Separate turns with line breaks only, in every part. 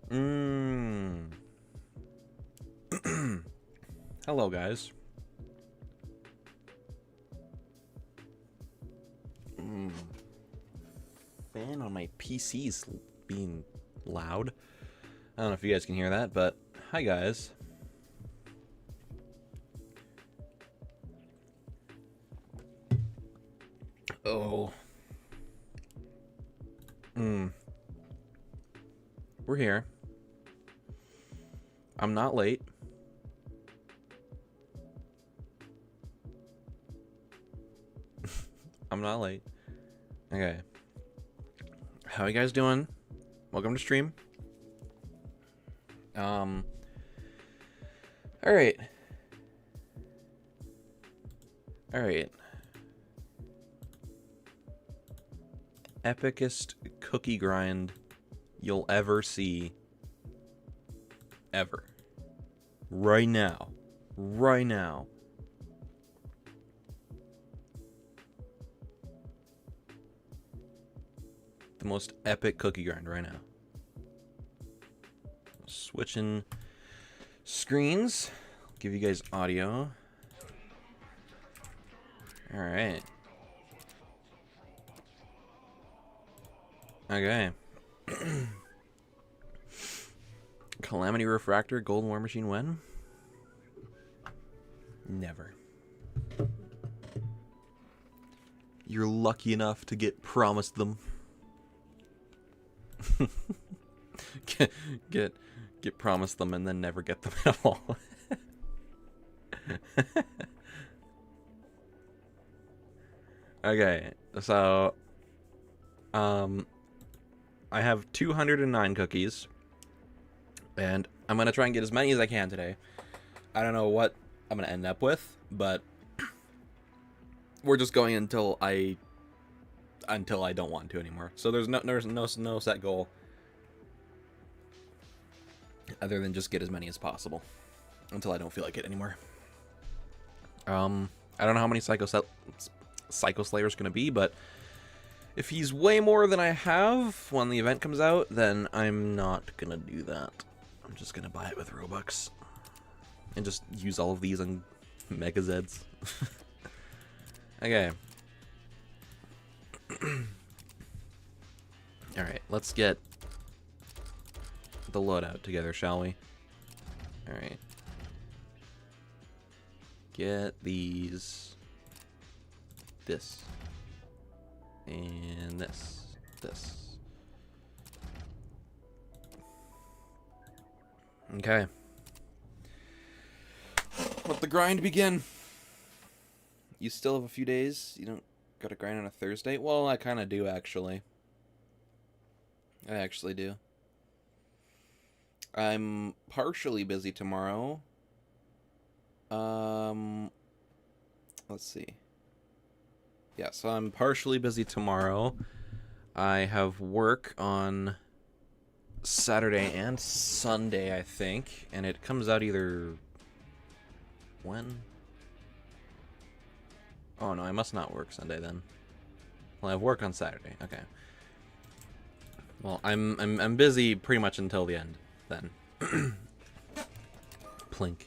Hello, guys. Fan on my PC's being loud. I don't know if you guys can hear that, but hi, guys. Oh. We're here. I'm not late. I'm not late. Okay. How you guys doing? Welcome to stream. Alright. Alright. Epicest cookie grind you'll ever see. Ever. Right now. Right now. The most epic cookie grind right now. Switching screens. Give you guys audio. Alright. Okay. Calamity Refractor, Golden War Machine when? Never. You're lucky enough to get promised them. get promised them and then never get them at all. Okay, so I have 209 cookies, and I'm gonna try and get as many as I can today. I don't know what I'm gonna end up with, but we're just going until I don't want to anymore. So there's no set goal other than just get as many as possible until I don't feel like it anymore. I don't know how many Psycho Slayer's gonna be, but if he's way more than I have when the event comes out, then I'm not gonna do that. I'm just gonna buy it with Robux and just use all of these on Mega Zeds. Okay. Alright, let's get the loadout together, shall we? Alright. Get these. This. And this. This. Okay. Let the grind begin. You still have a few days? You don't gotta grind on a Thursday? Well, I kinda do, actually. I actually do. I'm partially busy tomorrow. Let's see. Yeah, so I'm partially busy tomorrow. I have work on Saturday and Sunday, I think, and it comes out either... when? Oh no, I must not work Sunday then. Well, I have work on Saturday. Okay. Well, I'm busy pretty much until the end then. Plink.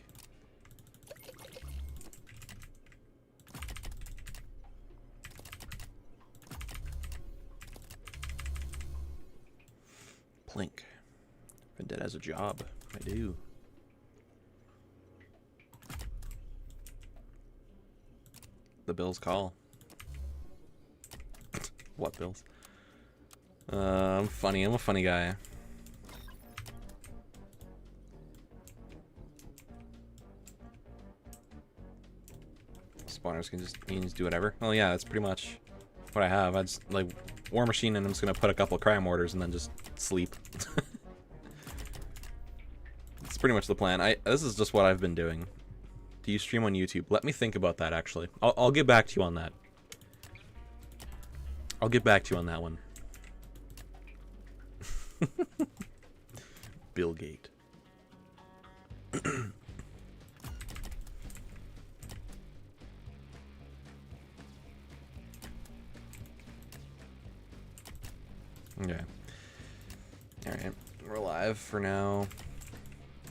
Plink. Vendetta has a job. I do. The bills call. What bills? I'm funny. I'm a funny guy. Spawners can just do whatever. Well, yeah, that's pretty much what I have. I just like War Machine, and I'm just gonna put a couple of cryo mortars and then just sleep. It's pretty much the plan. This is just what I've been doing. Do you stream on YouTube? Let me think about that. Actually, I'll get back to you on that. I'll get back to you on that one. Bill Gate. Okay. Alright. We're live for now.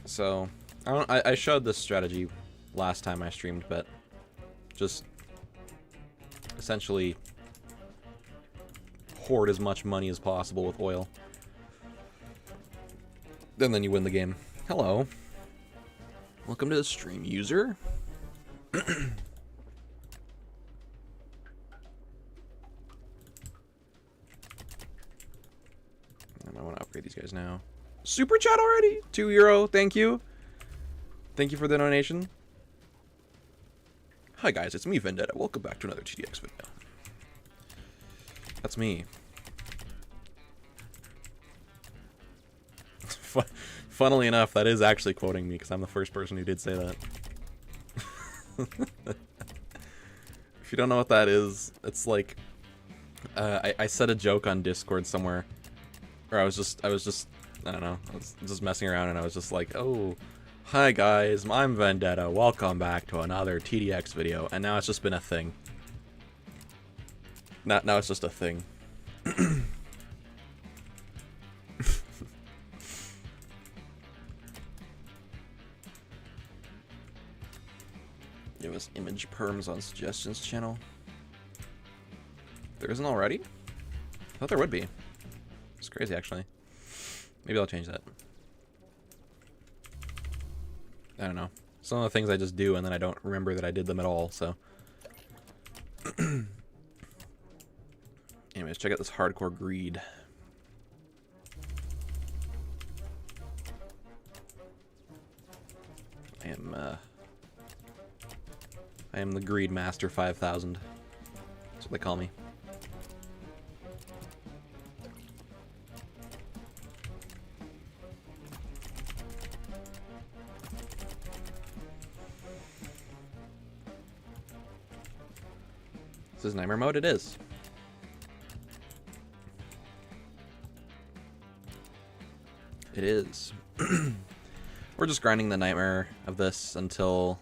So, I showed this strategy last time I streamed, but just essentially hoard as much money as possible with oil. And then you win the game. Hello. Welcome to the stream, user. And I want to upgrade these guys now. Super chat already? €2, thank you. Thank you for the donation. Hi guys, it's me, Vendetta. Welcome back to another TDX video. That's me. Funnily enough, that is actually quoting me, because I'm the first person who did say that. If you don't know what that is, it's like... I said a joke on Discord somewhere. Or I was just, I don't know, I was just messing around and I was just like, oh, hi guys, I'm Vendetta, welcome back to another TDX video, and now it's just been a thing. Now it's just a thing. Give us image perms on suggestions channel. There isn't already? I thought there would be. It's crazy, actually. Maybe I'll change that. I don't know. Some of the things I just do and then I don't remember that I did them at all, so. Anyways, check out this hardcore greed. I am the Greed Master 5000. That's what they call me. This is Nightmare mode? It is. It is. We're just grinding the Nightmare of this until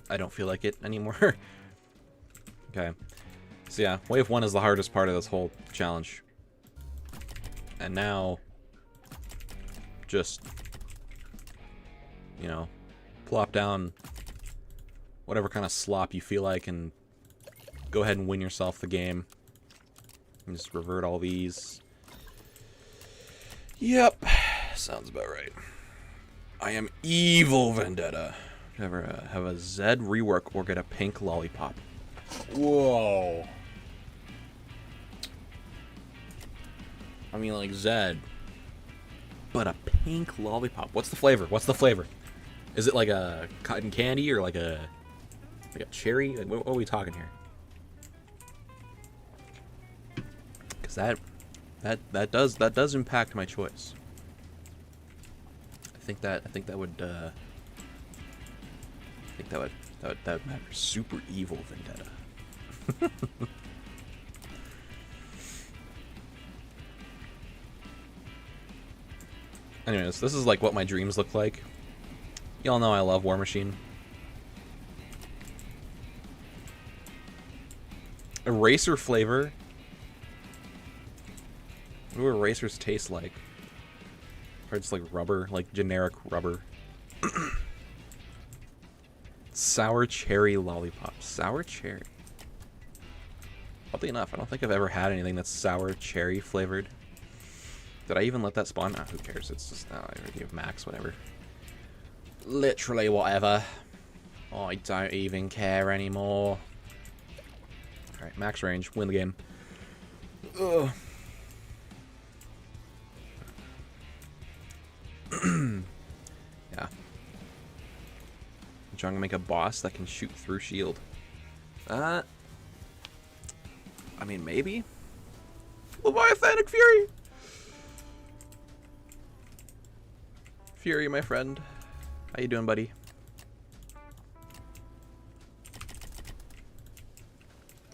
I don't feel like it anymore. Okay. So yeah, Wave 1 is the hardest part of this whole challenge. And now, just, you know, plop down whatever kind of slop you feel like and go ahead and win yourself the game. And just revert all these. Yep. Sounds about right. I am evil, Vendetta. Ever have a Zed rework or get a pink lollipop? Whoa. I mean, like Zed. But a pink lollipop. What's the flavor? What's the flavor? Is it like a cotton candy or like a cherry? Like, what are we talking here? That does impact my choice. I think that would matter. Super evil Vendetta. Anyways, this is like what my dreams look like. Y'all know I love War Machine. Eraser flavor. What do erasers taste like? Or just like rubber, like generic rubber. Sour cherry lollipop. Sour cherry. Oddly enough, I don't think I've ever had anything that's sour cherry flavored. Did I even let that spawn? Oh, who cares? It's just, I already have max, whatever. Literally whatever. I don't even care anymore. Alright, max range. Win the game. Ugh. Yeah. I'm trying to make a boss that can shoot through shield. I mean, maybe? Leviathanic Fury! Fury, my friend. How you doing, buddy?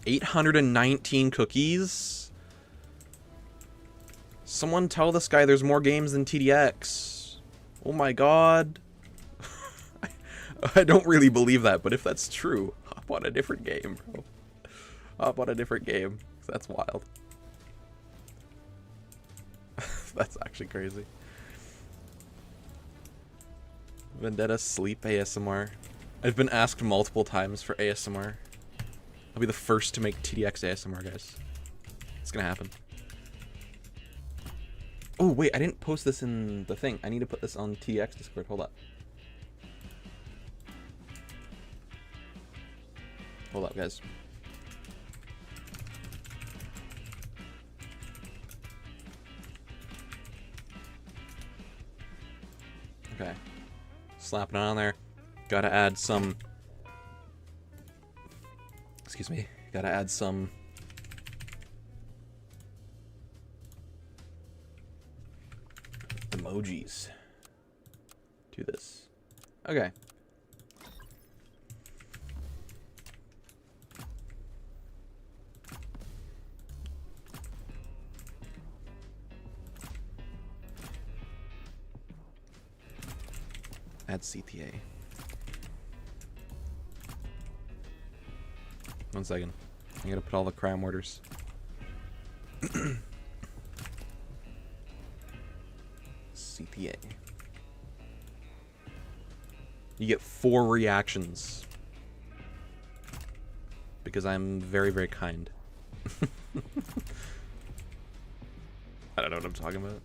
$819 cookies? Someone tell this guy there's more games than TDX. Oh my god. I don't really believe that, but if that's true, hop on a different game, bro. Hop on a different game. That's wild. That's actually crazy. Vendetta sleep ASMR. I've been asked multiple times for ASMR. I'll be the first to make TDX ASMR, guys. It's gonna happen. Oh, wait, I didn't post this in the thing. I need to put this on TDX Discord. Hold up. Hold up, guys. Okay. Slapping it on there. Gotta add some... Excuse me. Gotta add some... emojis to this. Okay. Add CTA. One second. I gotta put all the crime orders. CTA. You get 4 reactions. Because I'm very, very kind. I don't know what I'm talking about.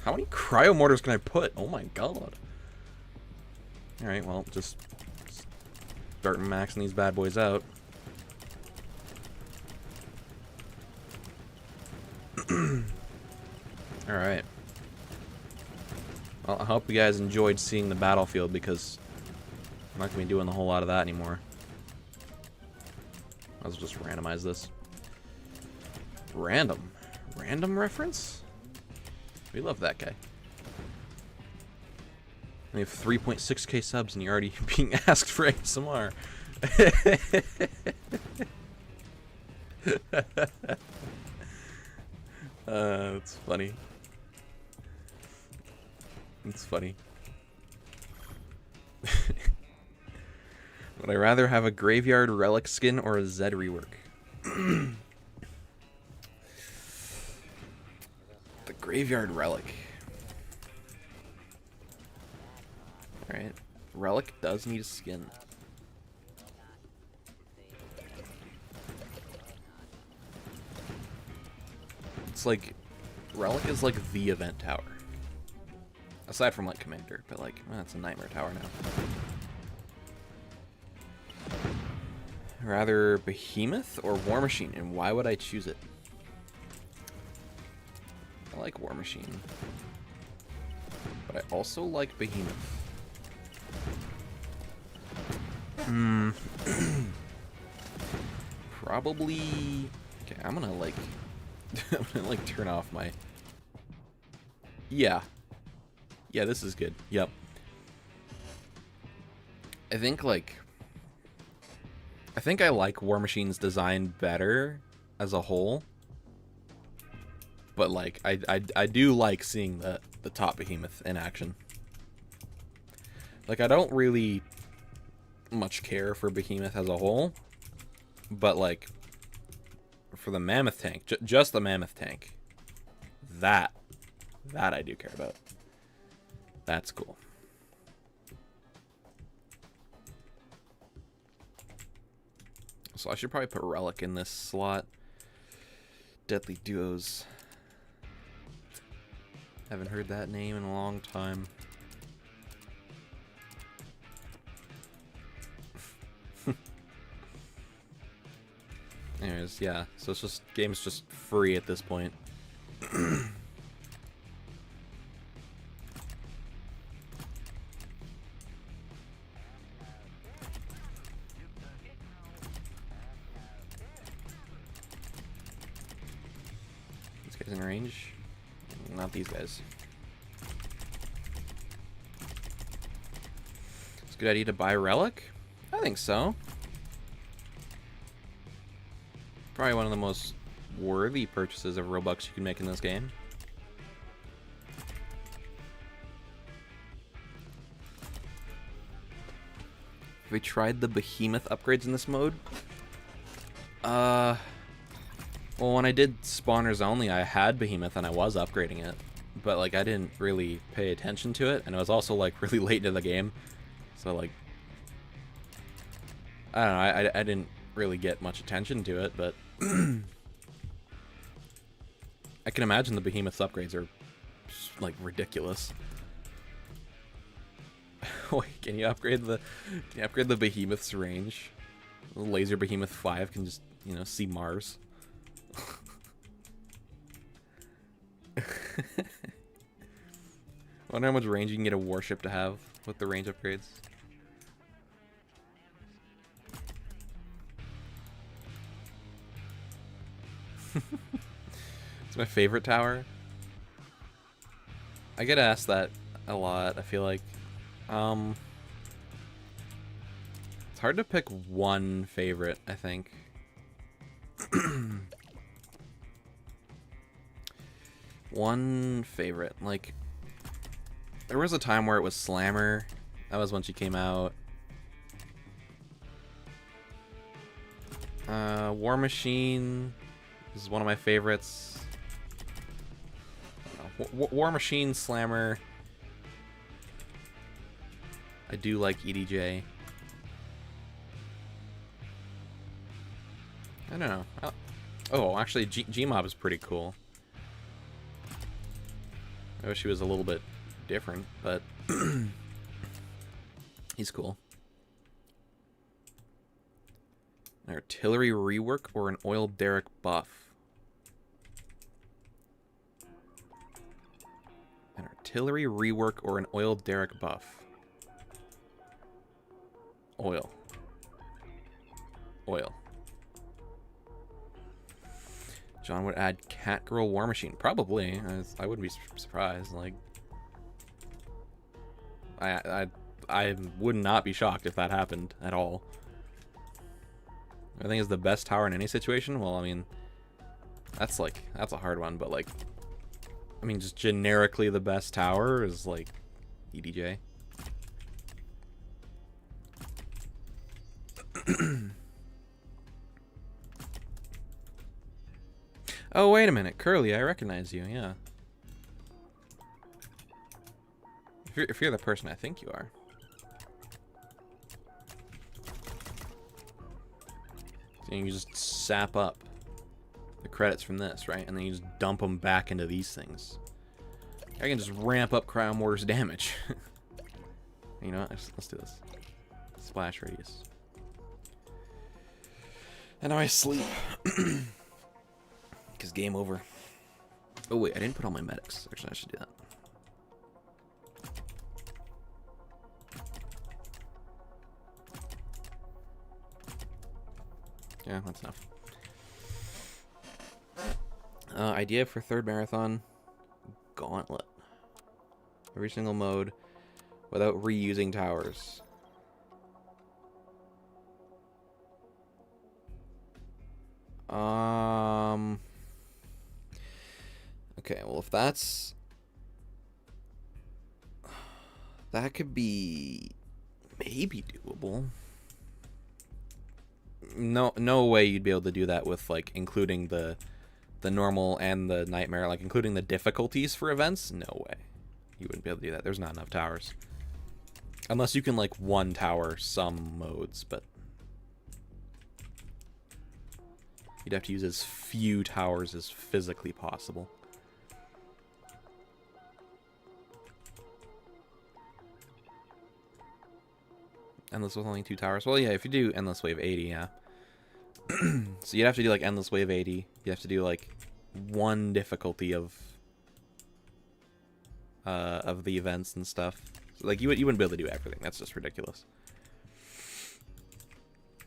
How many cryo mortars can I put? Oh my god. Alright, well, just start maxing these bad boys out. Alright. Well, I hope you guys enjoyed seeing the battlefield because I'm not going to be doing a whole lot of that anymore. Let's just randomize this. Random. Random reference? We love that guy. We have 3.6k subs and you're already being asked for ASMR. That's funny. It's funny. Would I rather have a graveyard relic skin or a Zed rework? The graveyard relic. Alright. Relic does need a skin. It's like... Relic is like the event tower. Aside from like Commander, but like, well, it's a Nightmare Tower now. Rather Behemoth or War Machine, and why would I choose it? I like War Machine. But I also like Behemoth. Probably... Okay, I'm gonna like... I'm gonna like turn off my... Yeah. Yeah, this is good. Yep. I think like... I think I like War Machine's design better as a whole. But like, I do like seeing the top Behemoth in action. Like, I don't really much care for Behemoth as a whole. But like, for the Mammoth tank, just the Mammoth tank, that I do care about. That's cool. So I should probably put Relic in this slot. Deadly Duos. Haven't heard that name in a long time. Anyways, yeah. So it's just, game's just free at this point. In range? Not these guys. It's a good idea to buy Relic? I think so. Probably one of the most worthy purchases of Robux you can make in this game. Have we tried the Behemoth upgrades in this mode? Well, when I did spawners only, I had Behemoth and I was upgrading it, but like I didn't really pay attention to it, and it was also like really late into the game, so like I don't know, I didn't really get much attention to it, but I can imagine the Behemoth's upgrades are like ridiculous. Wait, can you upgrade the Behemoth's range? The Laser Behemoth 5 can just, you know, see Mars. I wonder how much range you can get a warship to have with the range upgrades. It's my favorite tower. I get asked that a lot, I feel like. It's hard to pick one favorite, I think. One favorite. Like, there was a time where it was Slammer. That was when she came out. War Machine is one of my favorites. War Machine, Slammer. I do like EDJ. I don't know. Oh, actually, Gmob is pretty cool. I wish he was a little bit different, but he's cool. An artillery rework or an oil derrick buff? An artillery rework or an oil derrick buff? Oil. Oil. John would add Catgirl War Machine. Probably. I wouldn't be surprised. Like, I would not be shocked if that happened at all. I think it's the best tower in any situation. Well, I mean, that's a hard one, but like, I mean, just generically the best tower is like EDJ. Oh, wait a minute. Curly, I recognize you, yeah. If you're the person I think you are. So you just sap up the credits from this, right? And then you just dump them back into these things. I can just ramp up Cryo Mortar's damage. You know what? Let's do this. Splash radius. And now I sleep. Because game over. Oh wait, I didn't put all my medics. Actually, I should do that. Yeah, that's enough. Idea for third marathon. Gauntlet. Every single mode without reusing towers. Okay, well, if that's... That could be maybe doable. No way you'd be able to do that with, like, including the normal and the nightmare, like, including the difficulties for events. No way. You wouldn't be able to do that. There's not enough towers. Unless you can, like, one tower some modes, but... You'd have to use as few towers as physically possible. Endless with only 2 towers. Well, yeah, if you do Endless Wave 80, yeah. So you'd have to do, like, Endless Wave 80. You have to do, like, one difficulty of the events and stuff. So, like, you wouldn't be able to do everything. That's just ridiculous.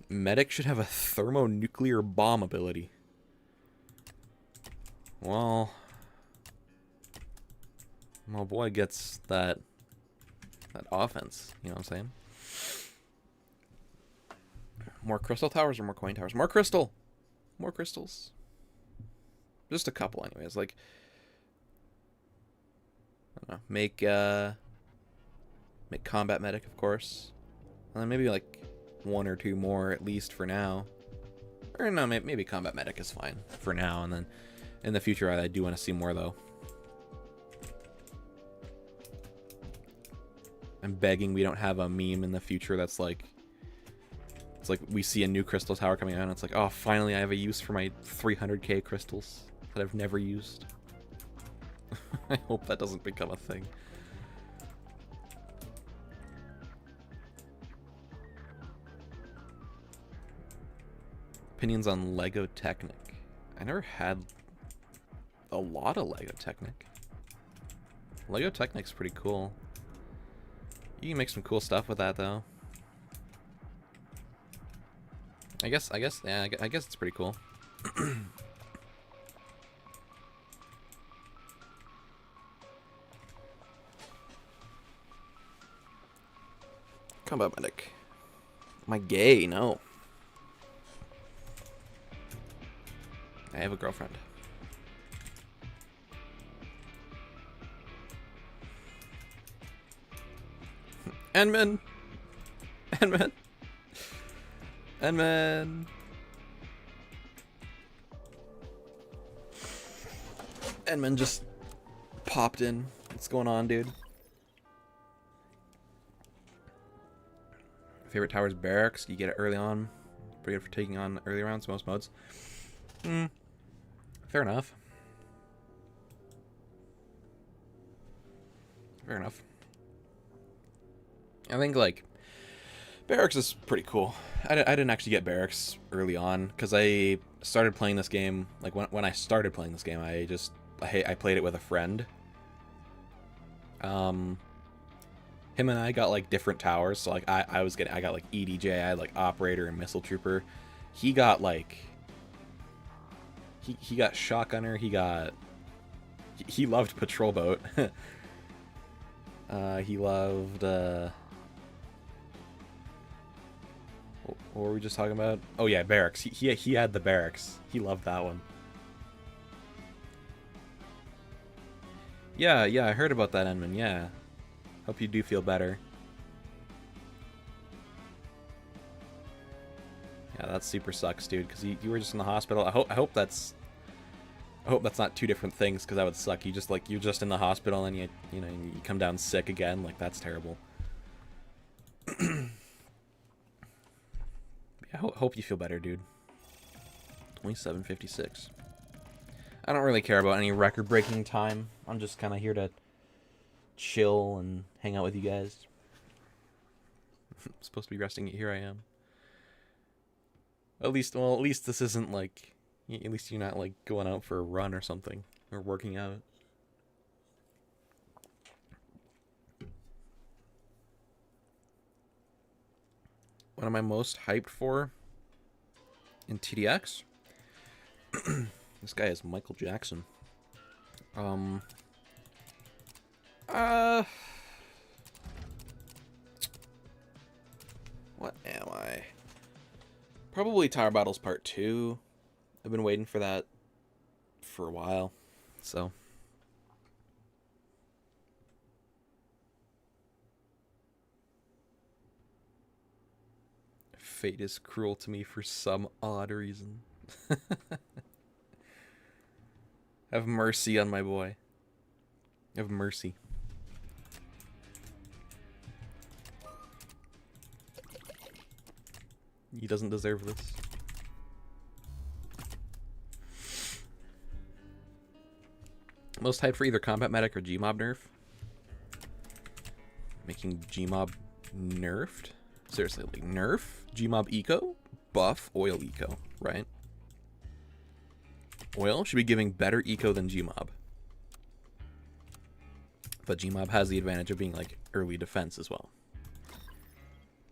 Medic should have a thermonuclear bomb ability. Well, my boy gets that offense. You know what I'm saying? More crystal towers or more coin towers? More crystal! More crystals. Just a couple anyways. Like, I don't know. Make combat medic, of course. And then maybe like 1 or 2 more at least for now. Or no, maybe combat medic is fine for now, and then in the future I do want to see more though. I'm begging we don't have a meme in the future that's like, it's like we see a new crystal tower coming out and it's like, oh, finally I have a use for my 300k crystals that I've never used. I hope that doesn't become a thing. Opinions on Lego Technic. I never had a lot of Lego Technic. Lego Technic's pretty cool. You can make some cool stuff with that though. I guess it's pretty cool. Combat medic. Am I gay? No. I have a girlfriend. Endman! Endman! Endman! Endman just popped in. What's going on, dude? Favorite tower's barracks. You get it early on. Pretty good for taking on early rounds, most modes. Fair enough. Fair enough. I think, like, barracks is pretty cool. I didn't actually get barracks early on, because I started playing this game, like, when I started playing this game, I played it with a friend. Him and I got, like, different towers, so, like, I got, like, EDJ, I had, like, Operator and Missile Trooper. He got, like, he got Shotgunner, he loved Patrol Boat. He loved, what were we just talking about? Oh yeah, barracks. He had the barracks. He loved that one. Yeah, I heard about that, Enman. Yeah. Hope you do feel better. Yeah, that super sucks, dude, because you were just in the hospital. I hope that's not two different things, because that would suck. You're just in the hospital and you come down sick again. Like, that's terrible. I hope you feel better, dude. 27:56. I don't really care about any record-breaking time. I'm just kind of here to chill and hang out with you guys. I'm supposed to be resting. Here I am. At least this isn't like... At least you're not like going out for a run or something. Or working out. What am I most hyped for in TDX? This guy is Michael Jackson. What am I? Probably Tower Battles Part 2. I've been waiting for that for a while, so... Fate is cruel to me for some odd reason. Have mercy on my boy. Have mercy. He doesn't deserve this. Most hyped for either combat medic or Gmob nerf. Making Gmob nerfed? Seriously, like nerf? Gmob eco? Buff oil eco, right? Oil should be giving better eco than Gmob. But Gmob has the advantage of being like early defense as well.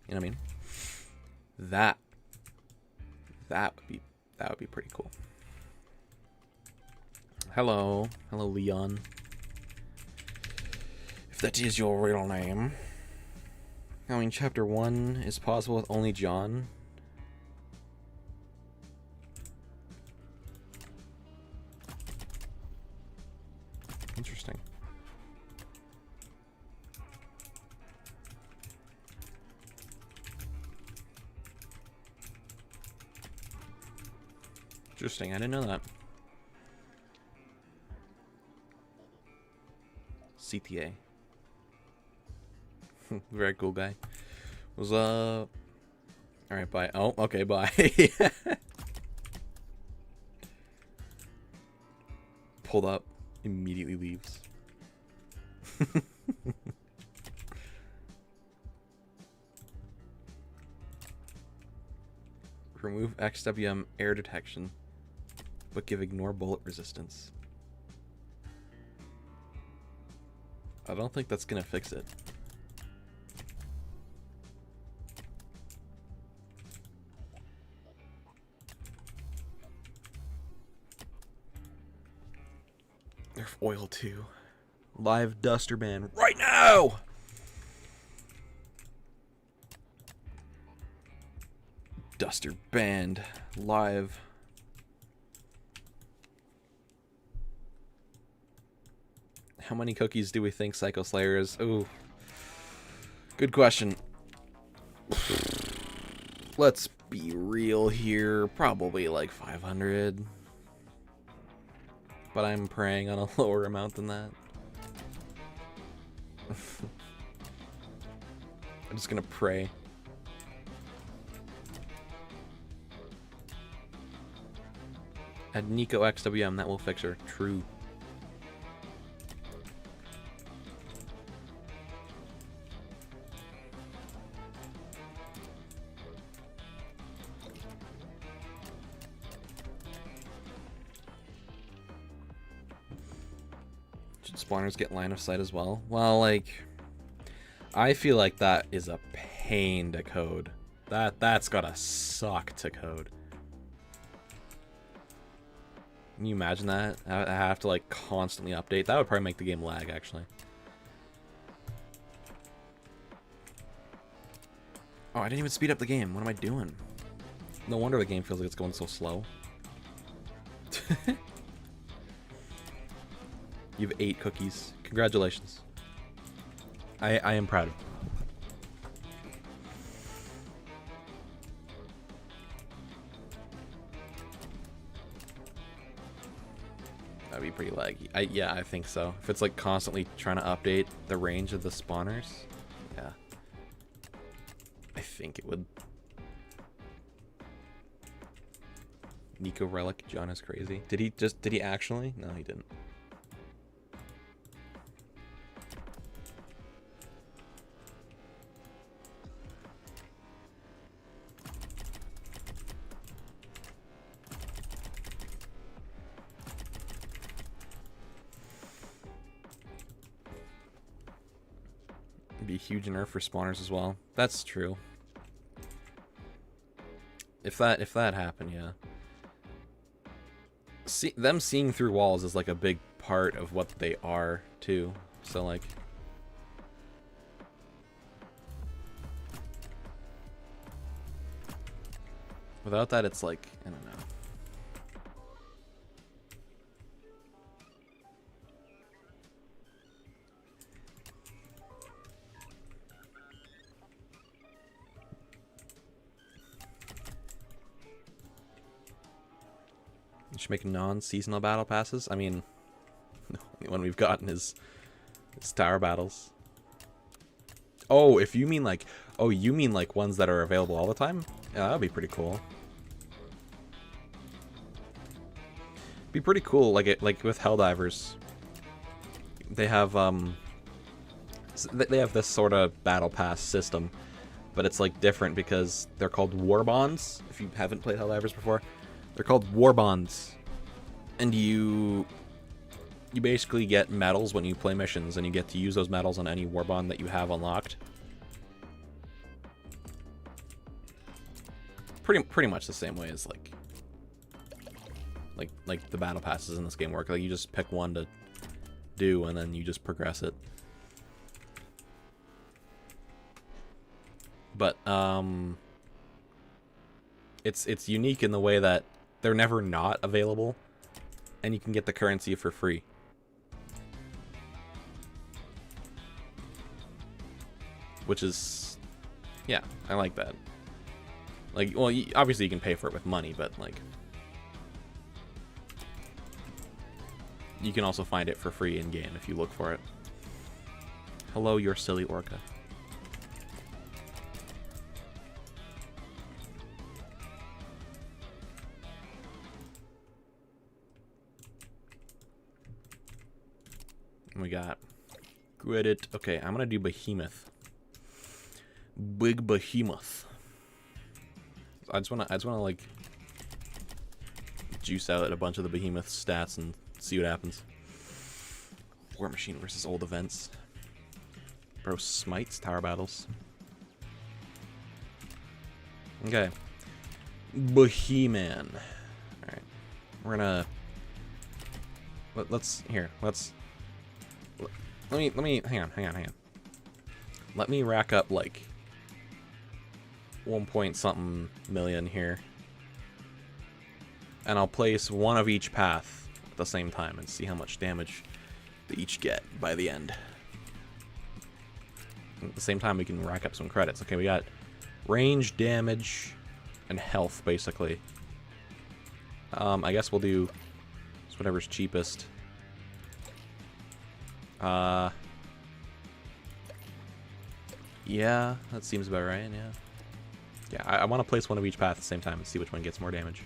You know what I mean? That would be pretty cool. Hello, Leon. If that is your real name. I mean, chapter 1 is possible with only John. Interesting. Interesting, I didn't know that. CTA. Very cool guy. Was alright, bye. Oh, okay, bye. Pulled up, immediately leaves. Remove XWM air detection, but give ignore bullet resistance. I don't think that's gonna fix it. Nerf oil too. Live duster ban right now! Duster banned live. How many cookies do we think Psycho Slayer is? Ooh. Good question. Let's be real here. Probably like 500. But I'm praying on a lower amount than that. I'm just gonna pray. Add Nico XWM, that will fix her. True. Should spawners get line of sight as well? Well, like, I feel like that is a pain to code. That's gotta suck to code. Can you imagine that? I have to like constantly update. That would probably make the game lag, actually. Oh, I didn't even speed up the game. What am I doing? No wonder the game feels like it's going so slow. You have 8 cookies. Congratulations. I am proud of you. That'd be pretty laggy. Yeah, I think so. If it's like constantly trying to update the range of the spawners, yeah. I think it would. Nico Relic, John is crazy. Did he actually? No, he didn't. Be a huge nerf for spawners as well. That's true. If that happened, yeah. Them seeing through walls is like a big part of what they are too. So like, without that, it's like, I don't know. You should make non-seasonal battle passes. I mean, the only one we've gotten is tower battles. Oh, if you mean like, oh, you mean like ones that are available all the time? Yeah, that would be pretty cool. Be pretty cool, like with Helldivers. They have this sort of battle pass system, but it's like different because they're called war bonds. If you haven't played Helldivers before. They're called war bonds, and you basically get medals when you play missions, and you get to use those medals on any war bond that you have unlocked. Pretty much the same way as like the battle passes in this game work. Like you just pick one to do, and then you just progress it. But it's unique in the way that they're never not available, and you can get the currency for free. Which is, yeah, I like that. Like, well, obviously you can pay for it with money, but like, you can also find it for free in-game if you look for it. Hello, your silly orca. We got Grit. Okay, I'm gonna do Behemoth. Big Behemoth. I just wanna like juice out a bunch of the Behemoth stats and see what happens. War Machine versus old events. Bro smites tower battles. Okay. Beheman. Alright. We're gonna let's let me hang on. Let me rack up like 1 point something million here. And I'll place one of each path at the same time and see how much damage they each get by the end. At the same time we can rack up some credits. Okay, we got range, damage, and health basically. I guess we'll do whatever's cheapest. Yeah, that seems about right, yeah. Yeah, I want to place one of each path at the same time and see which one gets more damage.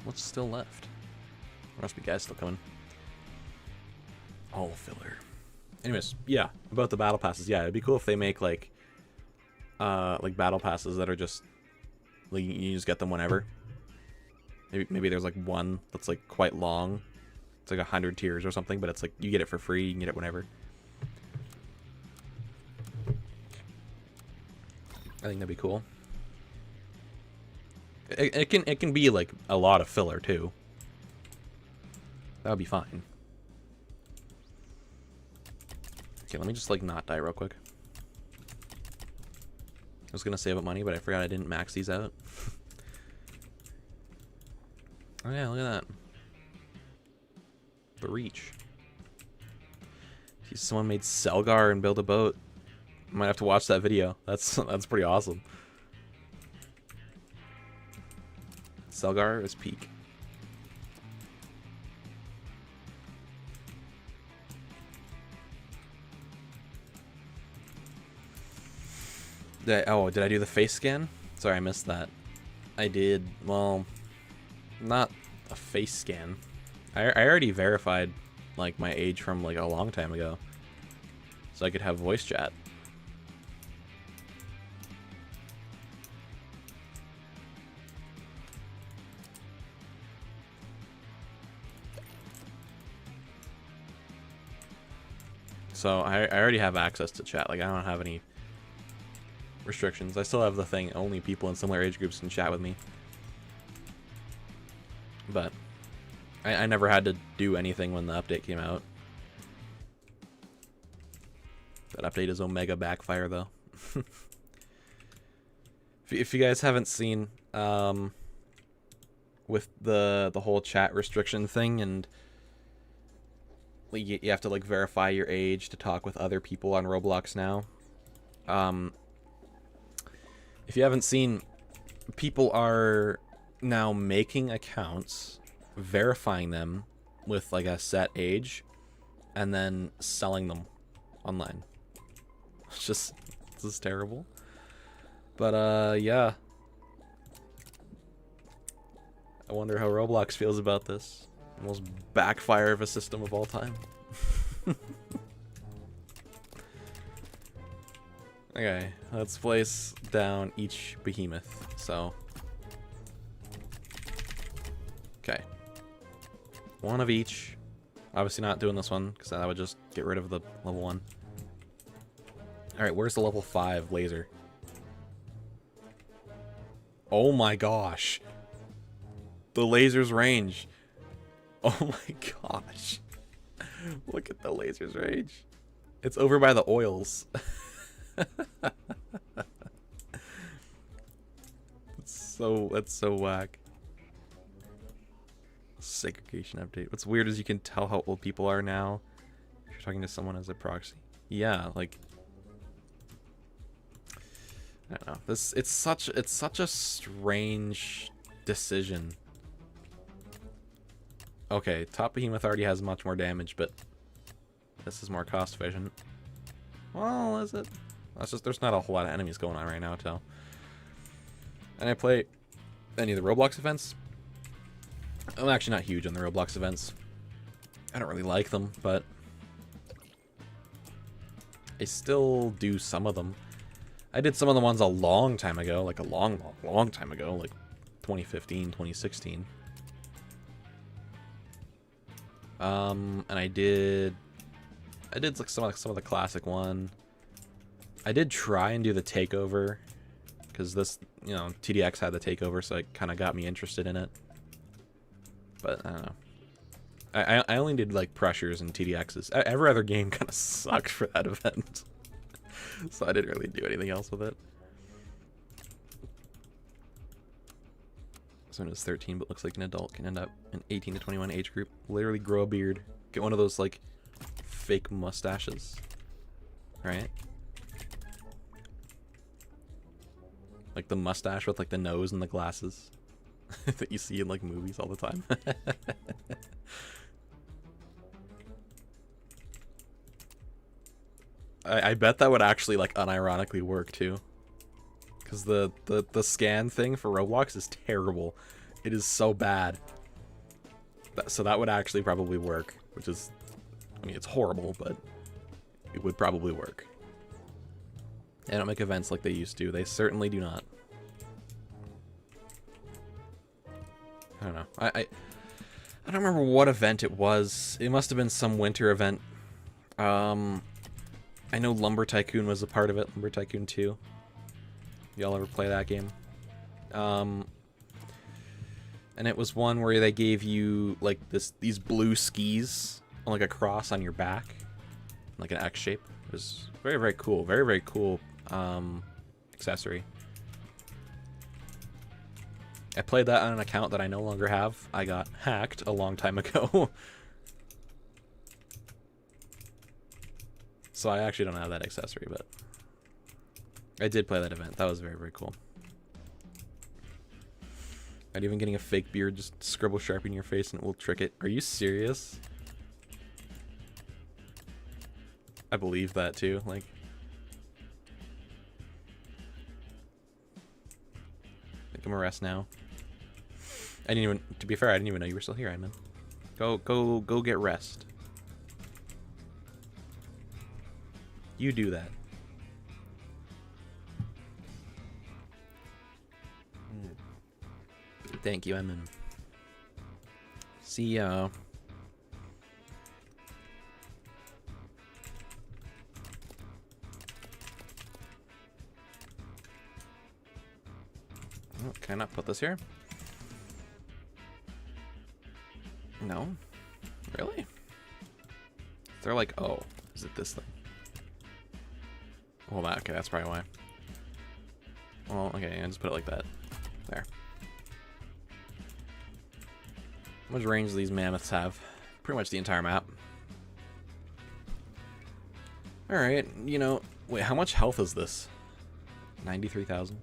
What's still left? There must be guys still coming. All filler. Anyways, yeah, about the battle passes. Yeah, it'd be cool if they make like battle passes that are just like you just get them whenever. Maybe there's like one that's like quite long. It's like 100 tiers or something, but it's like you get it for free. You can get it whenever. I think that'd be cool. It can be like a lot of filler too. That would be fine. Okay, let me just like not die real quick. I was gonna save up money, but I forgot I didn't max these out. Oh yeah, look at that. The reach. Someone made Selgar and build a boat. I might have to watch that video. That's pretty awesome. Selgar is peak. Did I do the face scan? Sorry, I missed that. I did, well, not a face scan. I already verified like my age from like a long time ago, so I could have voice chat. So I already have access to chat. Like I don't have any restrictions. I still have the thing, only people in similar age groups can chat with me. But I never had to do anything when the update came out. That update is Omega backfire though. If you guys haven't seen with the whole chat restriction thing, and you have to like verify your age to talk with other people on Roblox now. If you haven't seen, people are now making accounts, verifying them with like a set age, and then selling them online. It's just, this is terrible. But yeah. I wonder how Roblox feels about this. The most backfire of a system of all time. Okay, let's place down each behemoth. So, okay, one of each. Obviously not doing this one because that would just get rid of the level 1. All right, where's the level 5 laser? Oh my gosh, the laser's range. Oh my gosh, look at the laser's range. It's over by the oils. That's so whack. Segregation update. What's weird is you can tell how old people are now if you're talking to someone as a proxy. Yeah, like I don't know. It's such a strange decision. Okay, top behemoth already has much more damage, but this is more cost efficient. Well, is it? That's just there's not a whole lot of enemies going on right now, too. And I play any of the Roblox events. I'm actually not huge on the Roblox events. I don't really like them, but I still do some of them. I did some of the ones a long time ago, like a long time ago, like 2015, 2016. And I did like some of the classic one. I did try and do the takeover because this, you know, TDX had the takeover, so it kind of got me interested in it. But I don't know. I only did like pressures and TDXs. Every other game kind of sucked for that event, so I didn't really do anything else with it. So it's 13, but looks like an adult can end up in 18 to 21 age group. Literally grow a beard, get one of those like fake mustaches, right? Like the mustache with like the nose and the glasses that you see in like movies all the time. I bet that would actually like unironically work too. Because the scan thing for Roblox is terrible. It is so bad. So that would actually probably work. Which is, I mean, it's horrible, but it would probably work. They don't make events like they used to. They certainly do not. I don't know. I don't remember what event it was. It must have been some winter event. I know Lumber Tycoon was a part of it. Lumber Tycoon 2. Y'all ever play that game? And it was one where they gave you like these blue skis on like a cross on your back, like an X shape. It was very, very cool. Very, very cool accessory. I played that on an account that I no longer have. I got hacked a long time ago. So I actually don't have that accessory, but I did play that event. That was very, very cool. Not even getting a fake beard, just scribble Sharpie in your face and it will trick it. Are you serious? I believe that too. Like, I think I'm a rest now. I didn't even, to be fair, I didn't even know you were still here, Edmund. Go get rest. You do that. Thank you, Edmund. See ya. Oh, can I not put this here? No? Really? They're like, oh, is it this thing? Well, that, okay, that's probably why. Well, okay, I just put it like that. There. How much range do these mammoths have? Pretty much the entire map. Alright, you know, wait, how much health is this? 93,000?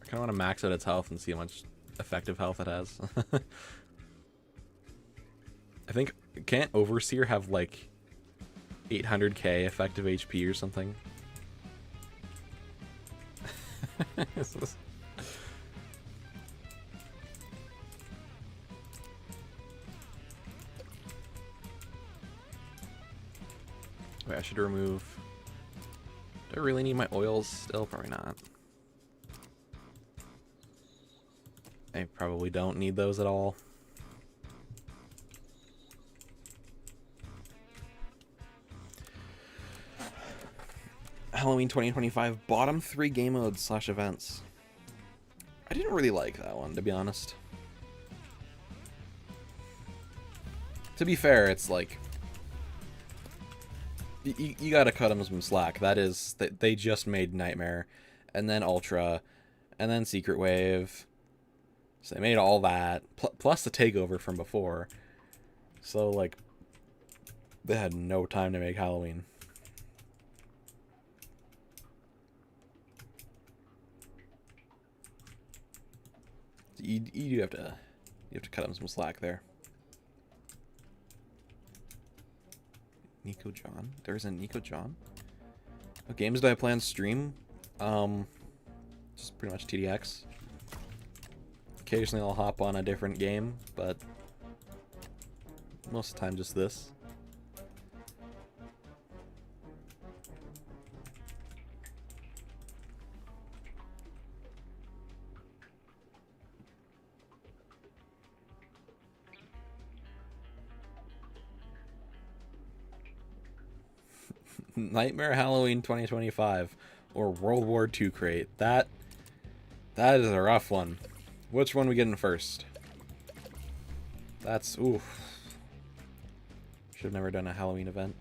I kind of want to max out its health and see how much effective health it has. I think, can't Overseer have like 800k effective HP or something? Wait, I should remove... Do I really need my oils still? Probably not. I probably don't need those at all. Halloween 2025 bottom 3 game modes / events. I didn't really like that one, to be honest. To be fair, it's like you gotta cut them some slack. That is, they just made Nightmare, and then Ultra, and then Secret Wave. So they made all that, plus the takeover from before. So, like, they had no time to make Halloween. you do have to cut him some slack there. Nico John? There's a Nico John? What games do I play on stream? Just pretty much TDX. Occasionally I'll hop on a different game, but most of the time just this. Nightmare Halloween 2025 or World War II crate. That is a rough one. Which one we getting first? That's oof. Should have never done a Halloween event.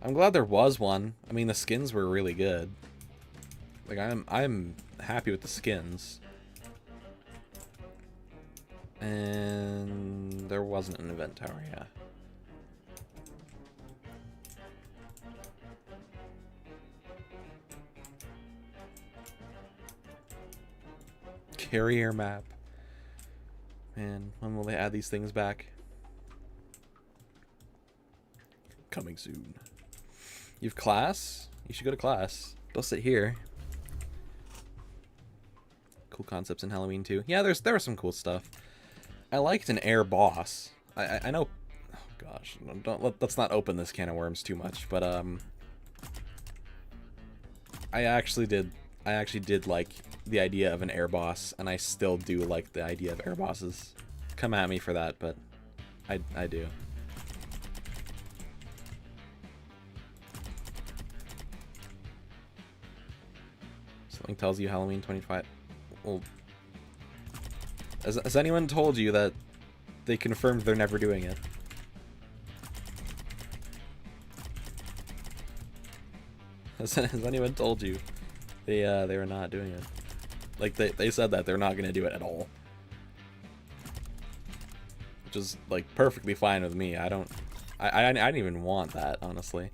I'm glad there was one. I mean, the skins were really good. Like I'm happy with the skins. And there wasn't an event tower, yeah. Carrier map. Man, when will they add these things back? Coming soon. You've class? You should go to class. Don't sit here. Cool concepts in Halloween too. Yeah, there was some cool stuff. I liked an air boss. I know. Oh gosh, let's not open this can of worms too much. But I actually did like the idea of an air boss, and I still do like the idea of air bosses. Come at me for that, but I do. Something tells you Halloween 25. Well, has anyone told you that they confirmed they're never doing it? Has anyone told you they were not doing it? Like they said that they're not gonna do it at all, which is like perfectly fine with me. I didn't even want that, honestly.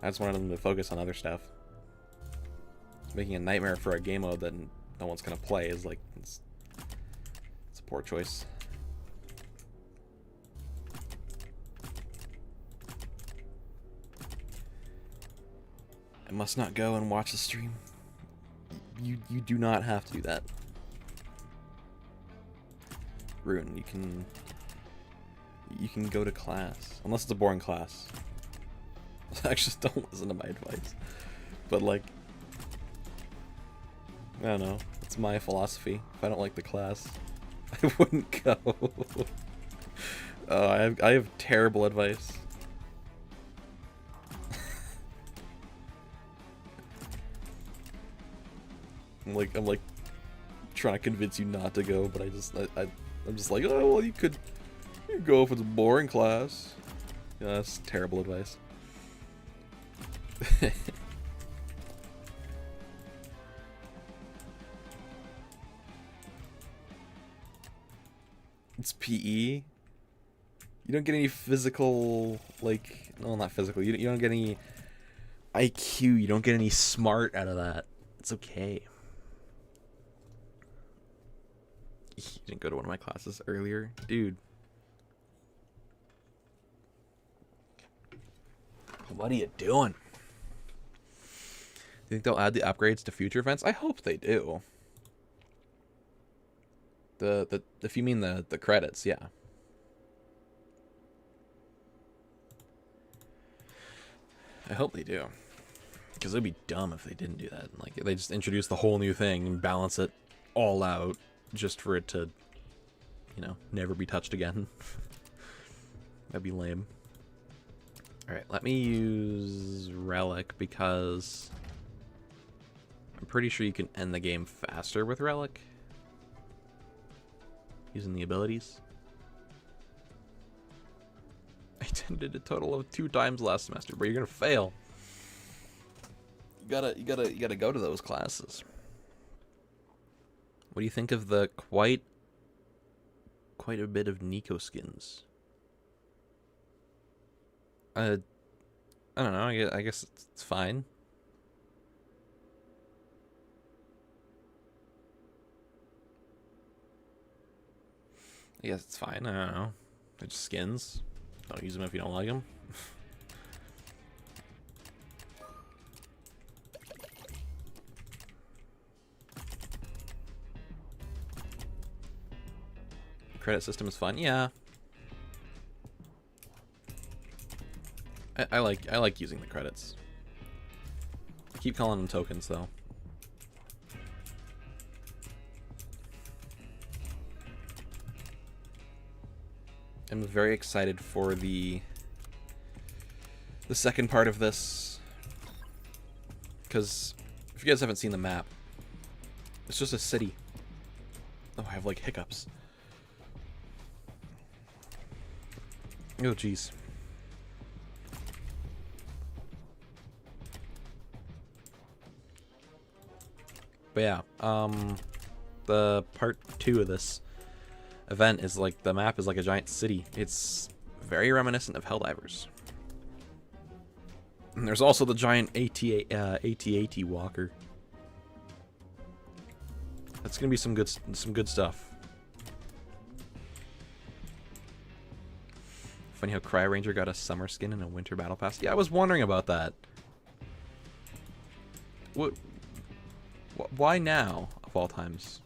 I just wanted them to focus on other stuff. Making a nightmare for a game mode that no one's gonna play is like it's a poor choice. I must not go and watch the stream. You do not have to do that. Rune, you can go to class. Unless it's a boring class. Actually, don't listen to my advice. But like, I don't know. It's my philosophy. If I don't like the class, I wouldn't go. I have terrible advice. I'm like trying to convince you not to go, but I'm just like, oh well, you could go if it's a boring class. Yeah, that's terrible advice. It's PE. You don't get any physical, like, no, not physical. You don't get any IQ. You don't get any smart out of that. It's okay. You didn't go to one of my classes earlier, dude. What are you doing? You think they'll add the upgrades to future events? I hope they do. If you mean the credits, yeah. I hope they do. Because it'd be dumb if they didn't do that. Like, they just introduce the whole new thing and balance it all out just for it to, you know, never be touched again. That'd be lame. Alright, let me use Relic because I'm pretty sure you can end the game faster with Relic. Using the abilities. I attended a total of 2 times last semester, but you're gonna fail. You gotta go to those classes. What do you think of the quite a bit of Nico skins? I don't know. I guess it's fine. I guess it's fine. I don't know. They're just skins. Don't use them if you don't like them. Credit system is fun. Yeah. I like using the credits. Keep calling them tokens though. I'm very excited for the second part of this, because if you guys haven't seen the map, it's just a city. Oh, I have like hiccups. Oh, jeez. But yeah, the part 2 of this event is like, the map is like a giant city. It's very reminiscent of Helldivers. And there's also the giant AT-AT walker. That's gonna be some good stuff. Funny how Cry Ranger got a summer skin and a winter battle pass. Yeah, I was wondering about that. What? Why now, of all times?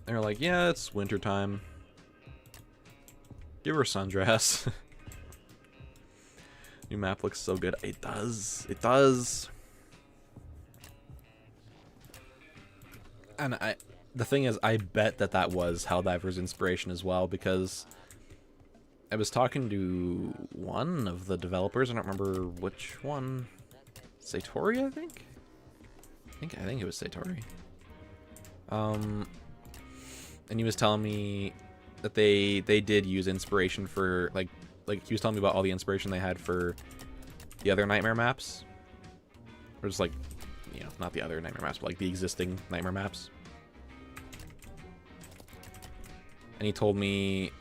They're like, yeah, it's winter time. Give her a sundress. New map looks so good. It does. It does. And the thing is, I bet that was Helldivers' inspiration as well, because I was talking to one of the developers. I don't remember which one. Satori, I think. I think it was Satori. And he was telling me that they did use inspiration for like he was telling me about all the inspiration they had for the other Nightmare maps, or just like, you know, not the other Nightmare maps, but like the existing Nightmare maps. And he told me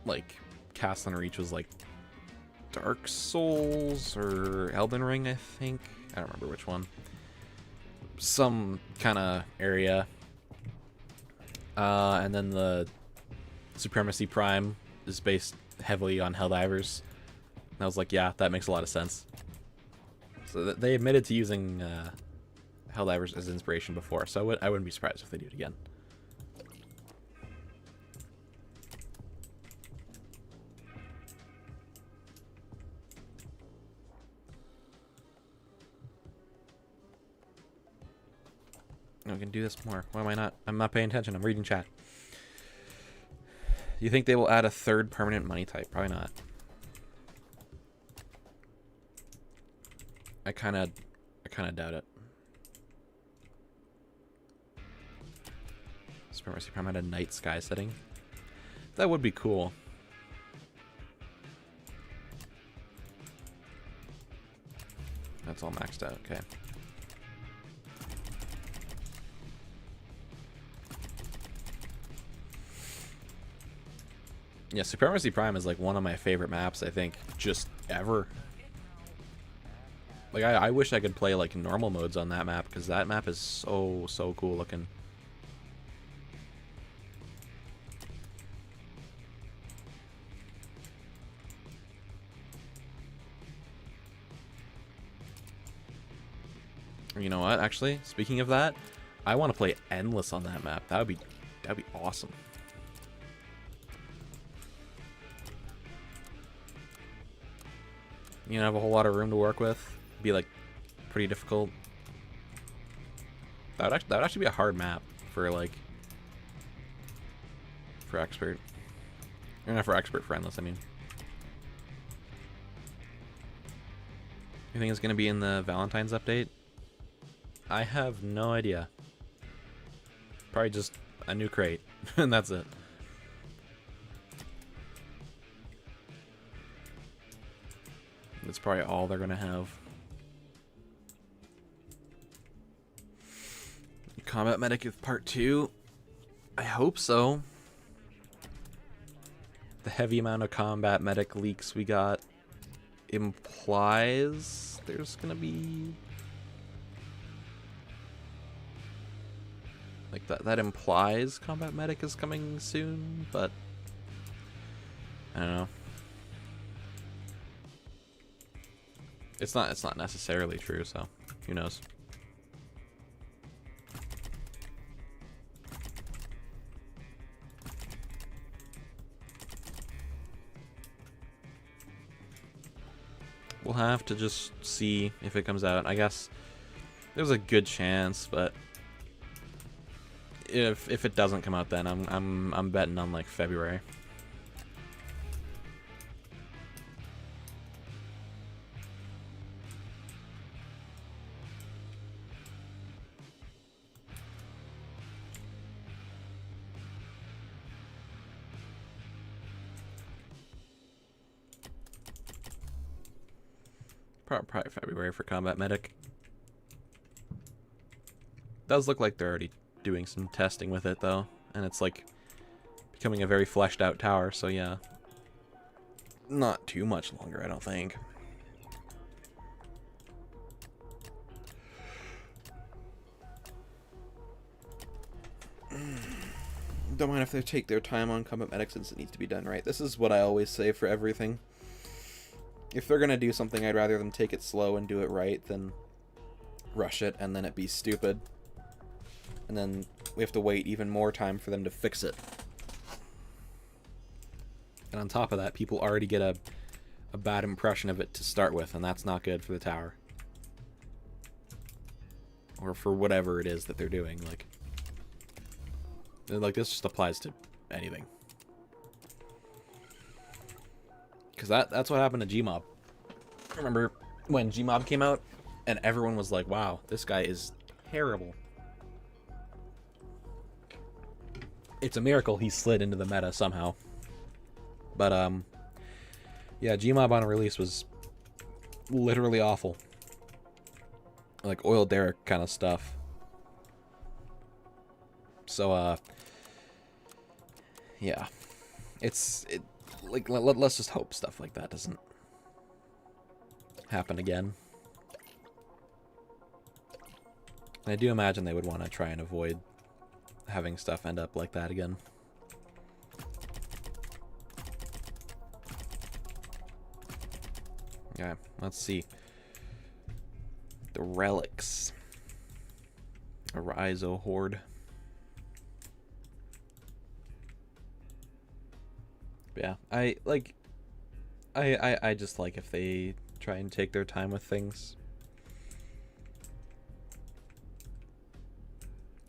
like Cast on Reach was like Dark Souls or Elden Ring, I think. I don't remember which one. Some kind of area. And then the Supremacy Prime is based heavily on Helldivers. And I was like, yeah, that makes a lot of sense. So they admitted to using Helldivers as inspiration before, so I wouldn't be surprised if they do it again. We can do this more. Why am I not? I'm not paying attention. I'm reading chat. You think they will add a third permanent money type? Probably not. I kind of doubt it. Supremacy Prime had a night sky setting. That would be cool. That's all maxed out. Okay. Yeah, Supremacy Prime is like one of my favorite maps, I think, just ever. Like, I wish I could play like normal modes on that map, because that map is so cool looking. You know what? Actually, speaking of that, I want to play Endless on that map. That'd be awesome. You know, have a whole lot of room to work with. Be like pretty difficult. That would actually be a hard map for like for expert. Or not for expert, for Endless, I mean. You think it's gonna be in the Valentine's update? I have no idea. Probably just a new crate, and that's it. That's probably all they're gonna have. Combat Medic with Part 2? I hope so. The heavy amount of Combat Medic leaks we got implies there's gonna be Like that implies combat medic is coming soon, but I don't know. It's not necessarily true, so who knows. We'll have to just see if it comes out. I guess there's a good chance, but if it doesn't come out, then I'm betting on like February. Probably February for combat medic. Does look like they're already doing some testing with it though, and it's like becoming a very fleshed out tower, so yeah. Not too much longer, I don't think. Don't mind if they take their time on combat medic since it needs to be done right. This is what I always say for everything. If they're gonna do something, I'd rather them take it slow and do it right than rush it and then it be stupid. And then we have to wait even more time for them to fix it. And on top of that, people already get a bad impression of it to start with, and that's not good for the tower. Or for whatever it is that they're doing. Like this just applies to anything. Because that's what happened to Gmob. I remember when Gmob came out, and everyone was like, wow, this guy is terrible. It's a miracle he slid into the meta somehow. But, yeah, Gmob on release was literally awful. Like, Oil Derrick kind of stuff. So, yeah. Like, let's just hope stuff like that doesn't happen again. I do imagine they would want to try and avoid having stuff end up like that again. Okay, let's see. The relics. Arise, O Horde. Yeah, I just like if they try and take their time with things.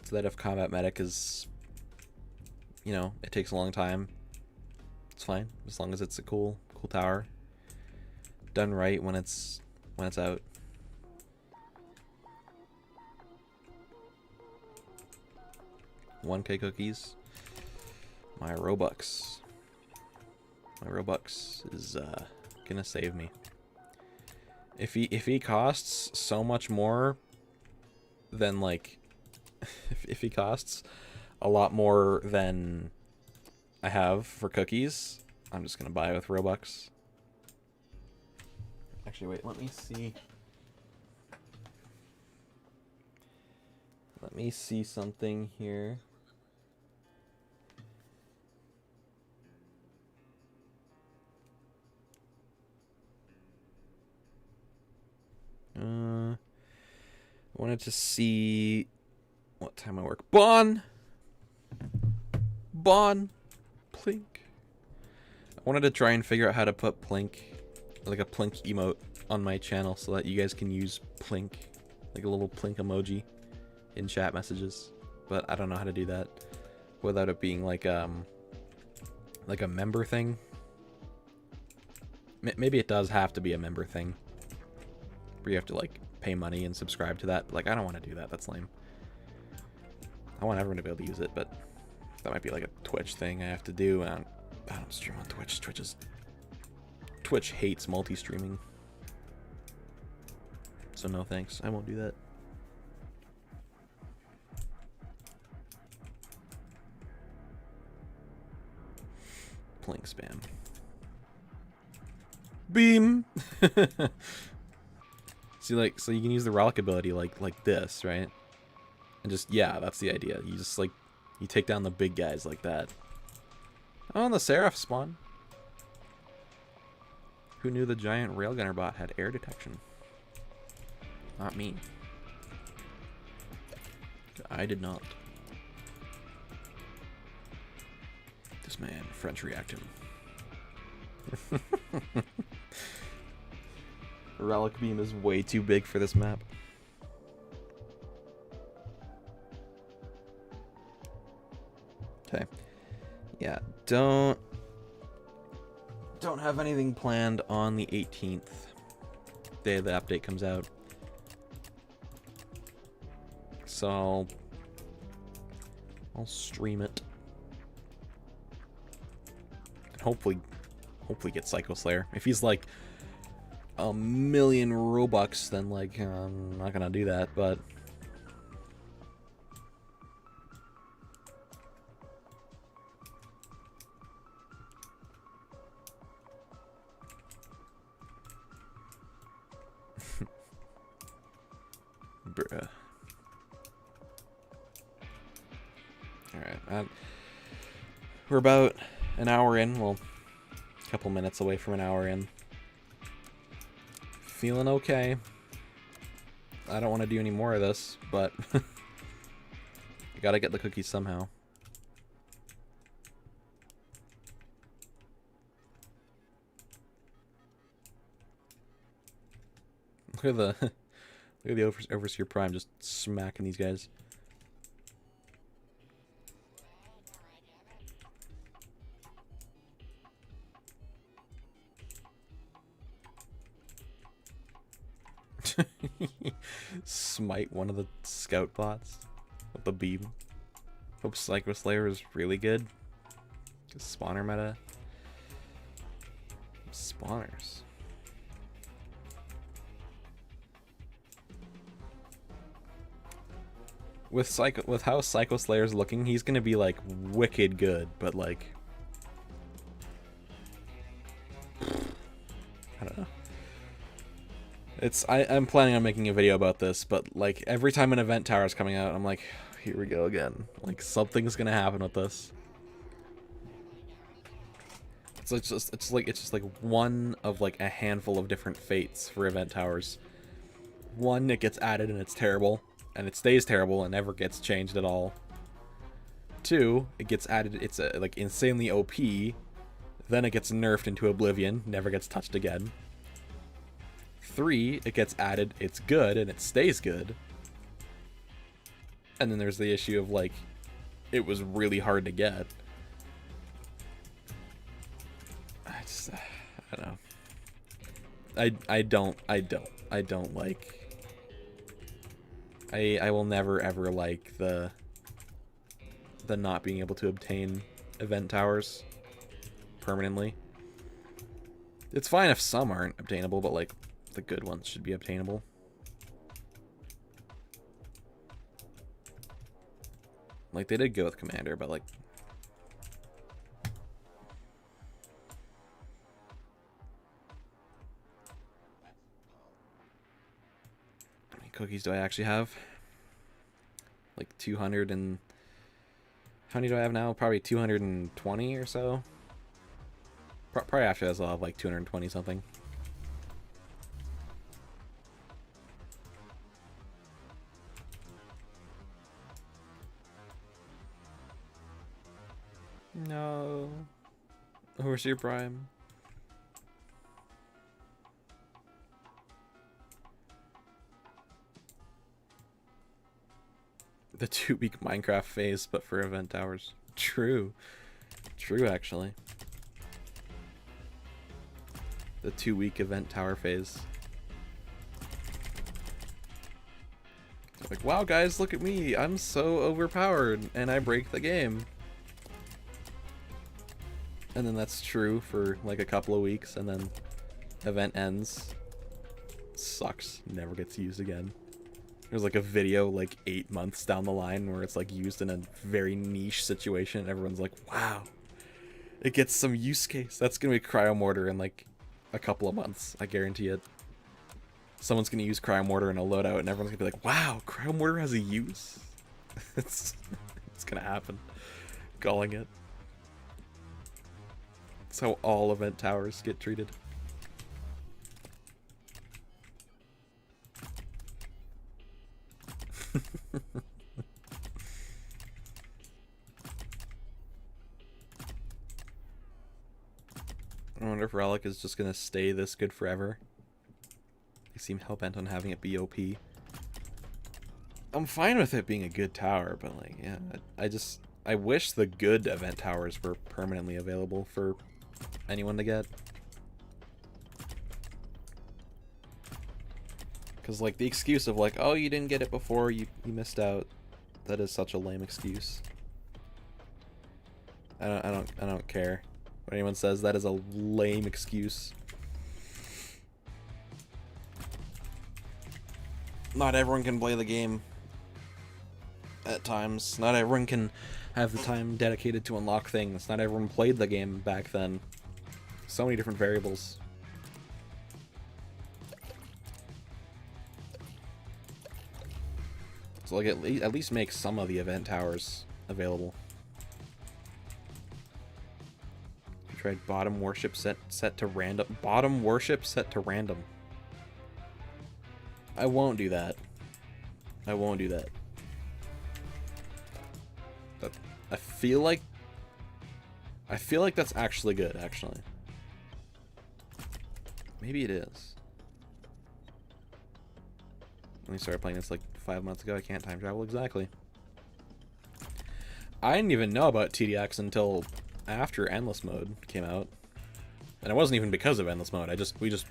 So that if combat medic is, you know, it takes a long time, it's fine as long as it's a cool tower, done right when it's out. $1K cookies. My Robux. My Robux is gonna save me. If he costs so much more than like if he costs a lot more than I have for cookies, I'm just gonna buy with Robux. Actually, wait, let me see. Let me see something here. I wanted to see what time I work. Bon! Plink. I wanted to try and figure out how to put Plink, like a Plink emote, on my channel so that you guys can use Plink, like a little Plink emoji in chat messages. But I don't know how to do that without it being like a member thing. Maybe it does have to be a member thing, where you have to like pay money and subscribe to that. Like, I don't want to do that. That's lame. I want everyone to be able to use it, but that might be like a Twitch thing I have to do. I don't stream on Twitch. Twitch hates multi-streaming. So no thanks. I won't do that. Plink spam. Beam. See, like, so you can use the relic ability like this, right? And just, yeah, that's the idea. You just, like, you take down the big guys like that. Oh, and the Seraph spawn. Who knew the giant railgunner bot had air detection? Not me. I did not. This man, French react him. Relic beam is way too big for this map. Okay. Yeah, don't have anything planned on the 18th. Day the update comes out. So I'll stream it. And hopefully get Psycho Slayer. If he's like a million Robux, then like I'm not gonna do that, but bruh. Alright, we're about an hour in, well, a couple minutes away from an hour in. Feeling okay. I don't want to do any more of this, but I gotta get the cookies somehow. Look at the Overseer Prime just smacking these guys. Smite one of the scout bots with the beam. Hope Psycho Slayer is really good. Spawner meta. Spawners. With how Psycho Slayer's looking, he's gonna be like wicked good, but like I don't know. I'm planning on making a video about this, but like every time an event tower is coming out, I'm like, here we go again. Like something's gonna happen with this. It's just like one of like a handful of different fates for event towers. One, it gets added and it's terrible, and it stays terrible and never gets changed at all. Two, it gets added, it's like insanely OP, then it gets nerfed into oblivion, never gets touched again. 3, it gets added, it's good, and it stays good. And then there's the issue of, like, it was really hard to get. I don't know. I don't like... I will never ever like the not being able to obtain event towers permanently. It's fine if some aren't obtainable, but, like, the good ones should be obtainable. Like, they did go with Commander, but, like... How many cookies do I actually have? Like, 200 and... How many do I have now? Probably 220 or so? Probably after this I'll have, like, 220 something. No. Where's your Prime? The 2-week Minecraft phase, but for event towers. True. True, actually. The 2-week event tower phase. Like, wow, guys, look at me. I'm so overpowered, and I break the game. And then that's true for like a couple of weeks, and then event ends. Sucks. Never gets used again. There's like a video like 8 months down the line where it's like used in a very niche situation, and everyone's like, wow, it gets some use case. That's gonna be Cryo Mortar in like a couple of months. I guarantee it. Someone's gonna use Cryo Mortar in a loadout, and everyone's gonna be like, wow, Cryo Mortar has a use? it's gonna happen. Calling it. That's how all event towers get treated. I wonder if Relic is just gonna stay this good forever. They seem hell-bent on having it be OP. I'm fine with it being a good tower, but like, yeah, I wish the good event towers were permanently available for anyone to get. Because like the excuse of like, oh, you didn't get it before, you missed out. That is such a lame excuse. I don't care what anyone says. That is a lame excuse. Not everyone can play the game at times. Not everyone can have the time dedicated to unlock things. Not everyone played the game back then. So many different variables. So like at least make some of the event towers available. I tried bottom worship set to random. Bottom worship set to random. I won't do that. I won't do that. I feel like that's actually good, actually. Maybe it is. When we started playing this like 5 months ago, I can't time travel exactly. I didn't even know about TDX until after Endless Mode came out. And it wasn't even because of Endless Mode. We just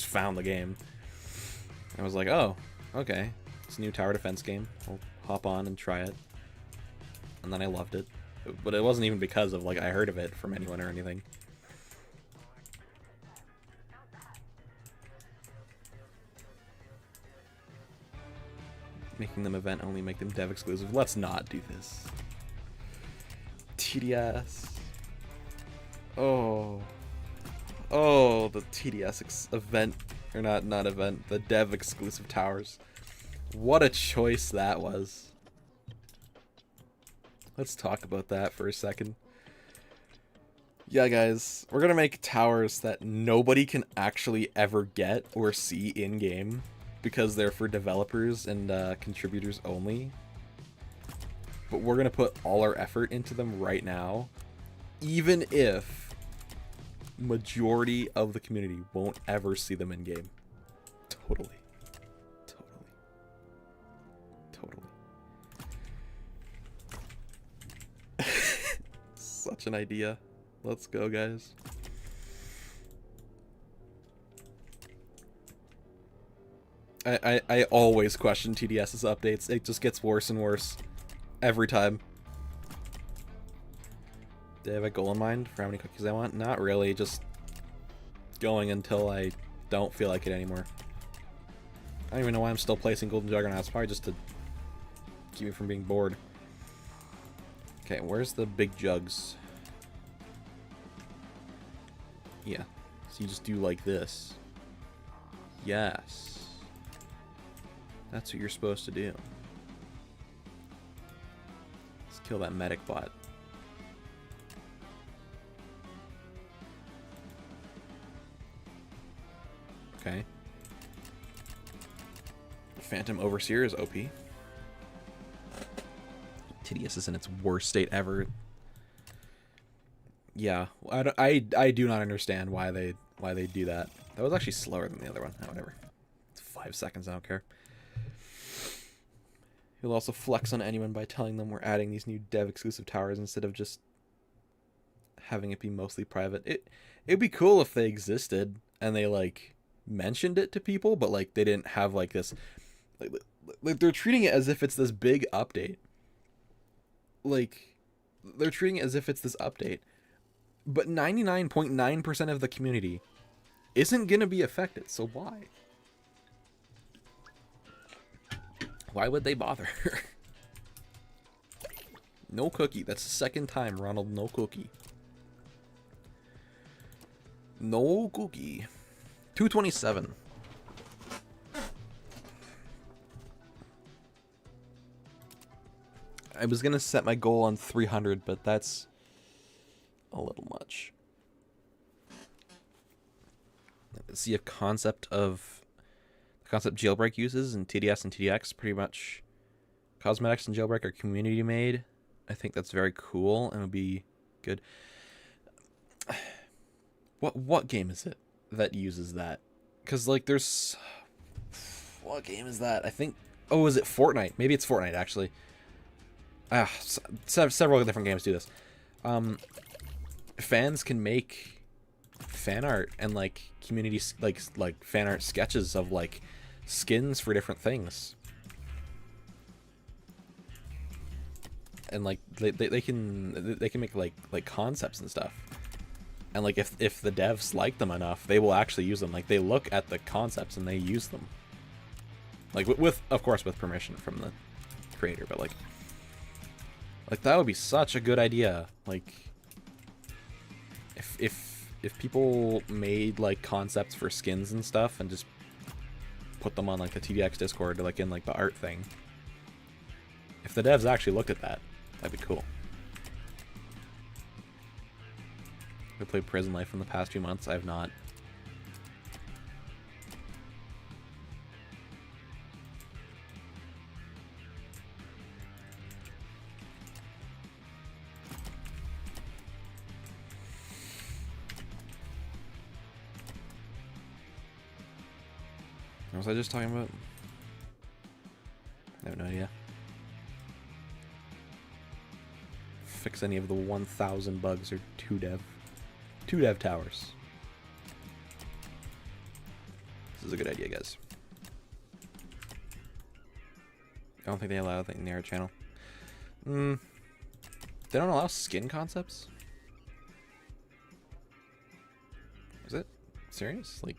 found the game. I was like, oh, okay. It's a new tower defense game. I'll hop on and try it. And then I loved it. But it wasn't even because of, like, I heard of it from anyone or anything. Making them event only, make them dev exclusive. Let's not do this. TDS. Oh. Oh, the TDS event. Or not event. The dev exclusive towers. What a choice that was. Let's talk about that for a second. Yeah, guys, we're gonna make towers that nobody can actually ever get or see in-game because they're for developers and contributors only. But we're gonna put all our effort into them right now, even if majority of the community won't ever see them in-game. Totally. Such an idea. Let's go, guys. I always question TDS's updates. It just gets worse and worse every time. Do I have a goal in mind for how many cookies I want? Not really, just going until I don't feel like it anymore. I don't even know why I'm still placing golden juggernauts. Probably just to keep me from being bored. Okay, where's the big jugs? Yeah, so you just do like this. Yes. That's what you're supposed to do. Let's kill that medic bot. Okay. Phantom Overseer is OP. TDS is in its worst state ever. Yeah, I do not understand why they do that. That was actually slower than the other one. Oh, whatever. It's 5 seconds. I don't care. You'll also flex on anyone by telling them we're adding these new dev exclusive towers instead of just having it be mostly private. It'd be cool if they existed and they like mentioned it to people, but like they didn't have like this. Like they're treating it as if it's this big update. Like they're treating it as if it's this update. But 99.9% of the community isn't going to be affected, so why? Why would they bother? No cookie. That's the second time, Ronald. No cookie. No cookie. 227. I was gonna set my goal on 300, but that's a little much. See a concept Jailbreak uses in TDS and TDX, pretty much cosmetics and Jailbreak are community made. I think that's very cool and would be good. What game is it that uses that? Because like there's, what game is that? I think, oh, is it Fortnite? Maybe it's Fortnite actually. Several different games do this. Fans can make fan art and like community like fan art sketches of like skins for different things, and like they can make like concepts and stuff, and like if the devs like them enough, they will actually use them. Like they look at the concepts and they use them, like with of course with permission from the creator, but like that would be such a good idea. Like if people made like concepts for skins and stuff and just put them on like the TDX Discord or like in like the art thing. If the devs actually looked at that, that'd be cool. I played Prison Life in the past few months. I have not. What was I just talking about? I have no idea. Fix any of the 1,000 bugs or two dev towers. This is a good idea, guys. I don't think they allow that in the art channel. They don't allow skin concepts? Is it serious? Like,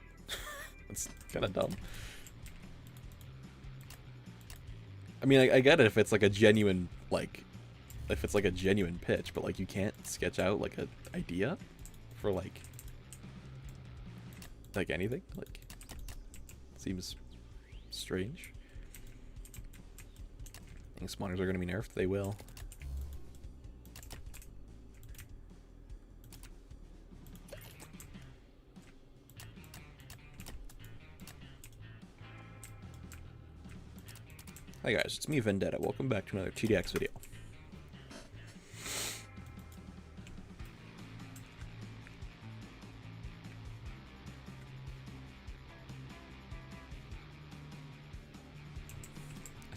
it's kind of dumb. I mean, I get it if it's like a genuine, like, if it's like a genuine pitch, but like you can't sketch out like an idea for like anything. Like, seems strange. I think spawners are going to be nerfed. They will. Hi guys, it's me, Vendetta. Welcome back to another TDX video.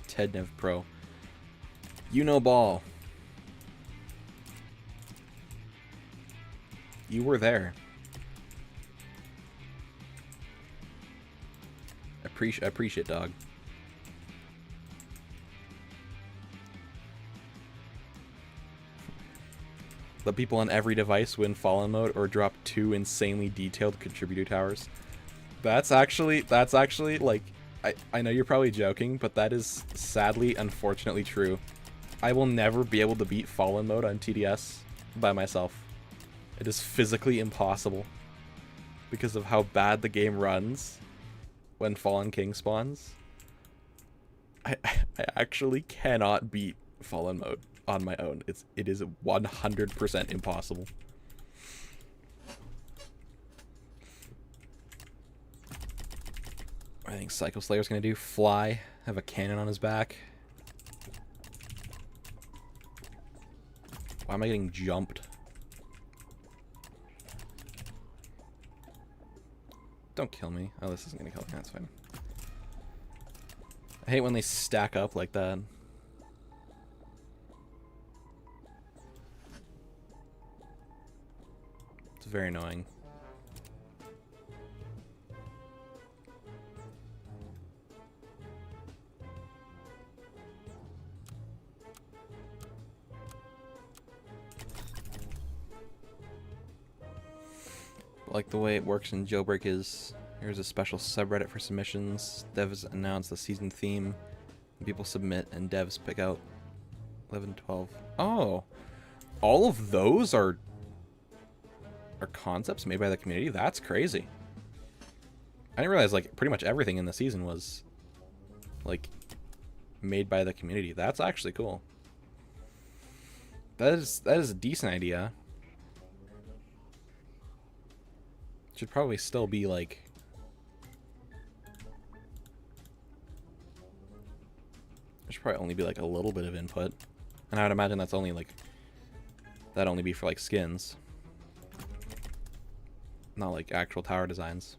TEDNev Pro. You know ball. You were there. Appreciate dog. The people on every device win Fallen mode or drop 2 insanely detailed contributor towers. That's actually like, I know you're probably joking, but that is sadly, unfortunately true. I will never be able to beat Fallen mode on TDS by myself. It is physically impossible because of how bad the game runs when Fallen King spawns. I actually cannot beat Fallen mode on my own. It is 100% impossible. I think Psycho Slayer's gonna do fly, have a cannon on his back. Why am I getting jumped? Don't kill me. Oh, this isn't gonna kill me. That's fine. I hate when they stack up like that. It's very annoying. Like the way it works in Jailbreak is, here's a special subreddit for submissions. Devs announce the season theme, and people submit, and devs pick out 11, 12. Oh, all of those are concepts made by the community? That's crazy. I didn't realize like pretty much everything in the season was like made by the community. That's actually cool. That is a decent idea. Should probably still be like... There should probably only be like a little bit of input. And I would imagine that's only like... That'd only be for like skins. Not like actual tower designs.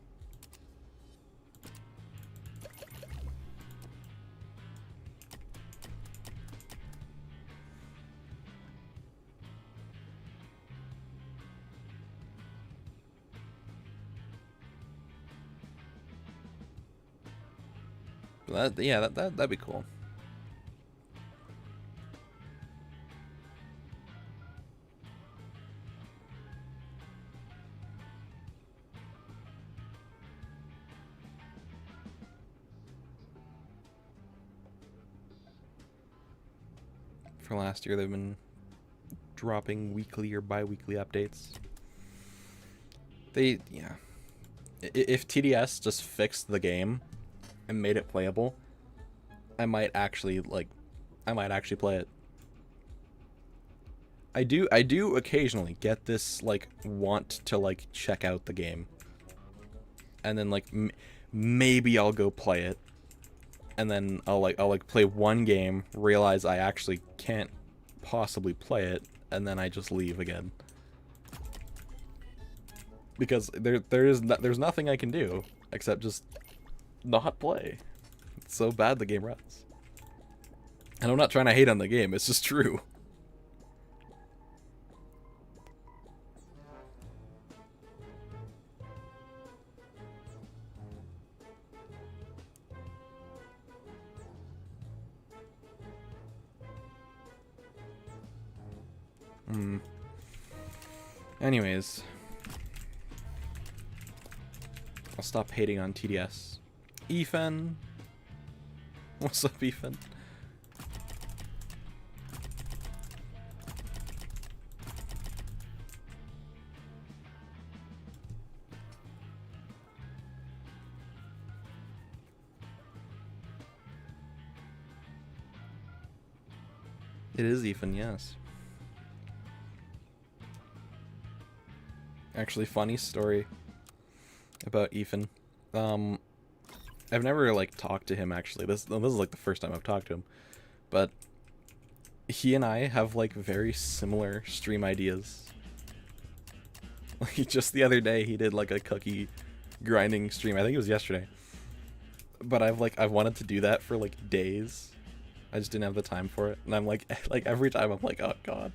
Yeah, that'd be cool. For last year, they've been dropping weekly or bi-weekly updates. Yeah. If TDS just fixed the game and made it playable, I might actually play it. I do occasionally get this like want to like check out the game, and then like maybe I'll go play it, and then I'll play one game, realize I actually can't possibly play it, and then I just leave again. Because there's nothing I can do except just not play. It's so bad the game runs. And I'm not trying to hate on the game, it's just true. Anyways, I'll stop hating on TDS. Ethan, what's up, Ethan? It is Ethan, yes. Actually, funny story about Ethan. I've never like talked to him actually. This is like the first time I've talked to him, but he and I have like very similar stream ideas. Like just the other day, he did like a cookie grinding stream. I think it was yesterday. But I've wanted to do that for like days. I just didn't have the time for it, and I'm like every time I'm like, oh god,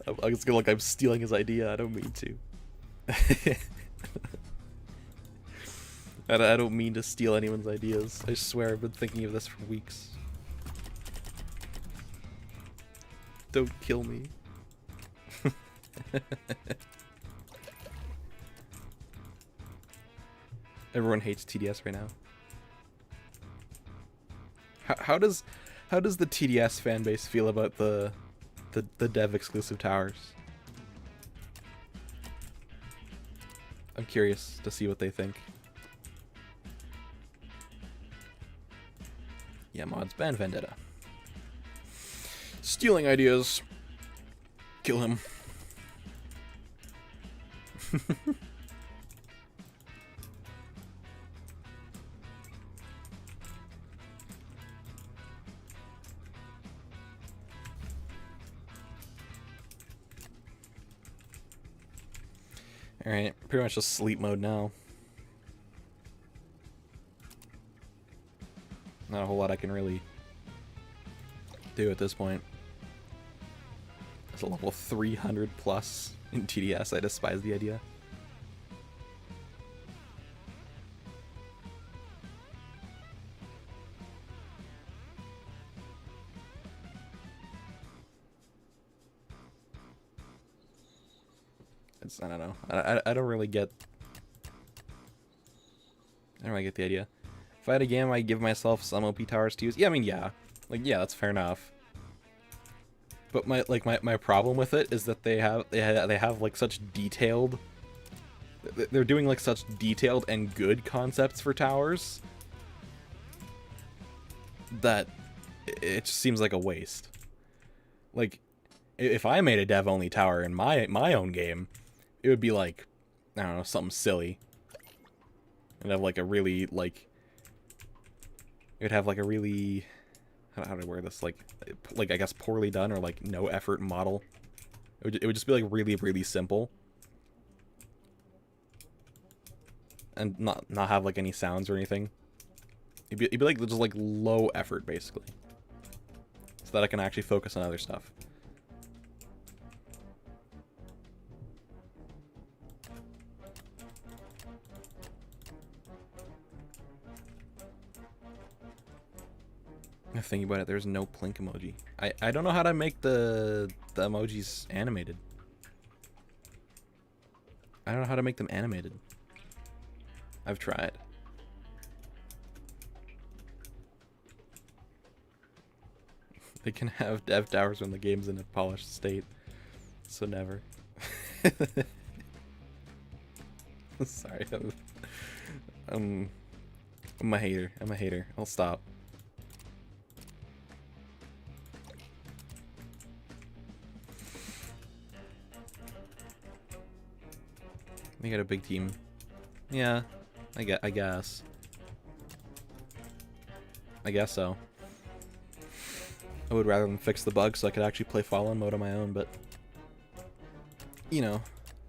it's like I'm stealing his idea. I don't mean to. I don't mean to steal anyone's ideas. I swear I've been thinking of this for weeks. Don't kill me. Everyone hates TDS right now. How does the TDS fan base feel about the dev exclusive towers? I'm curious to see what they think. Yeah, mods, ban Vendetta. Stealing ideas. Kill him. Alright, pretty much just sleep mode now. Not a whole lot I can really do at this point. It's a level 300 plus in TDS. I despise the idea. I don't know. I don't really get... I don't really get the idea. If I had a game, I'd give myself some OP towers to use. Yeah, I mean, yeah. Like, yeah, that's fair enough. But my problem with it is that they have like such detailed... They're doing like such detailed and good concepts for towers that it just seems like a waste. Like, if I made a dev-only tower in my own game, it would be like, I don't know, something silly. And have like a really, like, it would have like a really, how do I word this, like I guess poorly done or like no effort model. It would just be like really, really simple. And not have like any sounds or anything. It'd be like just like low effort basically. So that I can actually focus on other stuff. Thinking about it, there's no plink emoji. I don't know how to make the emojis animated. I don't know how to make them animated. I've tried. They can have dev towers when the game's in a polished state. So never. Sorry. I'm a hater. I'm a hater. I'll stop. They got a big team. Yeah, I guess. I guess so. I would rather than fix the bug so I could actually play Fallen mode on my own, but you know,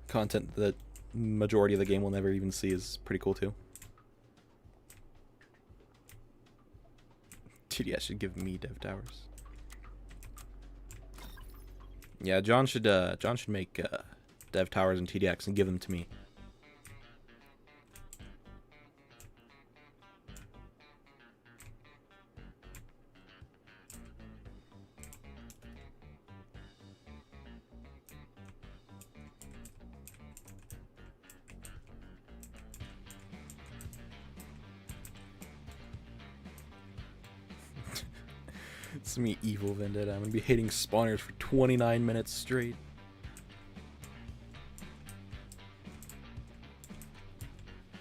content that majority of the game will never even see is pretty cool too. TDS should give me dev towers. Yeah, John should make dev towers in TDX and give them to me. It's me, evil vendetta. I'm gonna be hitting spawners for 29 minutes straight.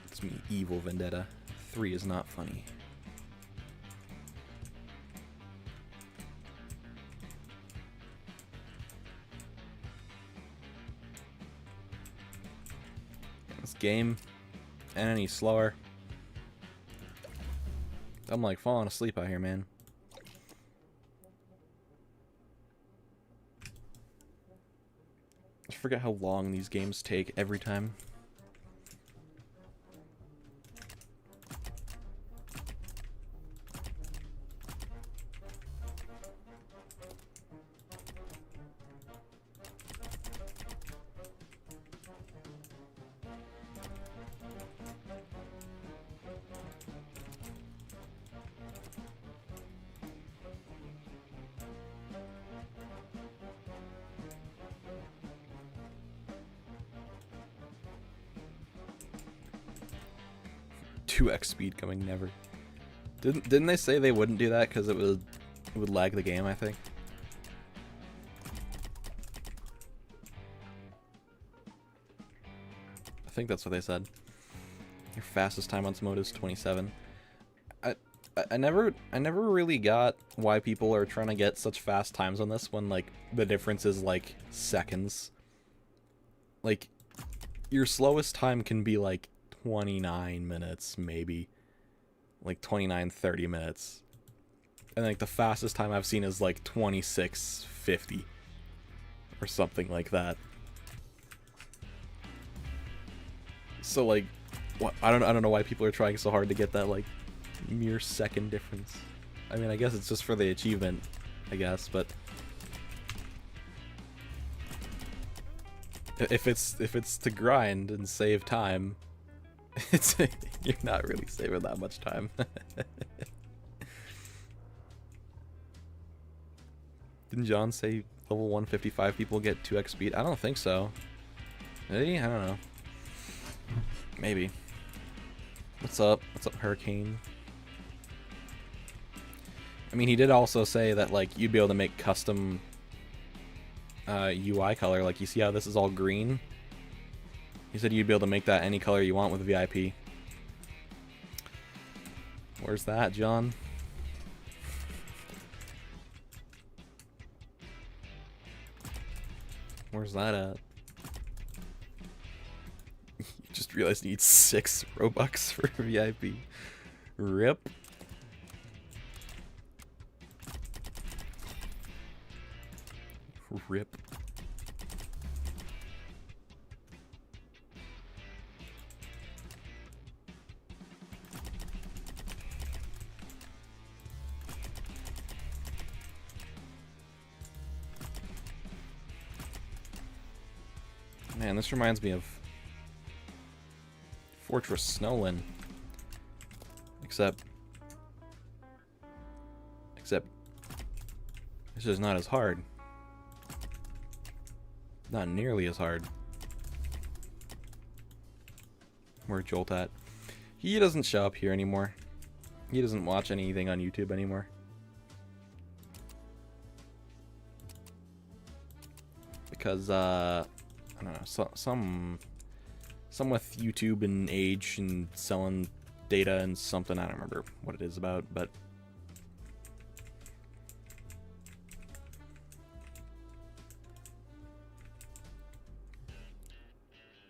It's me, evil vendetta. 3 is not funny. This game, and any slower. I'm like falling asleep out here, man. I forget how long these games take every time. X speed coming, never. Didn't they say they wouldn't do that because it would lag the game, I think? I think that's what they said. Your fastest time on this mode is 27. I never really got why people are trying to get such fast times on this when like the difference is like seconds. Like your slowest time can be like 29 minutes, maybe. Like 29, 30 minutes. And like the fastest time I've seen is like 26:50 or something like that. So like I don't know why people are trying so hard to get that like mere second difference. I mean, I guess it's just for the achievement, I guess, but if it's to grind and save time, you're not really saving that much time. Didn't John say level 155 people get 2x speed? I don't think so. Maybe? I don't know. Maybe. What's up? What's up, Hurricane? I mean, he did also say that like you'd be able to make custom UI color. Like, you see how this is all green? He said you'd be able to make that any color you want with VIP. Where's that, John? Where's that at? You just realized you need 6 Robux for VIP. Rip. Rip. Man, this reminds me of Fortress Snowland. Except it's just not as hard. Not nearly as hard. Where's Jolt at? He doesn't show up here anymore. He doesn't watch anything on YouTube anymore. Because, I don't know, some with YouTube and age and selling data and something, I don't remember what it is about, but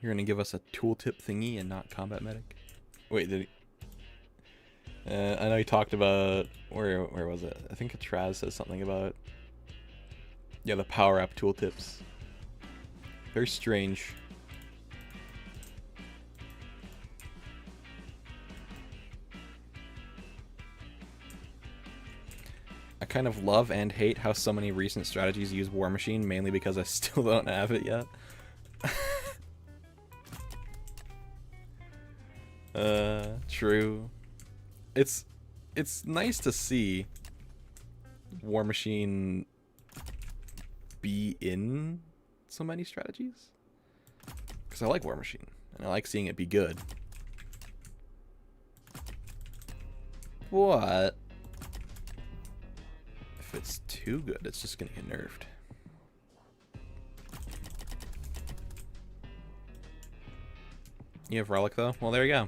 you're gonna give us a tooltip thingy and not combat medic? Wait, did he? I know he talked about, where was it? I think Traz says something about, yeah, the power up tooltips. Very strange. I kind of love and hate how so many recent strategies use War Machine, mainly because I still don't have it yet. True. It's nice to see War Machine be in so many strategies, because I like War Machine and I like seeing it be good. What if it's too good? It's just gonna get nerfed. You have Relic though? Well, there you go.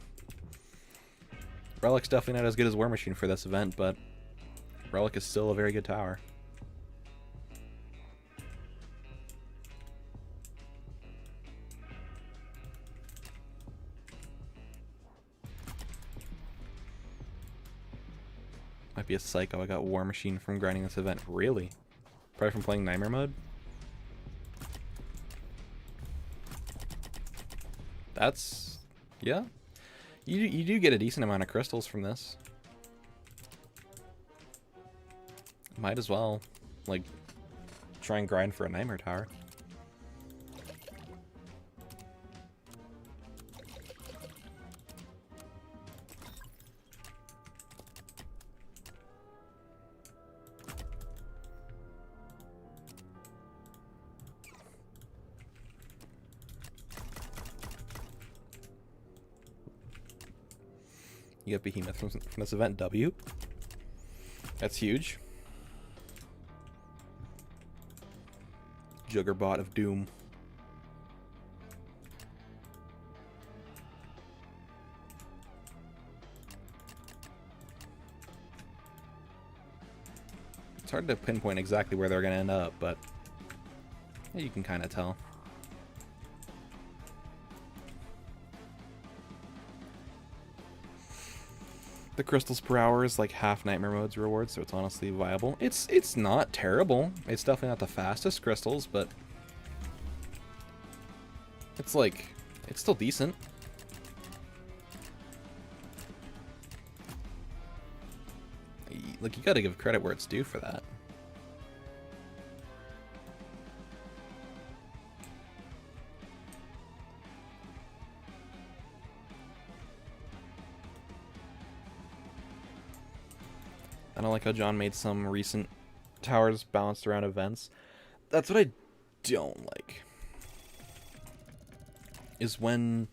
Relic's definitely not as good as War Machine for this event, but Relic is still a very good tower. Might be a psycho. I got War Machine from grinding this event. Really? Probably from playing Nightmare mode? That's... yeah. You do get a decent amount of crystals from this. Might as well, like, try and grind for a Nightmare tower. You get Behemoth from this event. W. That's huge. Juggerbot of Doom. It's hard to pinpoint exactly where they're going to end up, but yeah, you can kind of tell. The crystals per hour is like half Nightmare mode's reward, so it's honestly viable. It's not terrible. It's definitely not the fastest crystals, but it's like, it's still decent. Like, you gotta give credit where it's due for that. I don't like how John made some recent towers balanced around events. That's what I don't like. Is when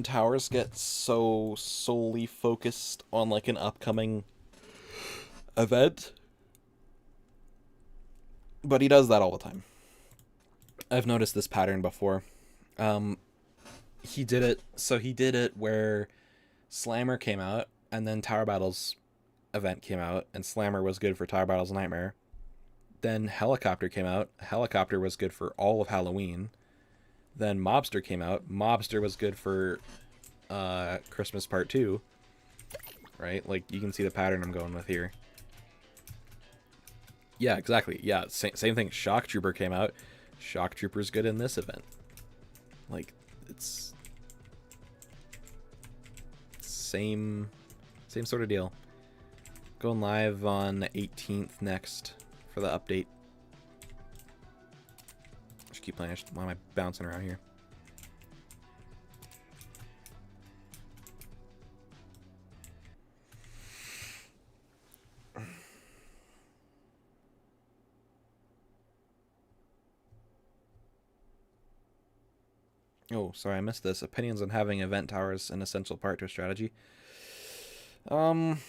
towers get so solely focused on like an upcoming event. But he does that all the time. I've noticed this pattern before. He did it where Slammer came out and then Tower Battles event came out, and Slammer was good for Tower Battles Nightmare. Then Helicopter came out. Helicopter was good for all of Halloween. Then Mobster came out. Mobster was good for Christmas Part 2. Right? Like, you can see the pattern I'm going with here. Yeah, exactly. Yeah, same thing. Shock Trooper came out. Shock Trooper's good in this event. Like, it's same sort of deal. Going live on the 18th next for the update. Just keep playing. Why am I bouncing around here? Oh, sorry, I missed this. Opinions on having event towers an essential part to a strategy. As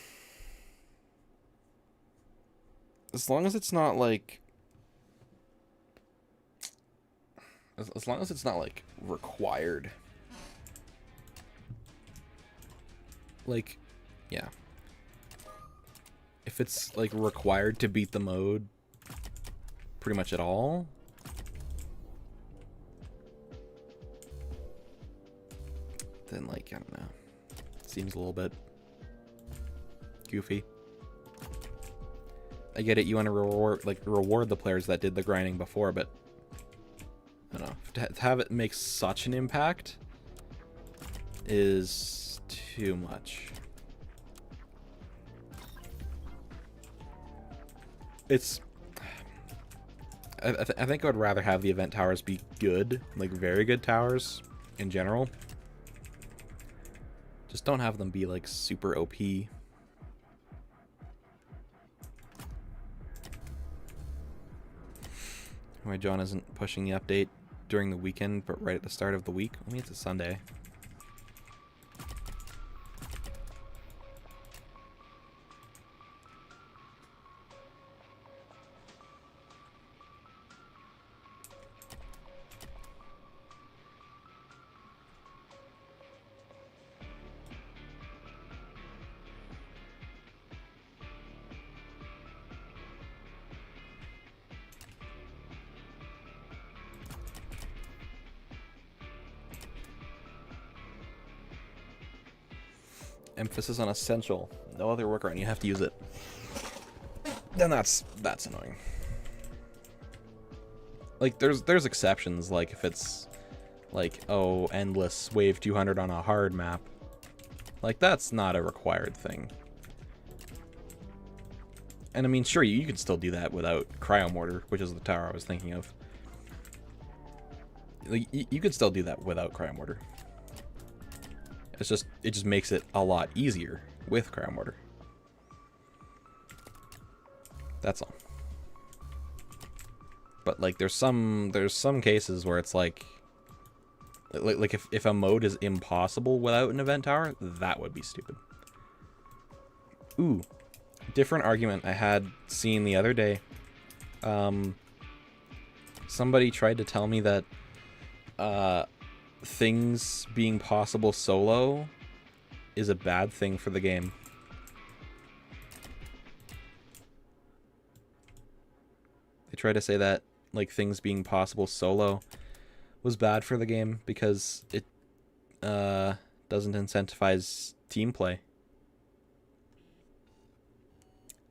long as it's not like... As long as it's not, like, required. Like, yeah. If it's, like, required to beat the mode pretty much at all... then, like, I don't know. Seems a little bit goofy. I get it, you want to reward the players that did the grinding before, but I don't know. To have it make such an impact is too much. It's... I think I would rather have the event towers be good, like very good towers in general. Just don't have them be like super OP. Why John isn't pushing the update during the weekend, but right at the start of the week? I mean, it's a Sunday. Emphasis on essential. No other workaround. You have to use it. Then that's annoying. Like there's exceptions. Like if it's like, oh, endless wave 200 on a hard map. Like that's not a required thing. And I mean, sure, you can still do that without cryo mortar, which is the tower I was thinking of. Like you could still do that without cryo mortar. It just makes it a lot easier with cryo mortar. That's all. But like there's some cases where it's like if a mode is impossible without an event tower, that would be stupid. Ooh, different argument I had seen the other day. Somebody tried to tell me that things being possible solo is a bad thing for the game. They tried to say that like things being possible solo was bad for the game because it doesn't incentivize team play.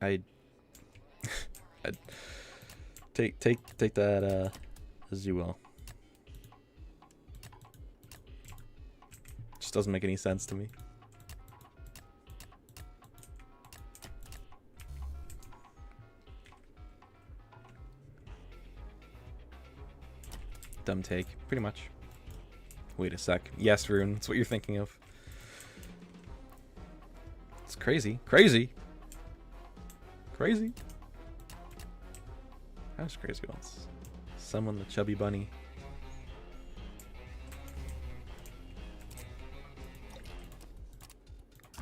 I'd take that as you will. Just doesn't make any sense to me. Dumb take, pretty much. Wait a sec. Yes, Rune, that's what you're thinking of. It's crazy. Crazy! Crazy! How's crazy once? Summon the chubby bunny.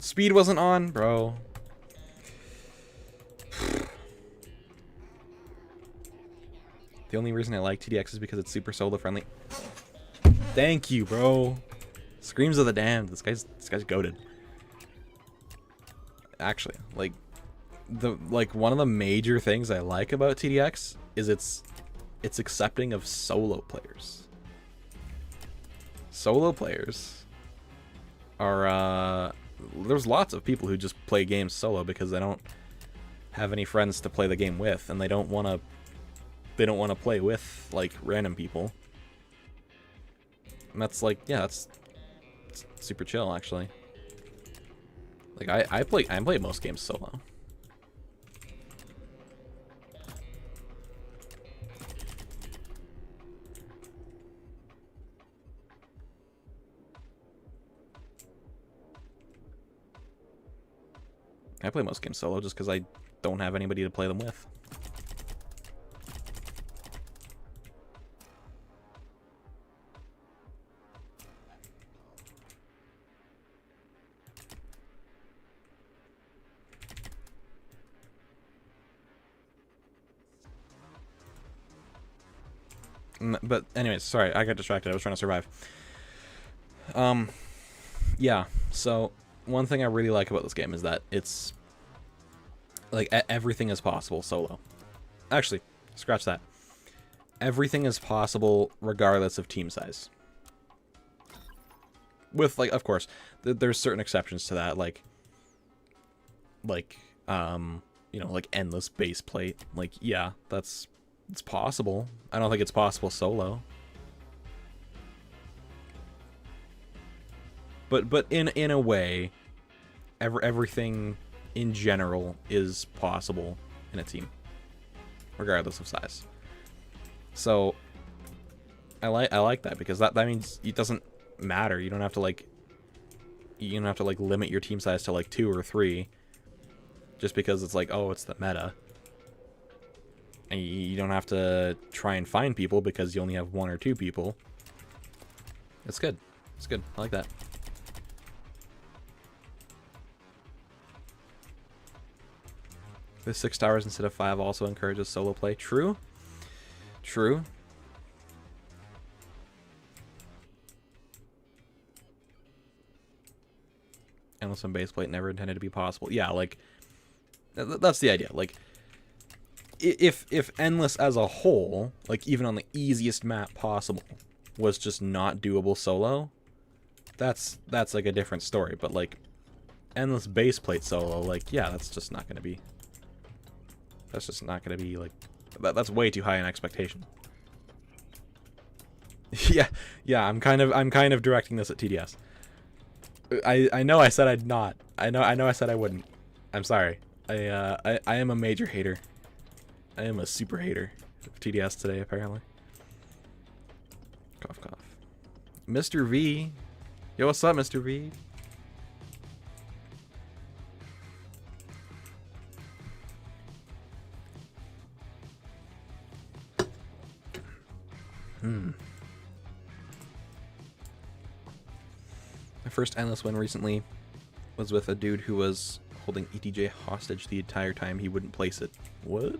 Speed wasn't on, bro. The only reason I like TDX is because it's super solo friendly. Thank you, bro. Screams of the damned. This guy's goated. Actually, like, one of the major things I like about TDX is it's accepting of solo players. Solo players are there's lots of people who just play games solo because they don't have any friends to play the game with, and they don't want to play with like random people. And that's like, yeah, that's super chill actually. Like I play most games solo. I play most games solo just because I don't have anybody to play them with. But anyways, sorry, I got distracted. I was trying to survive. Yeah, so one thing I really like about this game is that it's like everything is possible solo. Actually, scratch that. Everything is possible regardless of team size. With, like, of course, there's certain exceptions to that, like you know, like endless base plate. Like, yeah, it's possible. I don't think it's possible solo. But in a way, everything in general is possible in a team, regardless of size. So I like that, because that means it doesn't matter. You don't have to like limit your team size to like 2 or 3 just because it's like, oh, it's the meta. And you don't have to try and find people because you only have 1 or 2 people. It's good. It's good. I like that. The 6 towers instead of 5 also encourages solo play. True. True. Endless on base plate never intended to be possible. Yeah, like that's the idea. Like if endless as a whole, like even on the easiest map possible, was just not doable solo, that's like a different story. But like endless base plate solo, like, yeah, that's just not gonna be. That's just not gonna be like. That's way too high an expectation. yeah. I'm kind of directing this at TDS. I know I said I'd not. I know I said I wouldn't. I'm sorry. I am a major hater. I am a super hater of TDS today, apparently. Cough cough. Mr. V. Yo, what's up, Mr. V? My first endless win recently was with a dude who was holding ETJ hostage the entire time he wouldn't place it. What?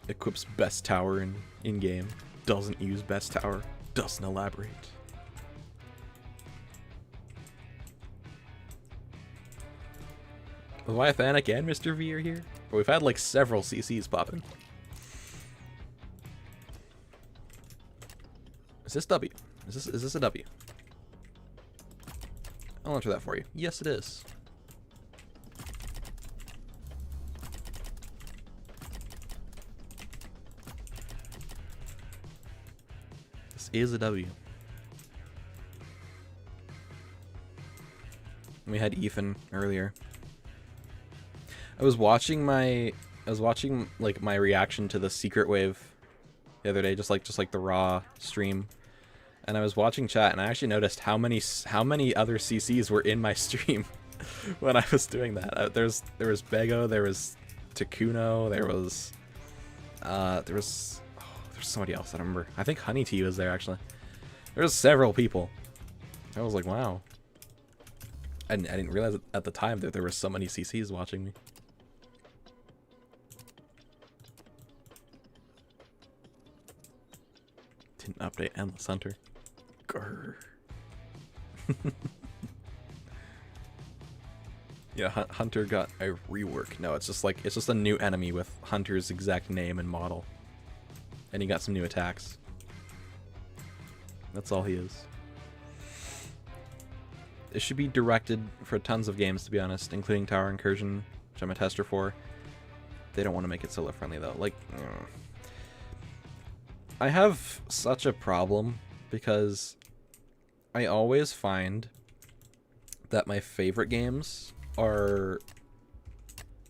Equips best tower in game. Doesn't use best tower. Doesn't elaborate. Leviathanic and Mr. V are here. But we've had like several CCs popping. Is this W? Is this a W? I'll answer that for you. Yes, it is. This is a W. We had Ethan earlier. I was watching like my reaction to the secret wave the other day, just like the raw stream. And I was watching chat, and I actually noticed how many other CCs were in my stream when I was doing that. There was Bego, there was Takuno, there's somebody else I don't remember. I think Honey Tea was there actually. There was several people. I was like, wow. I didn't realize at the time that there were so many CCs watching me. Didn't update Endless Hunter. Grr. Yeah, Hunter got a rework. No, it's just a new enemy with Hunter's exact name and model. And he got some new attacks. That's all he is. It should be directed for tons of games, to be honest, including Tower Incursion, which I'm a tester for. They don't want to make it solo friendly though. Like, I have such a problem because I always find that my favorite games are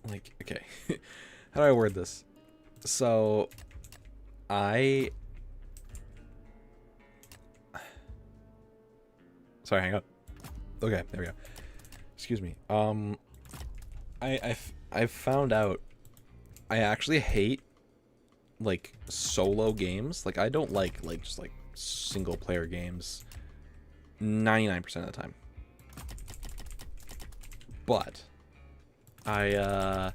like, okay, how do I word this? So sorry, hang on. Okay, there we go. Excuse me. I've found out I actually hate like solo games. Like, I don't like just like single player games 99% of the time. But I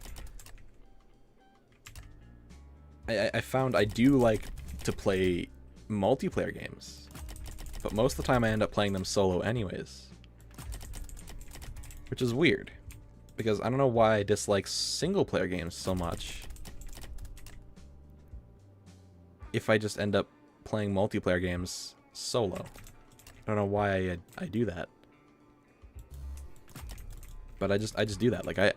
found I do like to play multiplayer games, but most of the time I end up playing them solo anyways, which is weird because I don't know why I dislike single player games so much if I just end up playing multiplayer games solo. I don't know why I do that, but I just do that. Like I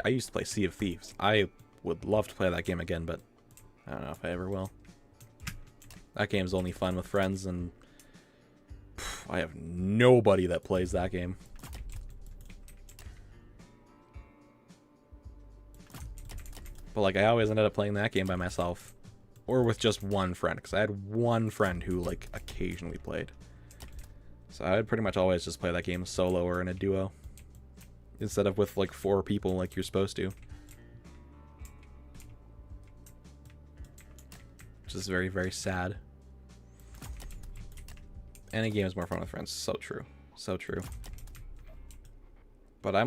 used to play Sea of Thieves. I would love to play that game again, but I don't know if I ever will. That game's only fun with friends, and I have nobody that plays that game. But like, I always ended up playing that game by myself, or with just one friend, because I had one friend who like occasionally played. So I would pretty much always just play that game solo or in a duo, instead of with like 4 people like you're supposed to. Which is very, very sad. Any game is more fun with friends. So true. So true. But I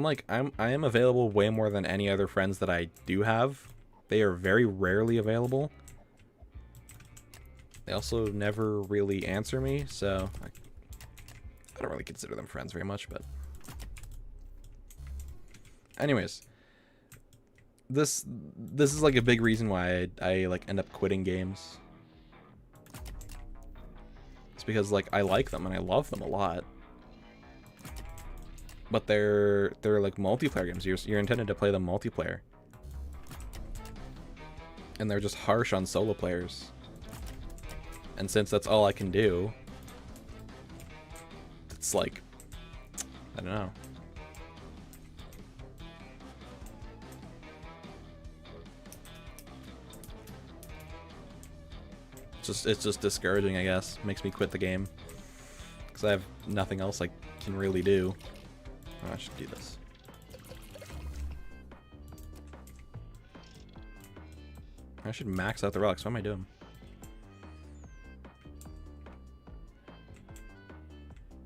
am available way more than any other friends that I do have. They are very rarely available. They also never really answer me, so I don't really consider them friends very much, but anyways, this is like a big reason why I like end up quitting games. It's because like I like them and I love them a lot, but they're like multiplayer games. You're intended to play them multiplayer, and they're just harsh on solo players. And since that's all I can do, it's like, I don't know. It's just discouraging, I guess. Makes me quit the game because I have nothing else I can really do. Oh, I should do this. I should max out the relics. What am I doing?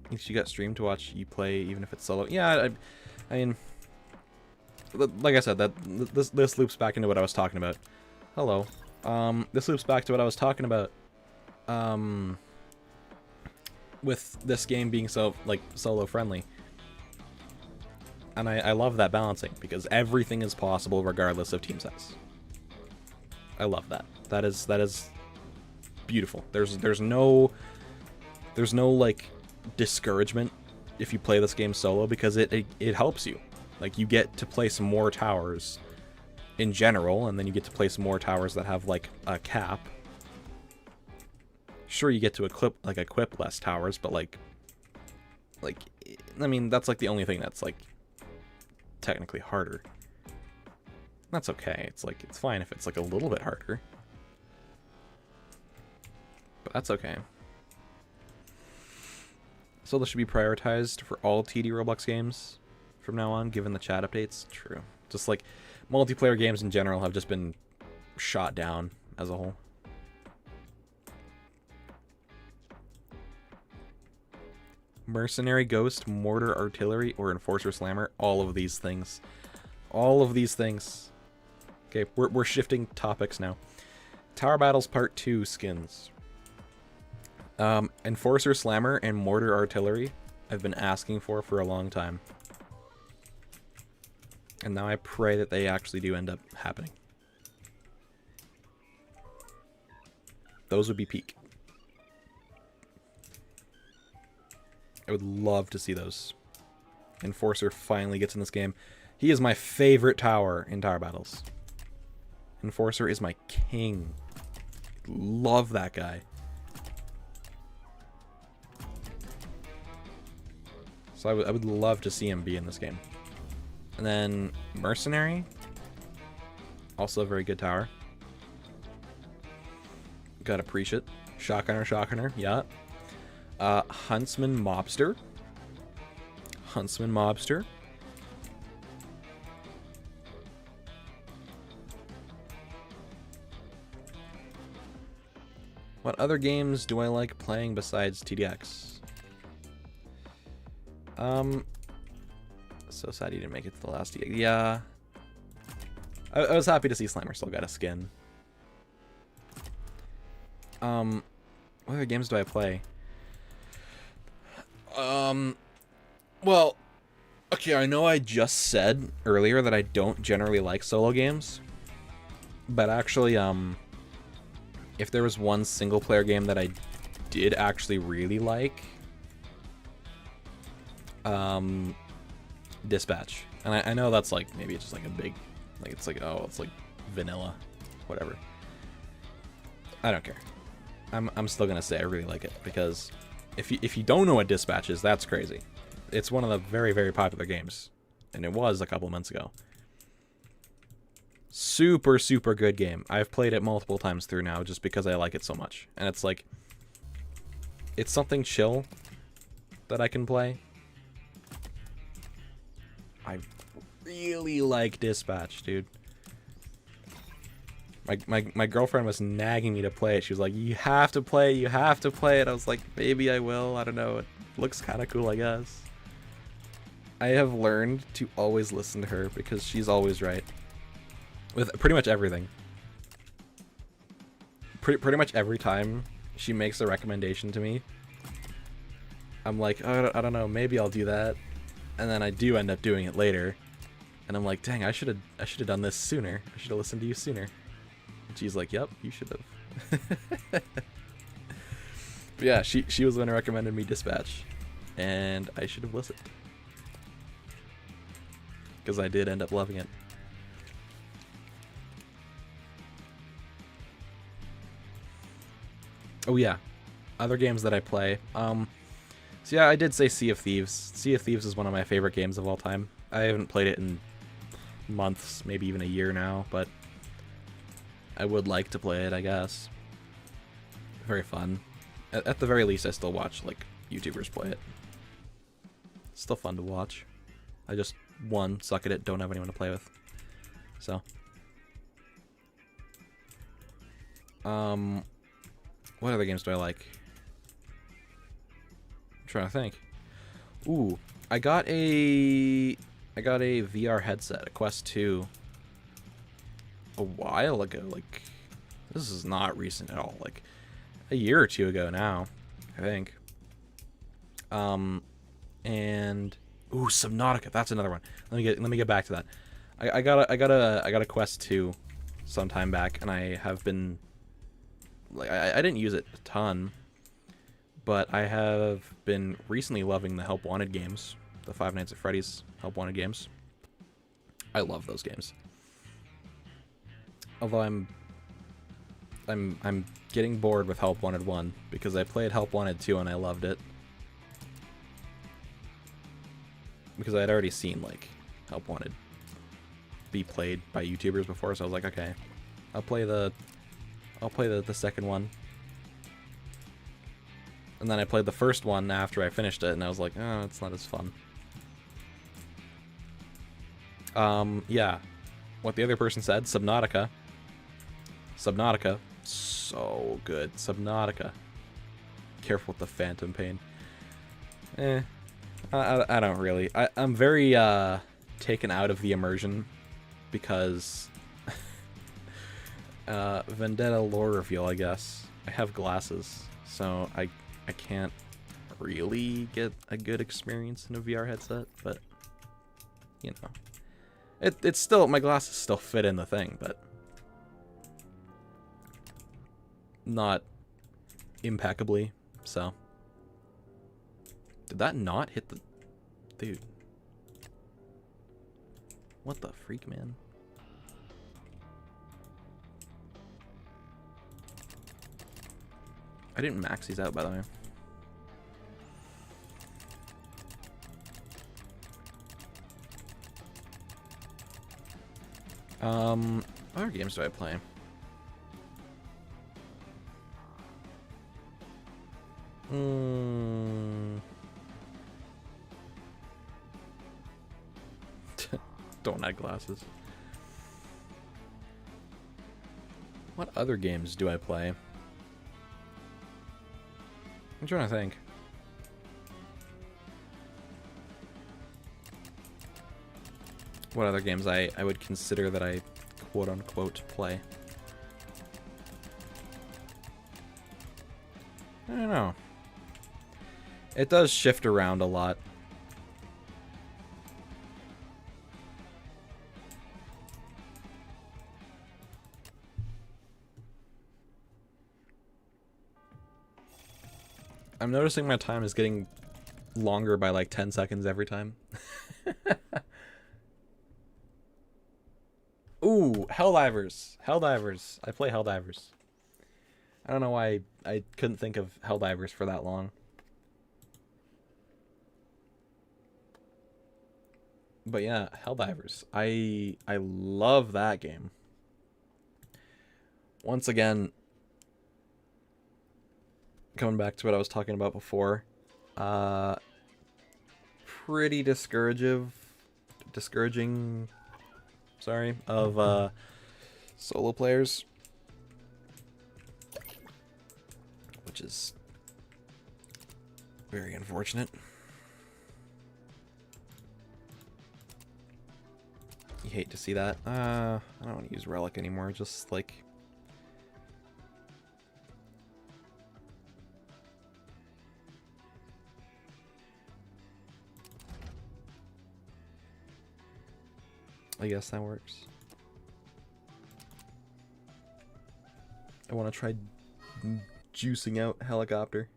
At least you got stream to watch you play, even if it's solo. Yeah, I mean, like I said, this loops back into what I was talking about. Hello. This loops back to what I was talking about. With this game being so like solo friendly, and I love that balancing because everything is possible regardless of team size. I love that. That is beautiful. There's no like discouragement if you play this game solo because it helps you. Like, you get to place more towers in general, and then you get to place more towers that have like a cap. Sure, you get to equip less towers, but like I mean, that's like the only thing that's like technically harder. That's okay. It's like, it's fine if it's like a little bit harder, but that's okay. Solo should be prioritized for all TD Roblox games from now on, given the chat updates. True. Just like multiplayer games in general have just been shot down as a whole. Mercenary, Ghost, Mortar, Artillery, or Enforcer Slammer. All of these things. All of these things. Okay, we're shifting topics now. Tower Battles Part 2 skins. Enforcer Slammer and Mortar Artillery I've been asking for a long time. And now I pray that they actually do end up happening. Those would be peak. I would love to see those. Enforcer finally gets in this game. He is my favorite tower in tower battles. Enforcer is my king. Love that guy. So I would love to see him be in this game. And then Mercenary. Also a very good tower. Gotta preach it. Shotgunner, yeah. Huntsman Mobster. What other games do I like playing besides TDX? So sad he didn't make it to the last TDX. Yeah. I was happy to see Slimer still got a skin. What other games do I play? Well, okay, I know I just said earlier that I don't generally like solo games, but actually, if there was one single player game that I did actually really like, Dispatch. And I know that's like, maybe it's just like a big, like, it's like, oh, it's like vanilla, whatever. I don't care. I'm still gonna say I really like it, because if you don't know what Dispatch is, that's crazy. It's one of the very, very popular games, and it was a couple months ago. Super, super good game. I've played it multiple times through now just because I like it so much. And it's like, it's something chill that I can play. I really like Dispatch, dude. My girlfriend was nagging me to play it. She was like, you have to play it, you have to play it. I was like, maybe I will. I don't know. It looks kind of cool, I guess. I have learned to always listen to her because she's always right. With pretty much everything. Pretty much every time she makes a recommendation to me, I'm like, oh, I don't know, maybe I'll do that. And then I do end up doing it later. And I'm like, dang, I should have done this sooner. I should have listened to you sooner. And she's like, yep, you should have. But yeah, she was the one who recommended me Dispatch. And I should have listened. Because I did end up loving it. Oh yeah, other games that I play. So yeah, I did say Sea of Thieves. Sea of Thieves is one of my favorite games of all time. I haven't played it in months, maybe even a year now, but I would like to play it, I guess. Very fun. At the very least, I still watch, like, YouTubers play it. It's still fun to watch. I just, one, suck at it, don't have anyone to play with. So. What other games do I like? I'm trying to think. Ooh, I got a VR headset, a Quest 2, a while ago. Like, this is not recent at all. Like, a year or two ago now, I think. And ooh, Subnautica. That's another one. Let me get back to that. I got a Quest 2 some time back, and I have been like I didn't use it a ton, but I have been recently loving the Help Wanted games, the Five Nights at Freddy's Help Wanted games. I love those games. Although I'm getting bored with Help Wanted 1 because I played Help Wanted 2 and I loved it. Because I had already seen like Help Wanted be played by YouTubers before, so I was like, okay, I'll play the second one. And then I played the first one after I finished it, and I was like, oh, it's not as fun. Yeah. What the other person said, Subnautica. Subnautica. So good. Subnautica. Careful with the phantom pain. I don't really. I'm very, taken out of the immersion because Vendetta lore reveal, I guess. I have glasses, so I can't really get a good experience in a VR headset, but you know, it's still, my glasses still fit in the thing, but not impeccably. So did that not hit the dude? What the freak, man? I didn't max these out, by the way. What other games do I play? Don't add glasses. What other games do I play? I'm trying to think. What other games I would consider that I quote-unquote play. I don't know. It does shift around a lot. I'm noticing my time is getting longer by like 10 seconds every time. Ooh, Helldivers. Helldivers. I play Helldivers. I don't know why I couldn't think of Helldivers for that long. But yeah, Helldivers. I love that game. Once again, coming back to what I was talking about before, pretty discouraging, sorry, of solo players, which is very unfortunate. You hate to see that. I don't want to use Relic anymore, just like... I guess that works. I want to try juicing out Helicopter.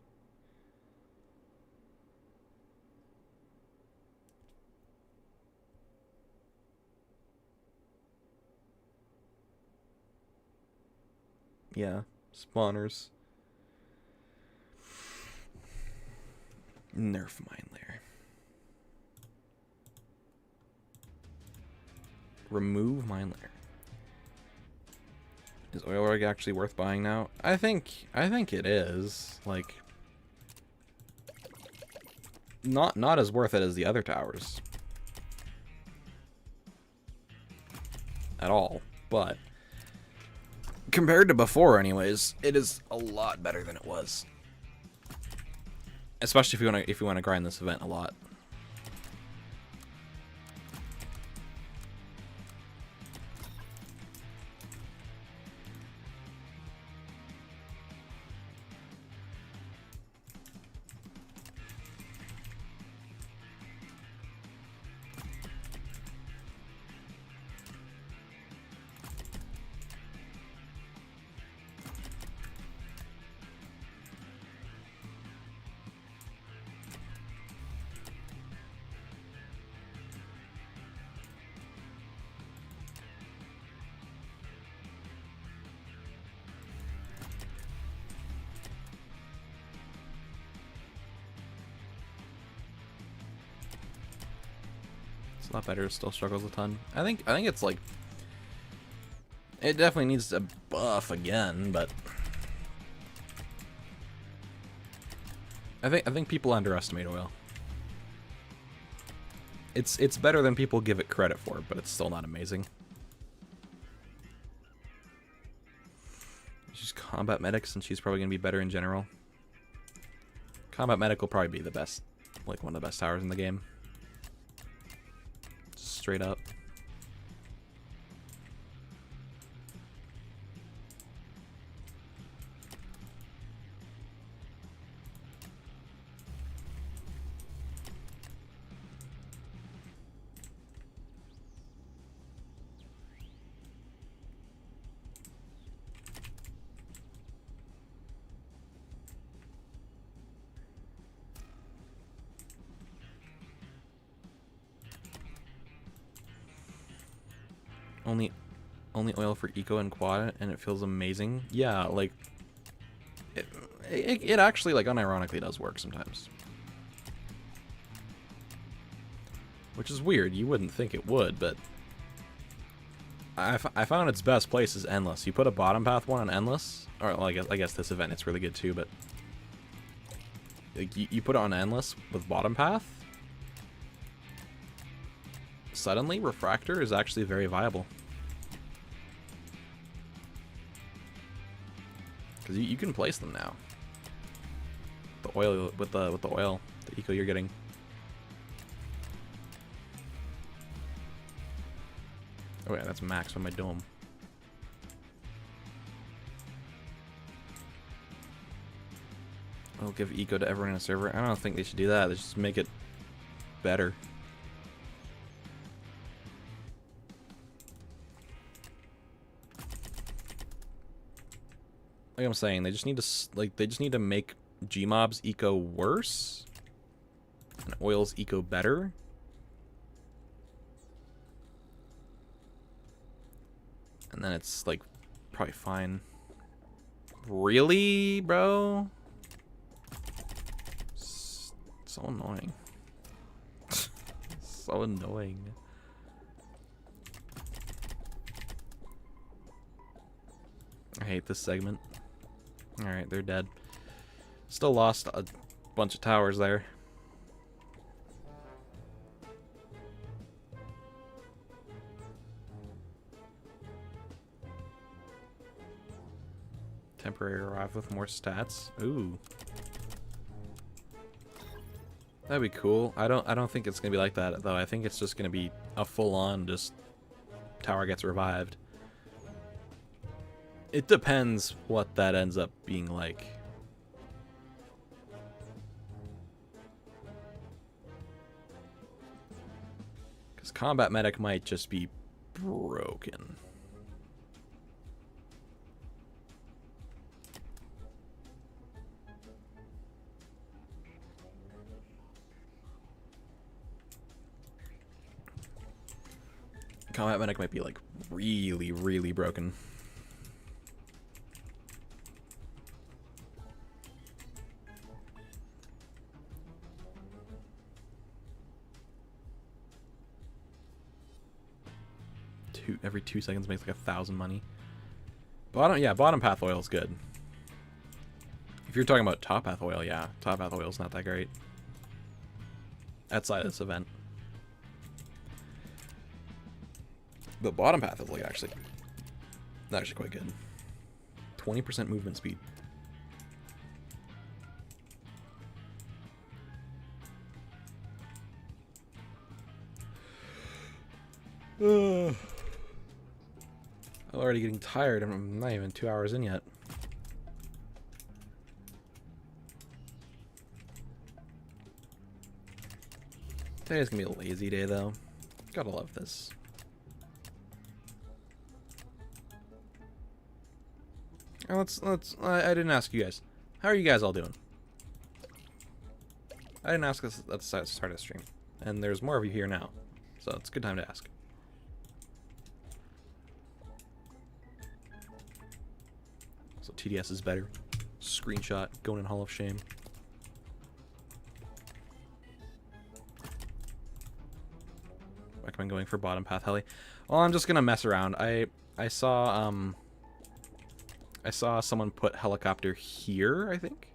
Yeah, spawners. Nerf Mine Layer. Remove Mine Layer. Is Oil Rig actually worth buying now? I think it is. Like, not as worth it as the other towers. At all. But compared to before anyways, it is a lot better than it was. Especially if you want to grind this event a lot. It's not better, it still struggles a ton. I think it's like, it definitely needs to buff again, but I think people underestimate oil. It's better than people give it credit for, but it's still not amazing. She's combat medic, since she's probably gonna be better in general. Combat medic will probably be the best, like one of the best towers in the game. Straight up. Only oil for eco and quad, and it feels amazing. Yeah, like it actually, like, unironically does work sometimes, which is weird. You wouldn't think it would, but I found its best place is endless. You put a bottom path one on endless, or well, I guess this event it's really good too, but like, you put it on endless with bottom path, suddenly refractor is actually very viable. Because you can place them now. The oil with the oil, the eco you're getting. Oh yeah, that's max on my dome. I'll give eco to everyone in a server. I don't think they should do that. They should just make it better. Like I'm saying, they just need to make Gmob's eco worse and oil's eco better. And then it's like probably fine. Really, bro? So annoying. So annoying. I hate this segment. Alright, they're dead. Still lost a bunch of towers there. Temporary arrive with more stats. Ooh. That'd be cool. I don't think it's gonna be like that though. I think it's just gonna be a full-on just tower gets revived. It depends what that ends up being like. Because combat medic might just be broken. Combat medic might be like really, really broken. Every 2 seconds makes like 1,000 money. Bottom path oil is good. If you're talking about top path oil, yeah, top path oil is not that great outside of this event. But bottom path is like actually quite good. 20% movement speed. I'm already getting tired. I'm not even 2 hours in yet. Today's gonna be a lazy day though. Gotta love this. I didn't ask you guys. How are you guys all doing? I didn't ask us at the start of the stream. And there's more of you here now. So it's a good time to ask. So TDS is better. Screenshot, going in Hall of Shame. Recommend going for bottom path heli. Well, I'm just gonna mess around. I saw someone put helicopter here, I think.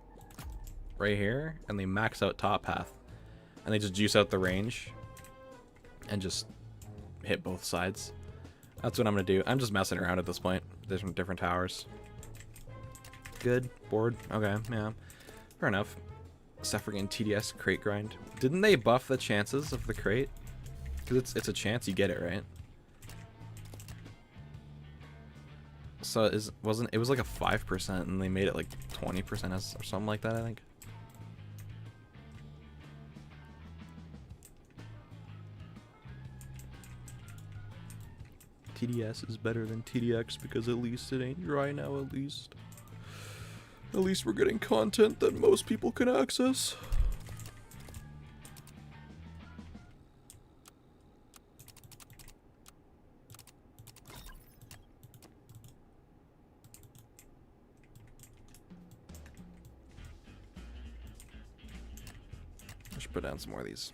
Right here, and they max out top path. And they just juice out the range and just hit both sides. That's what I'm gonna do. I'm just messing around at this point. There's different towers. Good. Bored. Okay, yeah. Fair enough. Suffering TDS crate grind. Didn't they buff the chances of the crate? Because it's a chance you get it, right? So it was like a 5% and they made it like 20% or something like that, I think. TDS is better than TDX because at least it ain't dry now, at least. At least we're getting content that most people can access. put down some more of these.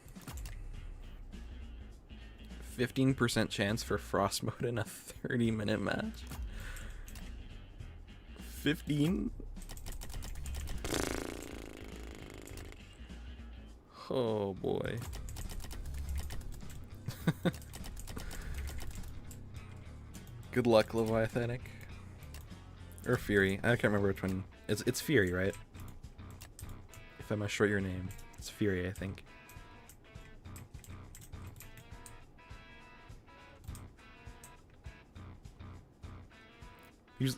15% chance for frost mode in a 30-minute match. 15? Oh boy. Good luck, Leviathanic. Or Fury. I can't remember which one. It's Fury, right? If I must short your name. It's Fury, I think.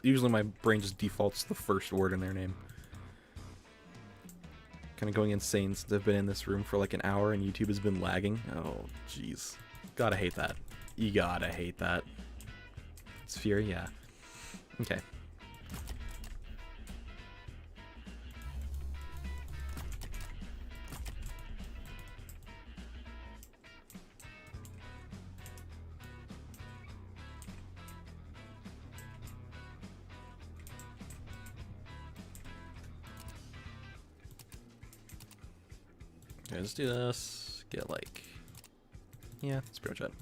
Usually my brain just defaults to the first word in their name. Kind of going insane since I've been in this room for like an hour and YouTube has been lagging. Oh, jeez. Gotta hate that. You gotta hate that. It's Fury, yeah. Okay. Okay, let's do this. Get like... Yeah, that's pretty much it.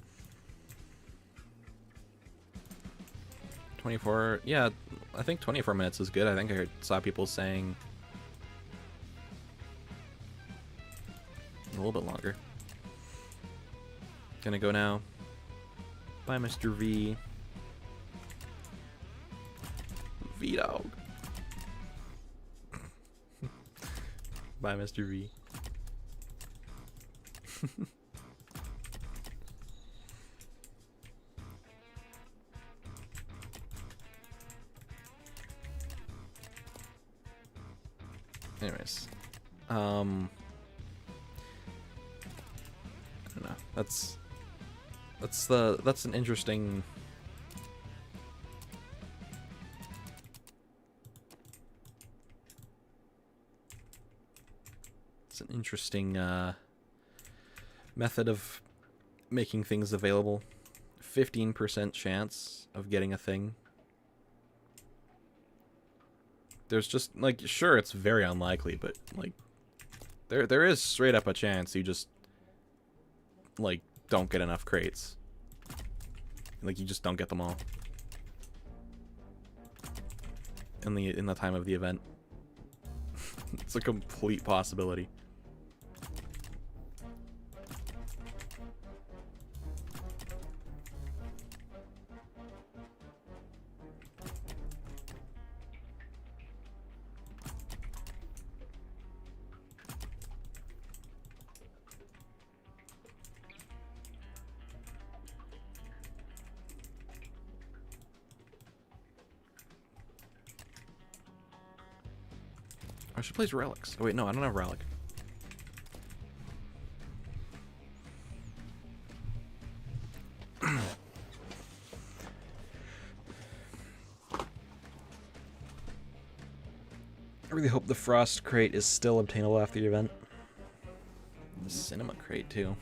24... Yeah, I think 24 minutes is good. I think I saw people saying... a little bit longer. Gonna go now. Bye, Mr. V. V-Dog. Bye, Mr. V. Anyways, I don't know. That's an interesting. It's an interesting method of making things available. 15% chance of getting a thing. There's just, like, sure, it's very unlikely, but, like, there is straight up a chance you just, like, don't get enough crates. Like, you just don't get them all. In the time of the event. It's a complete possibility. I should place relics. Oh wait, no, I don't have relic. I really hope the frost crate is still obtainable after the event. The cinema crate too.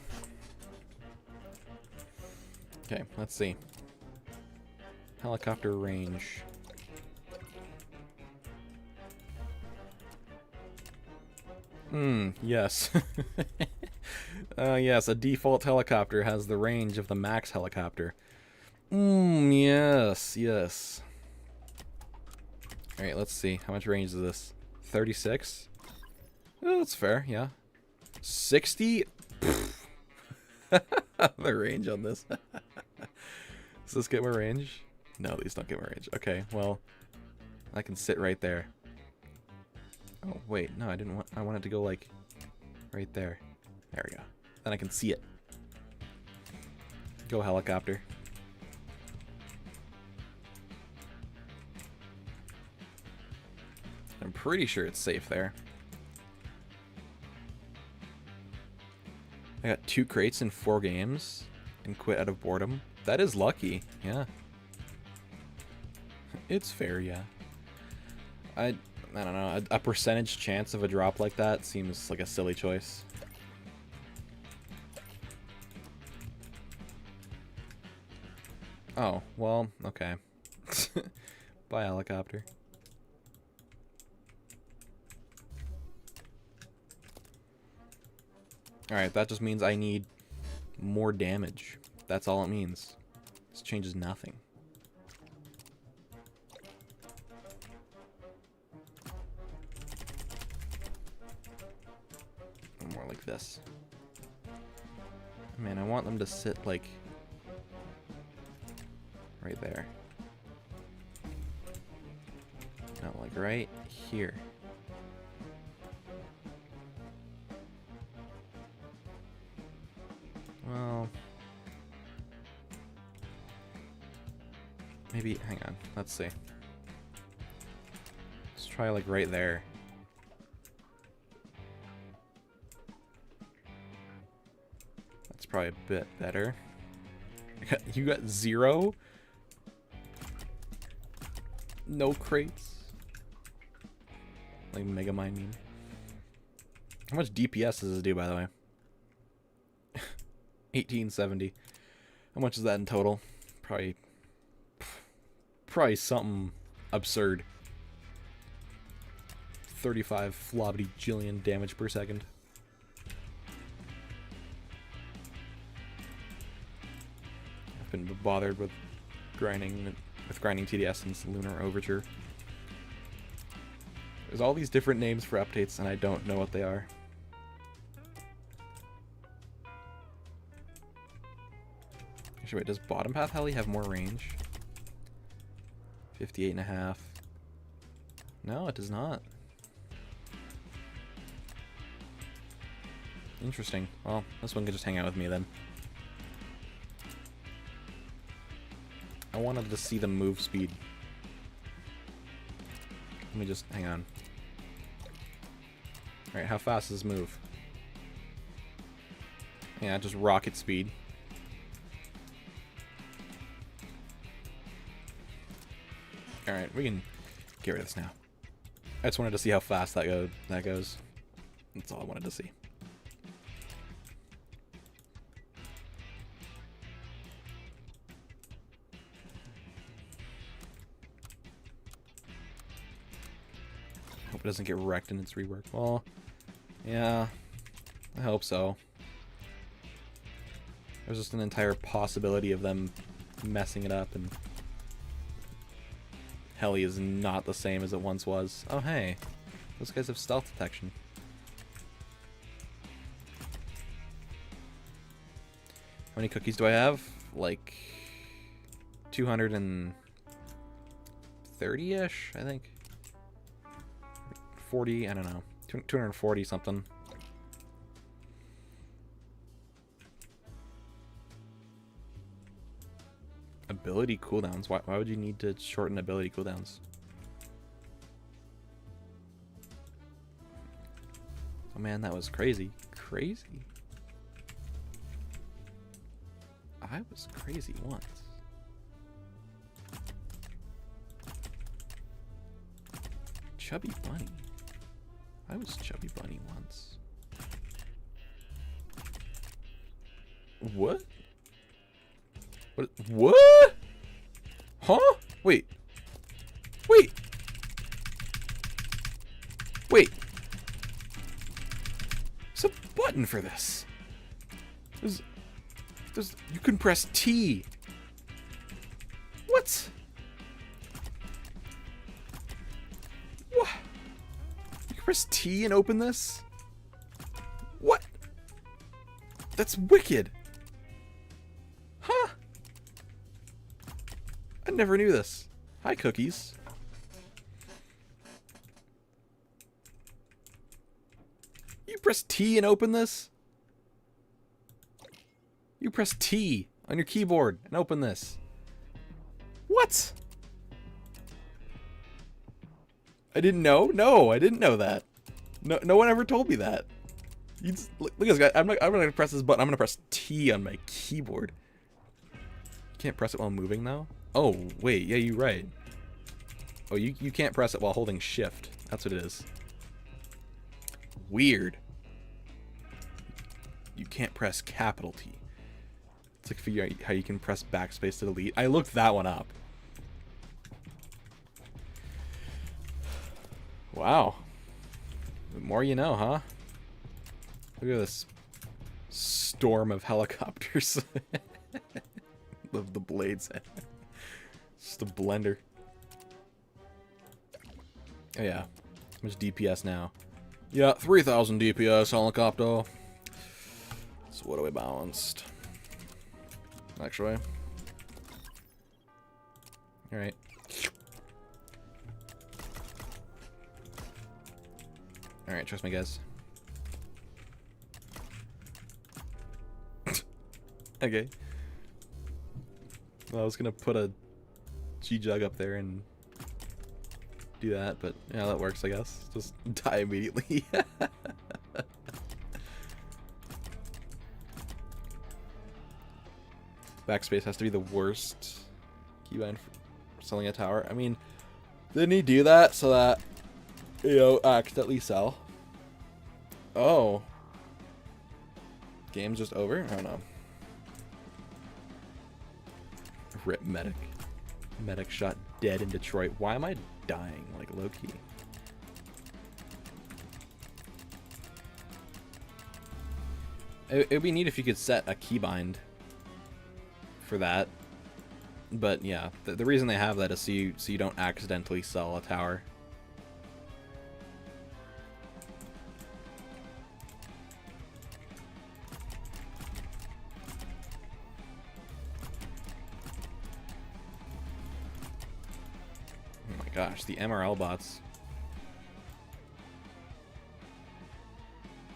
Okay, let's see. Helicopter range. Yes. Yes, a default helicopter has the range of the max helicopter. Yes, yes. Alright, let's see. How much range is this? 36? Oh, that's fair, yeah. 60? The range on this. Does this get more range? No, these don't get more range. Okay, well, I can sit right there. Oh, wait, no, I didn't want, I wanted to go, like, right there. There we go. Then I can see it. Go helicopter. I'm pretty sure it's safe there. I got 2 crates in 4 games and quit out of boredom. That is lucky, yeah. It's fair, yeah. I don't know, a percentage chance of a drop like that seems like a silly choice. Oh, well, okay. Bye, helicopter. Alright, that just means I need more damage. That's all it means. This changes nothing. More like this. Man, I want them to sit like right there. No, like right here. Well, maybe, hang on, let's see. Let's try like right there. That's probably a bit better. You got 0? No crates? Like Mega Mine meme. How much DPS does this do, by the way? 1870. How much is that in total? Probably something absurd. 35 flobbity jillion damage per second. I've been bothered with grinding TDS since Lunar Overture. There's all these different names for updates and I don't know what they are. Actually, wait, does Bottom Path Heli have more range? 58.5. No, it does not. Interesting. Well, this one could just hang out with me then. I wanted to see the move speed. Let me just hang on. Alright, how fast does this move? Yeah, just rocket speed. Alright, we can get rid of this now. I just wanted to see how fast that goes. That's all I wanted to see. Hope it doesn't get wrecked in its rework. Well, yeah, I hope so. There's just an entire possibility of them messing it up, and Heli is not the same as it once was. Oh hey, those guys have stealth detection. How many cookies do I have? Like 230-ish, I think. 40, I don't know. 240 something. Ability cooldowns. Why would you need to shorten ability cooldowns? Oh man, that was crazy. Crazy. I was crazy once. Chubby Bunny. I was Chubby Bunny once. What? What? Huh? Wait. Wait. Wait. There's a button for this. You can press T. What? What? You can press T and open this? What? That's wicked. Huh? I never knew this. Hi, cookies. You press T and open this? You press T on your keyboard and open this. What? I didn't know? No, I didn't know that. No one ever told me that. You just, look at this guy. I'm not gonna press this button. I'm gonna press T on my keyboard. You can't press it while moving though? Oh, wait, yeah, you're right. Oh, you can't press it while holding shift. That's what it is. Weird. You can't press capital T. It's like figure out how you can press backspace to delete. I looked that one up. Wow. The more you know, huh? Look at this storm of helicopters. The blades. Just a blender. Oh yeah. How much DPS now? Yeah, 3,000 DPS helicopter. So what are we balanced? Actually. Alright. Alright, trust me, guys. Okay. Well, I was gonna put a G-Jug up there and do that, but yeah, that works, I guess. Just die immediately. Backspace has to be the worst keybind for selling a tower. I mean, didn't he do that so that, you know, accidentally sell? Oh. Game's just over? I don't know. Rip medic. Medic shot dead in Detroit. Why am I dying? Like, low-key. It'd be neat if you could set a keybind for that. But yeah, the reason they have that is so you don't accidentally sell a tower. Oh my gosh, the MRL bots.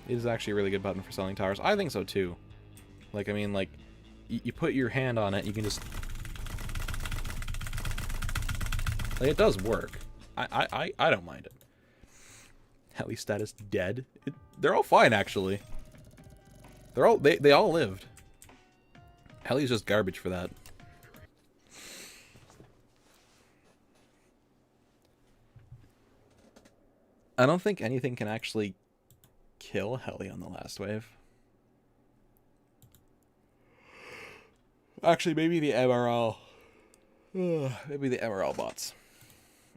It is actually a really good button for selling towers. I think so too. Like, I mean, like, you put your hand on it, you can just... Like, it does work. I don't mind it. Heli status dead. They're all fine, actually. They all lived. Heli's just garbage for that. I don't think anything can actually kill Heli on the last wave. Actually, maybe the MRL. Maybe the MRL bots.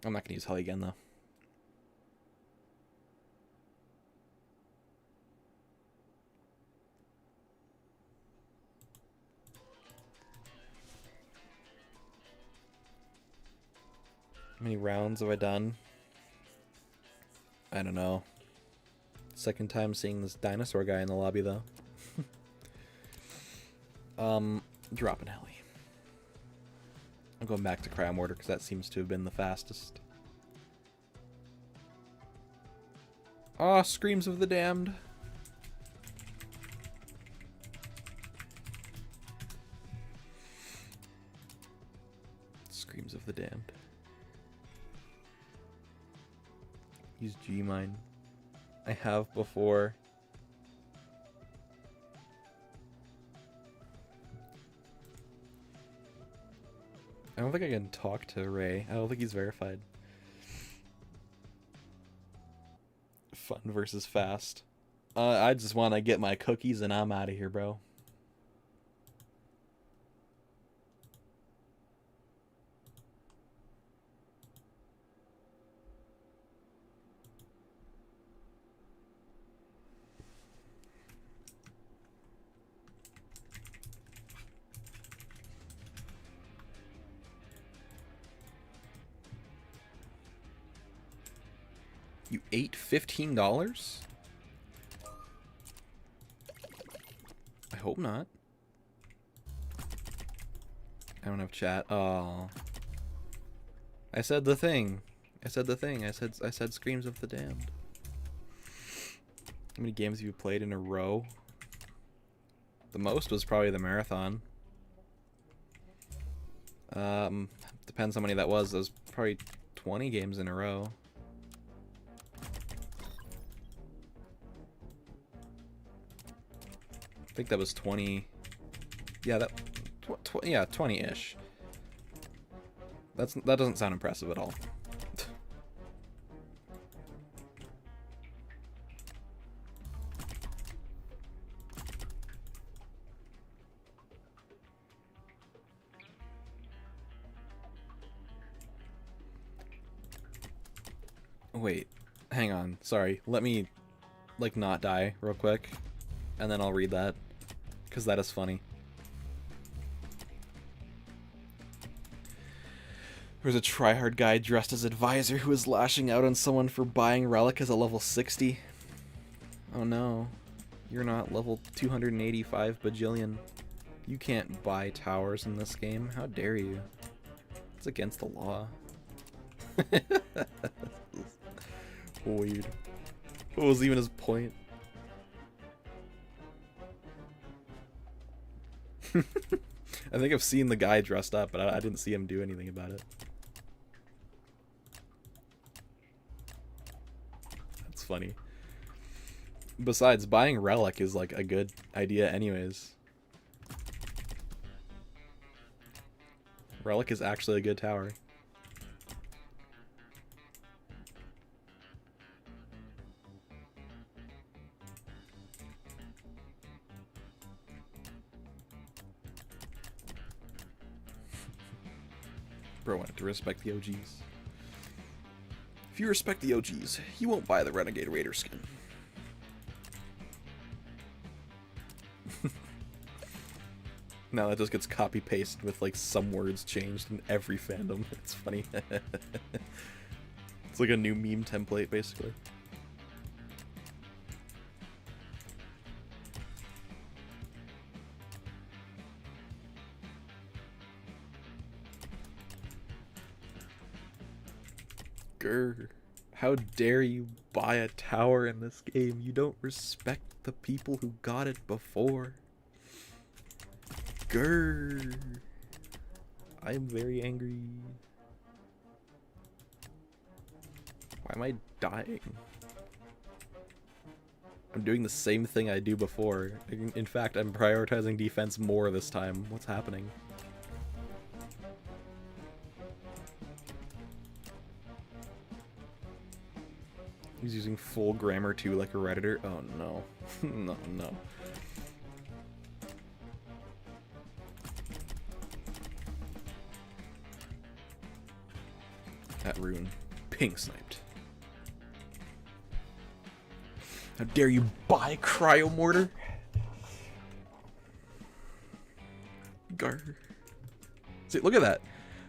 I'm not going to use Heli again, though. How many rounds have I done? I don't know. Second time seeing this dinosaur guy in the lobby, though. Dropping Heli. I'm going back to Cryo Mortar because that seems to have been the fastest. Ah, Screams of the Damned. Screams of the Damned. Use G-Mine. I have before. I don't think I can talk to Ray. I don't think he's verified. Fun versus fast. I just want to get my cookies and I'm out of here, bro. You ate $15? I hope not. I don't have chat. Oh. I said the thing. I said the thing. I said Screams of the Damned. How many games have you played in a row? The most was probably the marathon. Depends how many that was. That was probably 20 games in a row. I think that was 20. Yeah, that. Yeah, 20-ish. That doesn't sound impressive at all. Wait, hang on. Sorry. Let me, like, not die real quick, and then I'll read that. because that is funny. There's a tryhard guy dressed as advisor who is lashing out on someone for buying Relic as a level 60. Oh no. You're not level 285 bajillion. You can't buy towers in this game. How dare you? It's against the law. Weird. What was even his point? I think I've seen the guy dressed up, but I didn't see him do anything about it. That's funny. Besides, buying Relic is like a good idea anyways. Relic is actually a good tower. Bro wanted to respect the OGs. If you respect the OGs, you won't buy the Renegade Raider skin. No, that just gets copy-pasted with like some words changed in every fandom. It's funny. It's like a new meme template, basically. Grr. How dare you buy a tower in this game? You don't respect the people who got it before. Grr. I am very angry. Why am I dying? I'm doing the same thing I do before. In fact, I'm prioritizing defense more this time. What's happening? He's using full grammar too, like a Redditor. Oh no. No, no. That rune. Pink sniped. How dare you buy Cryo Mortar? Gar. See, look at that.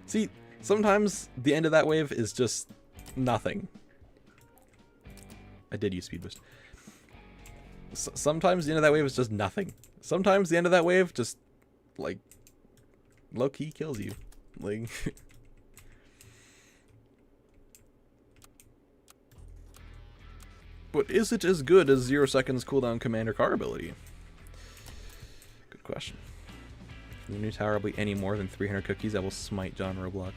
See, sometimes the end of that wave is just nothing. I did use speed boost. Sometimes the end of that wave is just nothing. Sometimes the end of that wave just, like, low-key kills you. Like... But is it as good as 0 seconds cooldown commander car ability? Good question. The new tower will be any more than 300 cookies, I will smite John Roblox.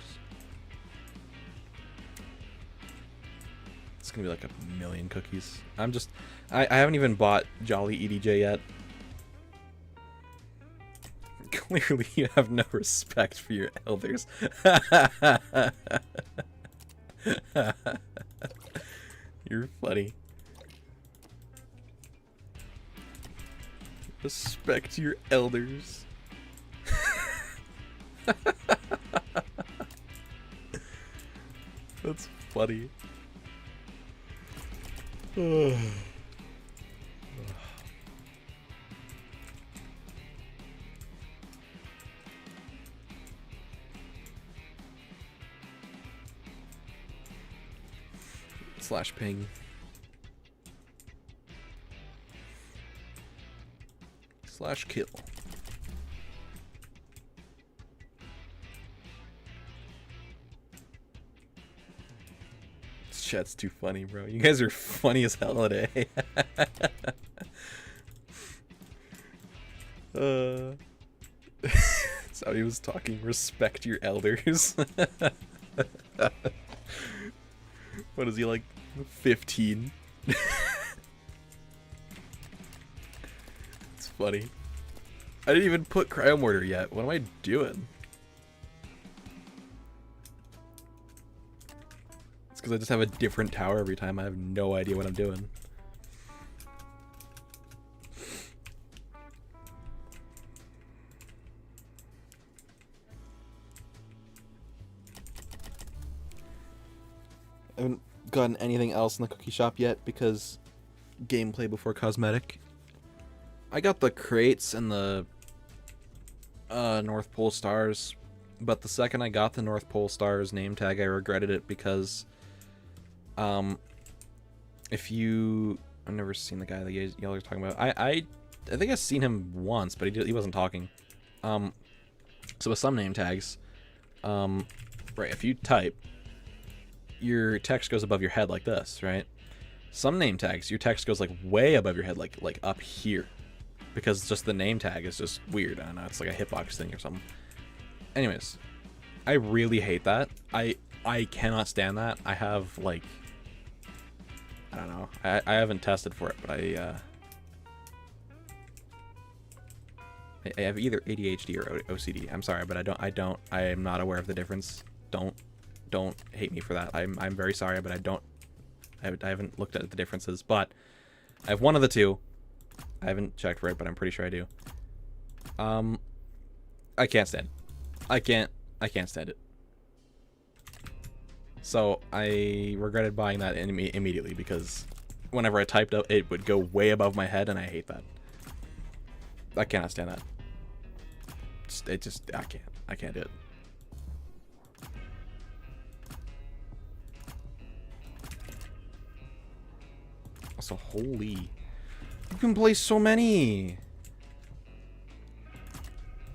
It's gonna be like 1,000,000 cookies. I haven't even bought Jolly EDJ yet. Clearly you have no respect for your elders. You're funny. Respect your elders. That's funny. Slash ping. Slash kill. This chat's too funny, bro. You guys are funny as hell today. That's how he was talking. Respect your elders. What is he, like 15? It's funny. I didn't even put Cryo Mortar yet. What am I doing? It's because I just have a different tower every time. I have no idea what I'm doing. I haven't gotten anything else in the cookie shop yet because gameplay before cosmetic. I got the crates and the North Pole stars, but the second I got the North Pole stars name tag, I regretted it because, if you, I've never seen the guy that y'all are talking about. I think I've seen him once, but he wasn't talking. So with some name tags, right, if you type, your text goes above your head like this, right? Some name tags, your text goes like way above your head, like up here, because just the name tag is just weird. I don't know, it's like a hitbox thing or something. Anyways, I really hate that. I cannot stand that. I have like, I don't know. I haven't tested for it, but I have either ADHD or OCD. I'm sorry, but I am not aware of the difference. Don't hate me for that. I'm very sorry, but I haven't looked at the differences, but I have one of the two. I haven't checked for it, but I'm pretty sure I do. I can't stand it. I can't stand it. So I regretted buying that immediately because whenever I typed up, it would go way above my head, and I hate that. I cannot stand that. I can't do it. Also, holy, you can play so many.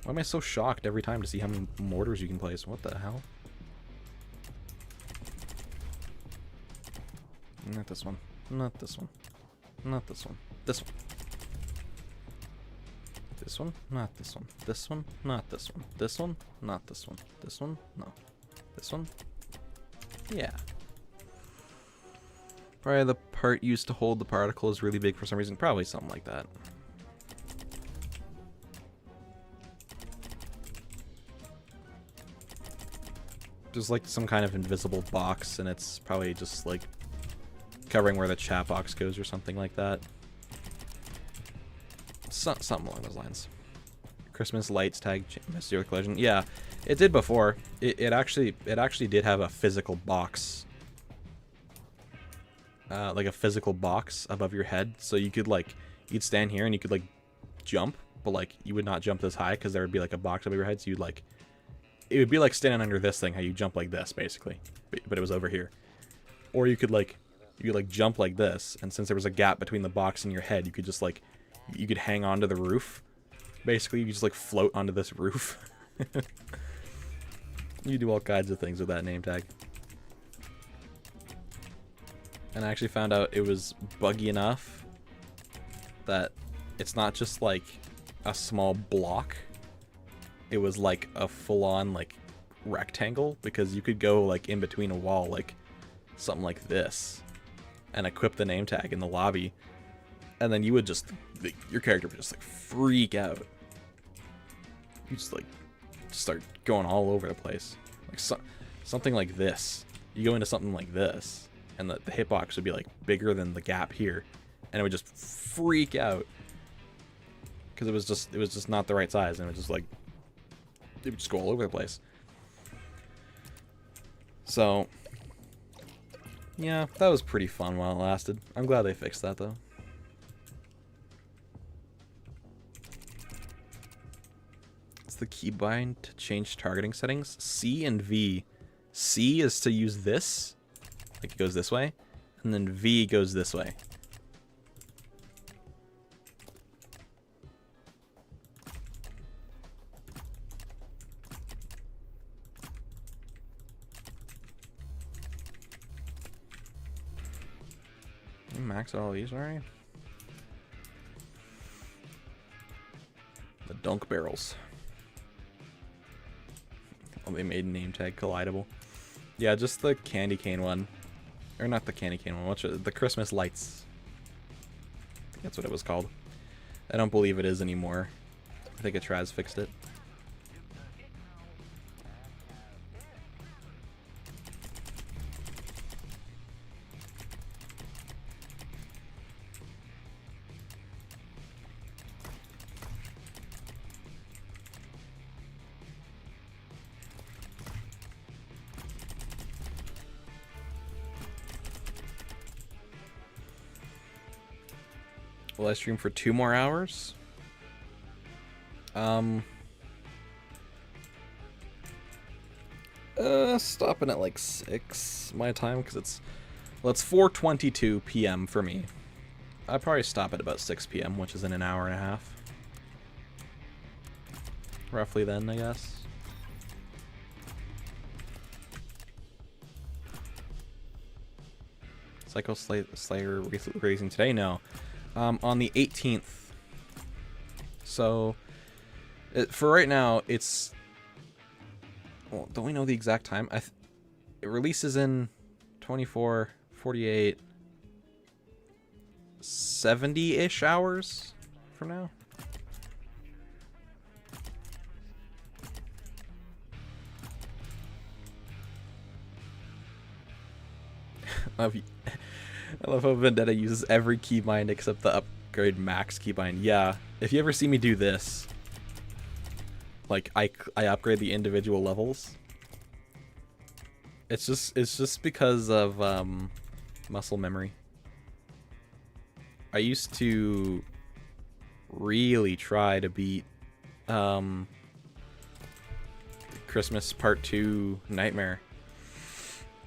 Why am I so shocked every time to see how many mortars you can place? What the hell? Not this one. Not this one. Not this one. This one. This one. Not this one. This one. Not this one. This one. Not this one. This one. No. This one. Yeah. Probably the part used to hold the particle is really big for some reason. Probably something like that. There's like some kind of invisible box, and it's probably just like covering where the chat box goes or something like that. Something along those lines. Christmas lights tag Mystery Collision. Yeah, it did before. It actually did have a physical box. Like a physical box above your head, so you could like, you'd stand here and you could like jump, but like you would not jump this high because there would be like a box above your head, so you'd like, it would be like standing under this thing, how you jump like this basically, but it was over here. Or you could jump like this, and since there was a gap between the box and your head, you could just like, you could hang onto the roof. Basically, you could just like float onto this roof. You do all kinds of things with that name tag. And I actually found out it was buggy enough that it's not just like a small block. It was like a full-on like rectangle, because you could go like in between a wall, like something like this, and equip the name tag in the lobby, and then you would just, your character would just like freak out. You just like start going all over the place, like something like this. You go into something like this, and the hitbox would be like bigger than the gap here, and it would just freak out because it was just not the right size, and it was just like, it would just go all over the place. So yeah, that was pretty fun while it lasted. I'm glad they fixed that though. It's the keybind to change targeting settings. C and V. C is to use this, like it goes this way, and then V goes this way. You max all these already? The dunk barrels. Oh, they made name tag collidable. Yeah, just the candy cane one. Or not the candy cane one, the Christmas lights. I think that's what it was called. I don't believe it is anymore. I think a Traz fixed it. Will I stream for 2 more hours? Stopping at like 6 my time, because it's 4:22 p.m. for me. I'd probably stop at about 6 p.m., which is in an hour and a half. Roughly then, I guess. Slayer racing today? No. On the 18th. So, for right now, it's... Well, don't we know the exact time? It releases in 24, 48, 70-ish hours from now. I love how Vendetta uses every keybind except the upgrade max keybind. Yeah, if you ever see me do this, like I upgrade the individual levels. It's just because of muscle memory. I used to really try to beat Christmas Part 2 Nightmare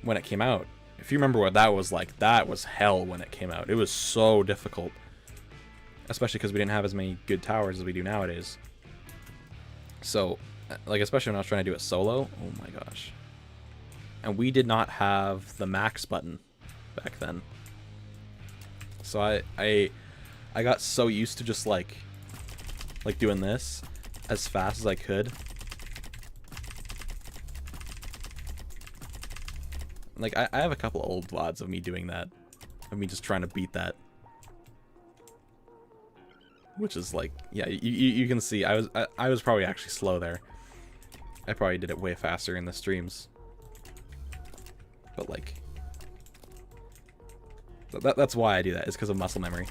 when it came out. If you remember what that was like, that was hell when it came out. It was so difficult. Especially because we didn't have as many good towers as we do nowadays. So, like, especially when I was trying to do it solo. Oh my gosh. And we did not have the max button back then. So I got so used to just like doing this as fast as I could. Like, I have a couple old VODs of me doing that. Of me just trying to beat that. Which is like, yeah, you can see I was probably actually slow there. I probably did it way faster in the streams. But like, that's why I do that, is because of muscle memory.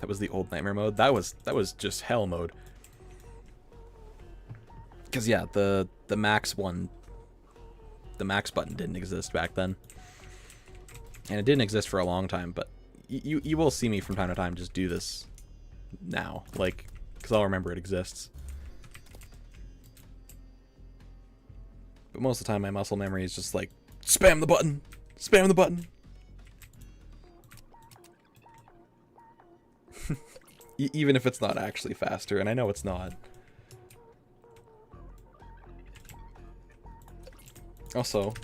That was the old Nightmare mode. That was just hell mode. Because yeah, the max one, the max button didn't exist back then, and it didn't exist for a long time. But you will see me from time to time just do this now, like, because I'll remember it exists. But most of the time, my muscle memory is just like, spam the button, spam the button. Even if it's not actually faster, and I know it's not. Also,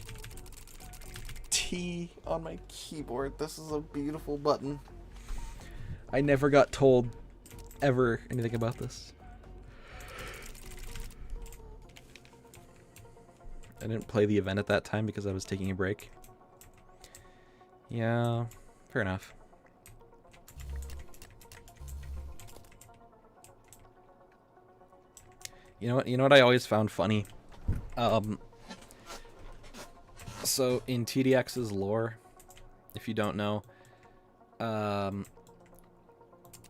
T on my keyboard. This is a beautiful button. I never got told ever anything about this. I didn't play the event at that time because I was taking a break. Yeah, fair enough. You know what I always found funny? So in TDX's lore, if you don't know,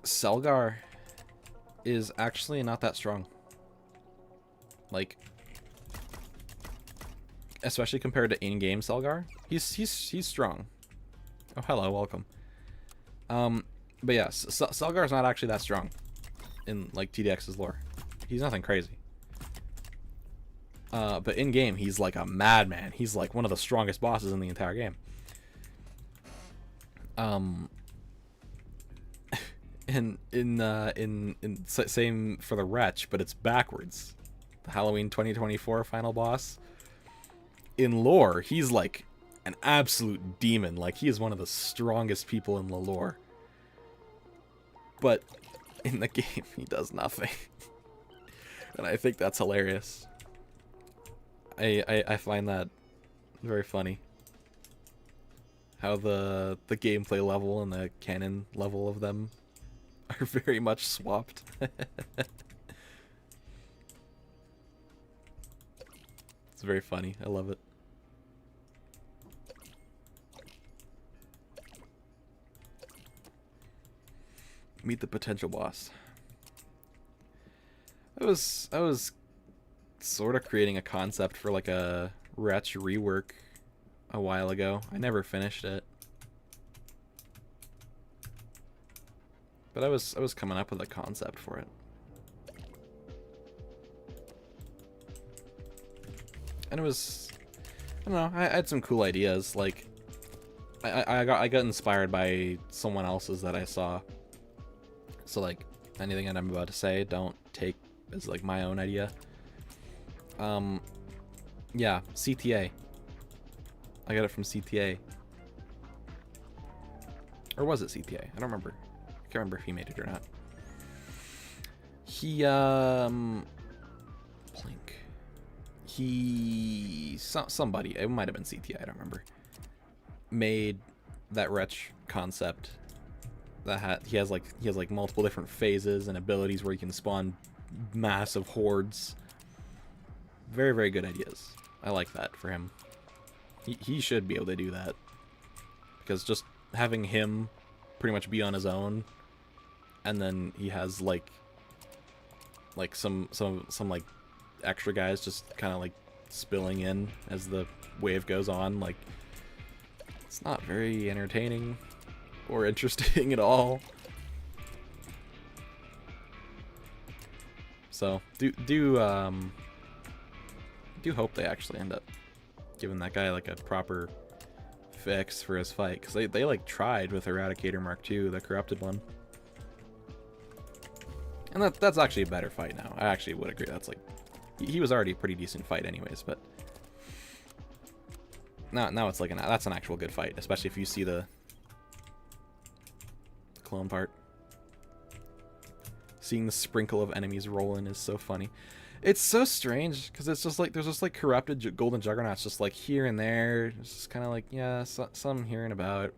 Selgar is actually not that strong. Like, especially compared to in-game Selgar, he's strong. Oh, hello, welcome. But yeah, Selgar is not actually that strong in like TDX's lore. He's nothing crazy. But in game, he's like a madman. He's like one of the strongest bosses in the entire game. And same for the Wretch, but it's backwards. The Halloween 2024 final boss. In lore, he's like an absolute demon. Like, he is one of the strongest people in the lore. But in the game, he does nothing. And I think that's hilarious. I find that very funny. How the gameplay level and the canon level of them are very much swapped. It's very funny. I love it. Meet the potential boss. I was sort of creating a concept for like a Wretch rework a while ago. I never finished it, but I was coming up with a concept for it. And it was, I don't know, I had some cool ideas. Like, I got inspired by someone else's that I saw. So like, anything that I'm about to say, don't take as like my own idea. Yeah, CTA. I got it from CTA. Or was it CTA? I don't remember. I can't remember if he made it or not. He, somebody, it might have been CTA, I don't remember, made that wretch concept that he has like multiple different phases and abilities where he can spawn massive hordes. Very, very good ideas. I like that for him. He should be able to do that, because just having him pretty much be on his own, and then he has like some like extra guys just kind of like spilling in as the wave goes on, like, it's not very entertaining or interesting at all. So do hope they actually end up giving that guy like a proper fix for his fight, because they like tried with Eradicator Mark II, the corrupted one, and that's actually a better fight now. I actually would agree. That's like, he was already a pretty decent fight anyways, but now it's like that's an actual good fight, especially if you see the clone part. Seeing the sprinkle of enemies roll in is so funny. It's so strange, because it's just like, there's just like corrupted golden juggernauts just like here and there. It's just kind of like, yeah, some here and about.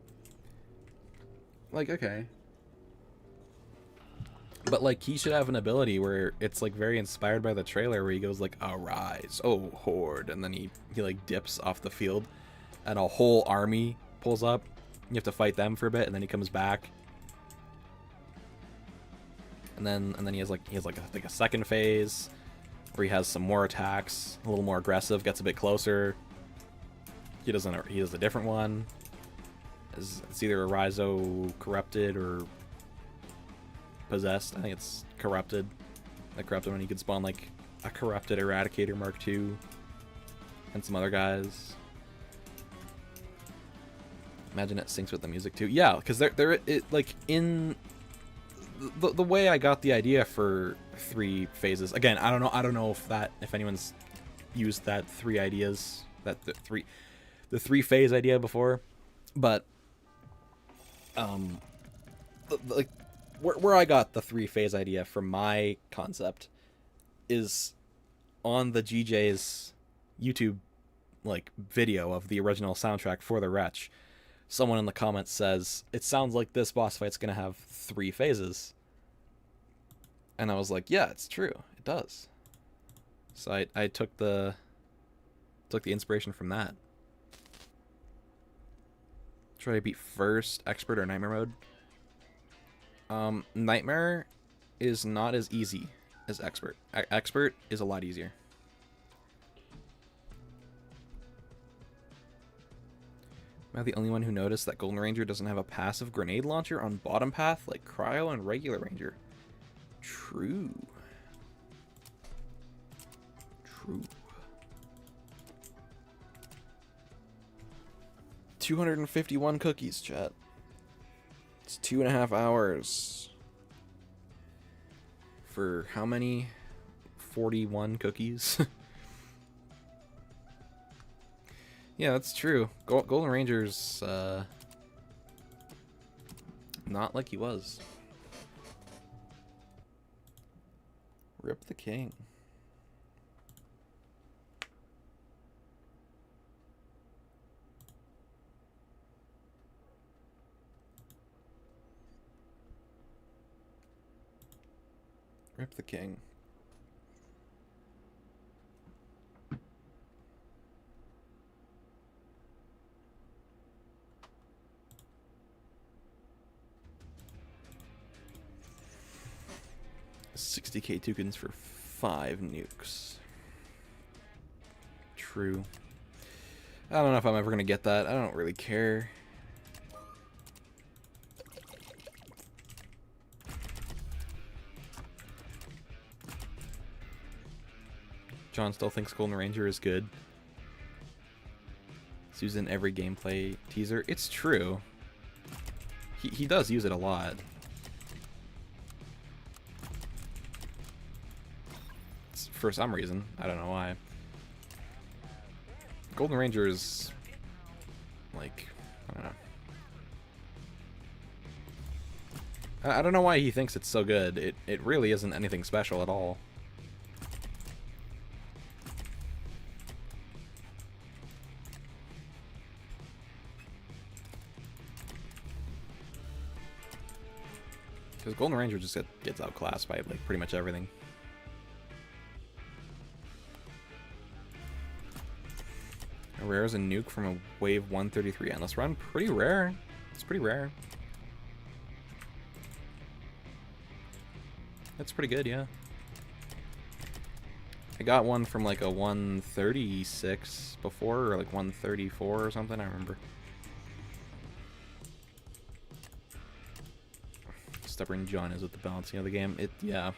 Like, okay. But like, he should have an ability where it's like very inspired by the trailer, where he goes like, arise, oh horde, and then he like dips off the field and a whole army pulls up. You have to fight them for a bit, and then he comes back. And then he has like a second phase where he has some more attacks, a little more aggressive, gets a bit closer. He does a different one. It's either Arizo corrupted or possessed. I think it's corrupted. The corrupted one, you could spawn like a corrupted Eradicator Mark II and some other guys. Imagine it syncs with the music too. Yeah, because they're like in the way I got the idea for 3 phases. Again, I don't know if anyone's used that 3 ideas, the 3 phase idea before, but like where I got the 3 phase idea from my concept is on the GJ's YouTube like video of the original soundtrack for the Wretch. Someone in the comments says, it sounds like this boss fight's gonna have 3 phases. And I was like, yeah, it's true. It does. So I took the inspiration from that. Try to beat first, expert, or nightmare mode. Nightmare is not as easy as expert. Expert is a lot easier. Am I the only one who noticed that Golden Ranger doesn't have a passive grenade launcher on bottom path like Cryo and regular Ranger? True. True. 251 cookies, chat. It's 2.5 hours. For how many? 41 cookies? Yeah, that's true. Golden Ranger's not like he was. Rip the king. Rip the king. $60k tokens for 5 nukes. True. I don't know if I'm ever gonna get that. I don't really care. John still thinks Golden Ranger is good. It's used in every gameplay teaser. It's true. He does use it a lot. It's for some reason. I don't know why. Golden Ranger's like, I don't know. I don't know why he thinks it's so good. It really isn't anything special at all. Because Golden Ranger just gets outclassed by like pretty much everything. Rare is a nuke from a wave 133 endless run. Pretty rare. It's pretty rare. That's pretty good, yeah. I got one from like a 136 before, or like 134 or something, I remember. Stubborn John is with the balancing of the game. Yeah.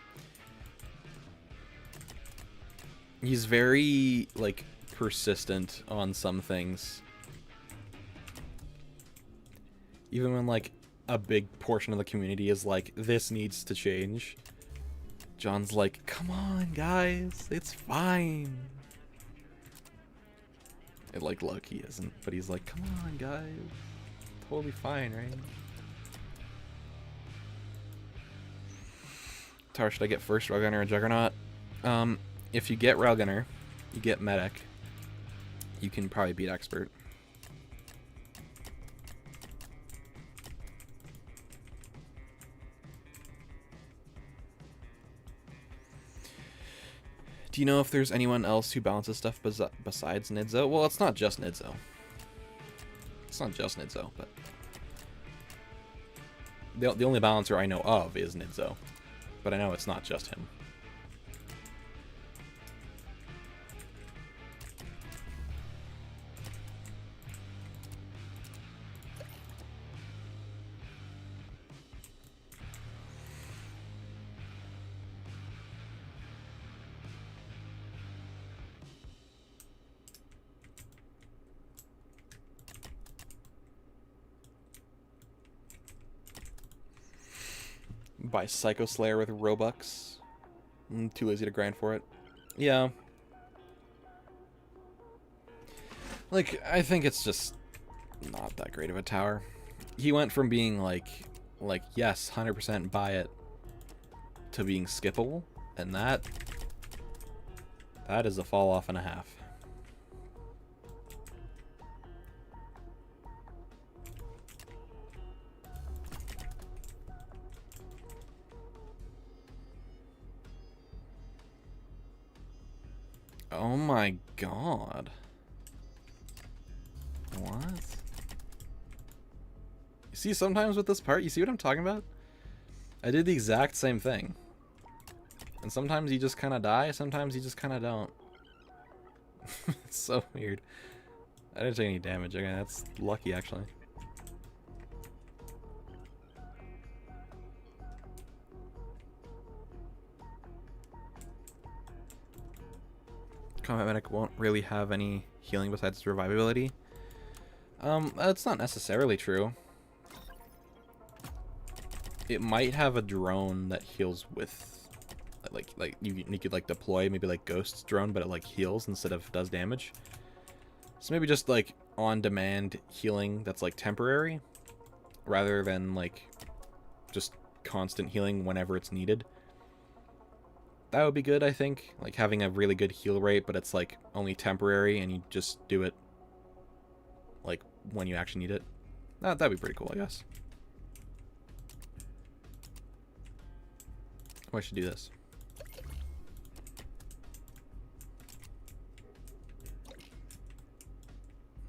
He's very, like, persistent on some things. Even when, like, a big portion of the community is like, this needs to change. John's like, come on, guys, it's fine. And, like, look, he isn't, but he's like, come on, guys, totally fine, right? Tar, should I get first Railgunner or Juggernaut? If you get Railgunner, you get Medic. You can probably beat Expert. Do you know if there's anyone else who balances stuff besides Nidzo? Well, it's not just Nidzo. It's not just Nidzo, but the only balancer I know of is Nidzo. But I know it's not just him. Buy Psycho Slayer with Robux. Too lazy to grind for it. Yeah. Like, I think it's just not that great of a tower. He went from being like yes, 100% buy it, to being skippable, and that is a fall off and a half. Oh my god. What? You see, sometimes with this part, you see what I'm talking about? I did the exact same thing. And sometimes you just kind of die, sometimes you just kind of don't. It's so weird. I didn't take any damage. Okay, that's lucky, actually. Combat Medic won't really have any healing besides its revivability. That's not necessarily true. It might have a drone that heals with, like you could like deploy maybe like Ghost's drone, but it like heals instead of does damage. So maybe just like on-demand healing that's like temporary, rather than like just constant healing whenever it's needed. That would be good, I think. Like having a really good heal rate, but it's like only temporary and you just do it like when you actually need it. That'd be pretty cool, I guess. Oh, I should do this.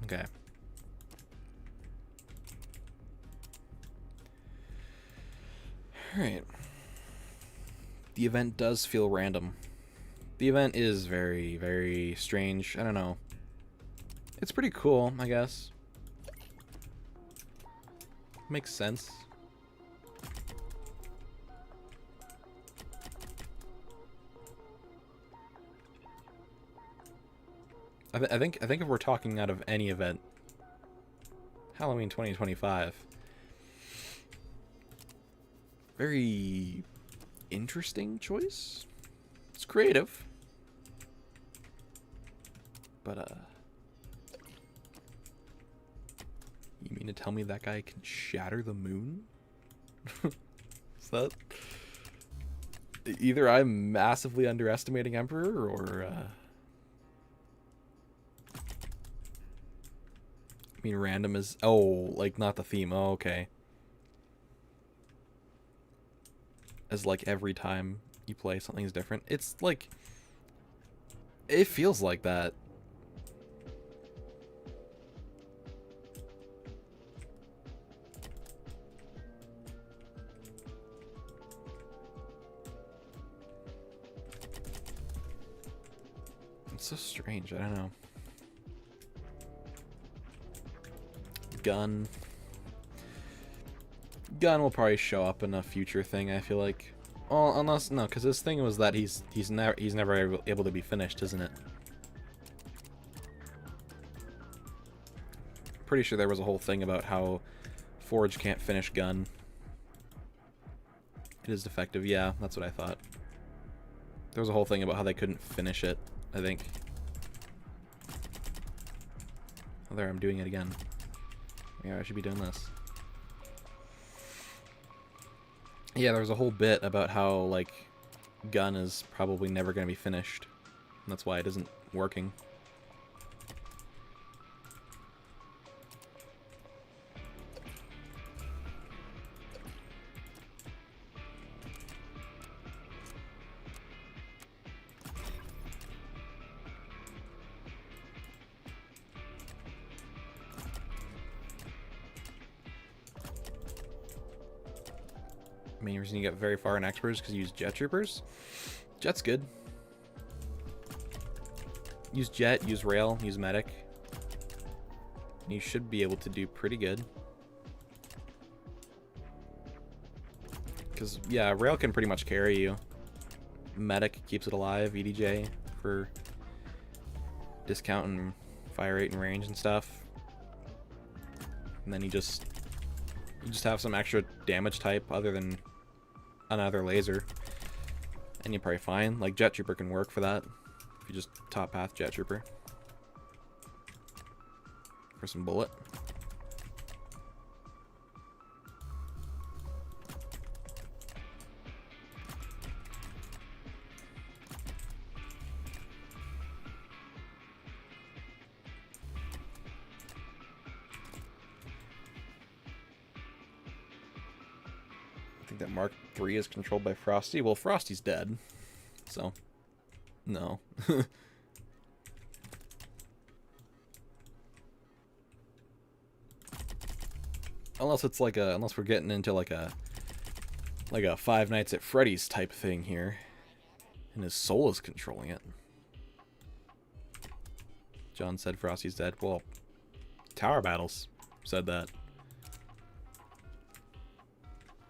Okay. Alright. The event does feel random. The event is very, very strange. I don't know. It's pretty cool, I guess. Makes sense. I think if we're talking out of any event, Halloween 2025. Very interesting choice. It's creative. But, you mean to tell me that guy can shatter the moon? Is that... Either I'm massively underestimating Emperor, or, I mean, random is... Oh, like, not the theme. Oh, okay. As, like, every time you play, something's different. It's, like... It feels like that. It's so strange, I don't know. Gun will probably show up in a future thing, I feel like. Well, unless, no, because his thing was that he's never able to be finished, isn't it? Pretty sure there was a whole thing about how Forge can't finish Gun. It is defective, yeah, that's what I thought. There was a whole thing about how they couldn't finish it, I think. Oh, there, I'm doing it again. Yeah, I should be doing this. Yeah, there was a whole bit about how, like, Gun is probably never going to be finished. And that's why it isn't working. Main reason you get very far in experts because you use jet troopers. Jet's good. Use jet, use rail, use medic. And you should be able to do pretty good. Because, yeah, rail can pretty much carry you. Medic keeps it alive, EDJ for discount and fire rate and range and stuff. And then you just have some extra damage type other than another laser, and you're probably fine. Like, jet trooper can work for that if you just top path jet trooper for some bullet. I think that Mark III is controlled by Frosty. Well, Frosty's dead, so no. Unless it's like a, unless we're getting into like a Five Nights at Freddy's type thing here, and his soul is controlling it. John said Frosty's dead. Well, Tower Battles said that.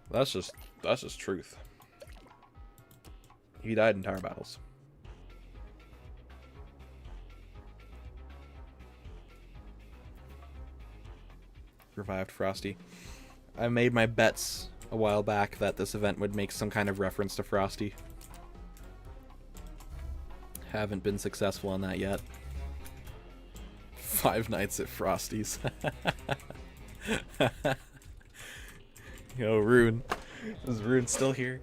That's just truth. He died in Tower Battles. Revived Frosty. I made my bets a while back that this event would make some kind of reference to Frosty. Haven't been successful on that yet. Five Nights at Frosty's. Yo, Rune. Is Rune still here?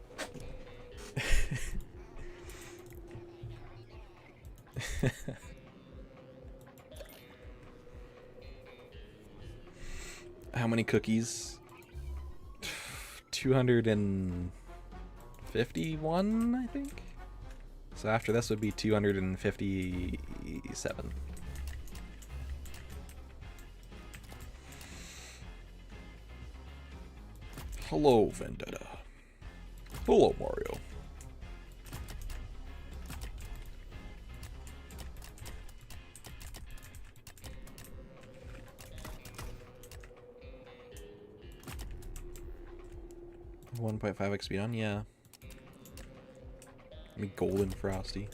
How many cookies? 251, I think? So after this would be 257. Hello, Vendetta. Hello, Mario. .5x speed on, yeah. I mean, golden Frosty.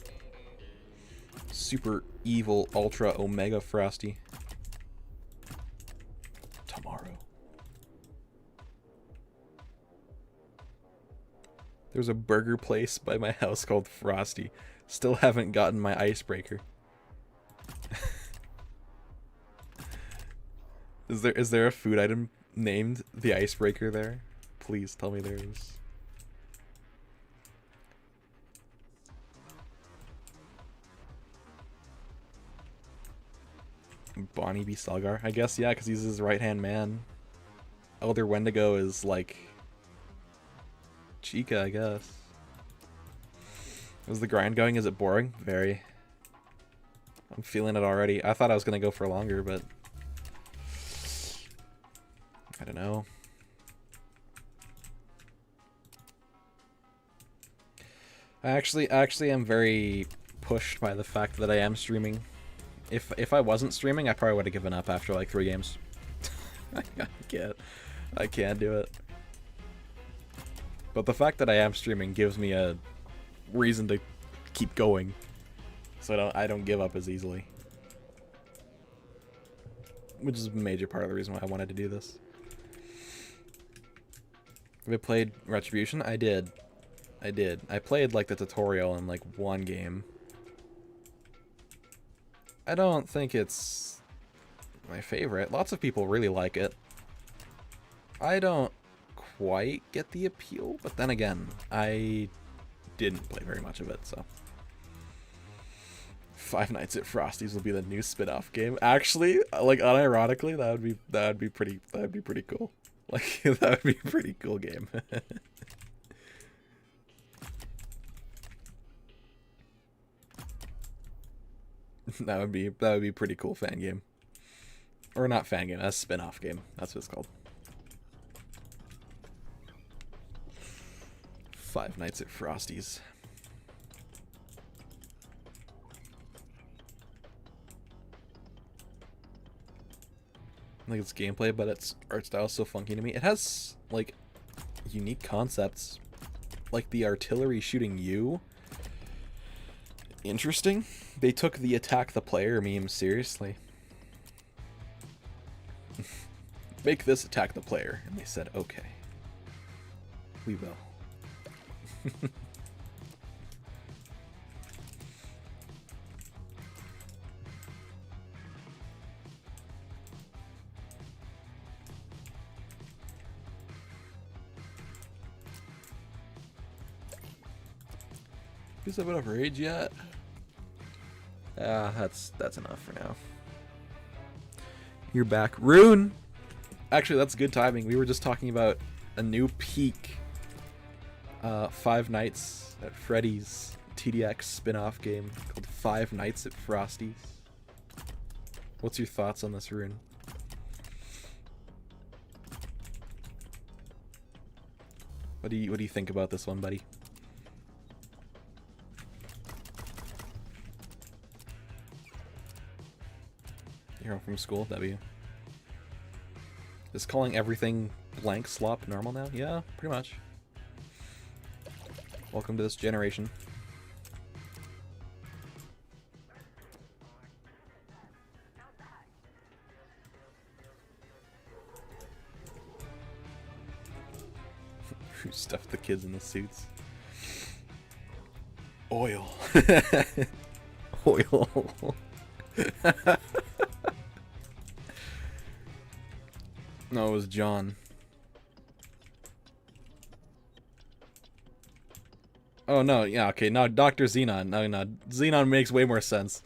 Super evil, ultra, omega Frosty. Come There's a burger place by my house called Frosty. Still haven't gotten my icebreaker. Is there a food item named the icebreaker there? Please tell me there is. Bonnie B. Stalgar? I guess, yeah, because he's his right-hand man. Elder Wendigo is, like, Chica, I guess. Is the grind going? Is it boring? Very. I'm feeling it already. I thought I was going to go for longer, but... I don't know. I actually am very pushed by the fact that I am streaming. If I wasn't streaming, I probably would have given up after like 3 games. I can't do it. But the fact that I am streaming gives me a reason to keep going, so I don't give up as easily. Which is a major part of the reason why I wanted to do this. Have I played Retribution? I did. I played like the tutorial in like 1 game. I don't think it's my favorite. Lots of people really like it. I don't quite get the appeal, but then again, I didn't play very much of it, so. Five Nights at Frosty's will be the new spin-off game. Actually, like unironically, that would be pretty cool. Like that would be a pretty cool game. That would be a pretty cool fan game. Or not fan game, that's a spin-off game. That's what it's called. Five Nights at Frosty's. Like its gameplay, but its art style is so funky to me. It has like unique concepts, like the artillery shooting you. Interesting. They took the attack the player meme seriously. Make this attack the player, and they said, okay, we will. Is that enough rage yet? That's enough for now. You're back, Rune. Actually, that's good timing. We were just talking about a new peak. Five Nights at Freddy's TDX spin-off game called Five Nights at Frosty's. What's your thoughts on this, Rune? What do you think about this one, buddy? You're home from school, W. Is calling everything blank slop normal now? Yeah, pretty much. Welcome to this generation. Who stuffed the kids in the suits? Oil. Oil. No, it was John. Oh no, yeah, okay, now Dr. Xenon. No, Xenon makes way more sense.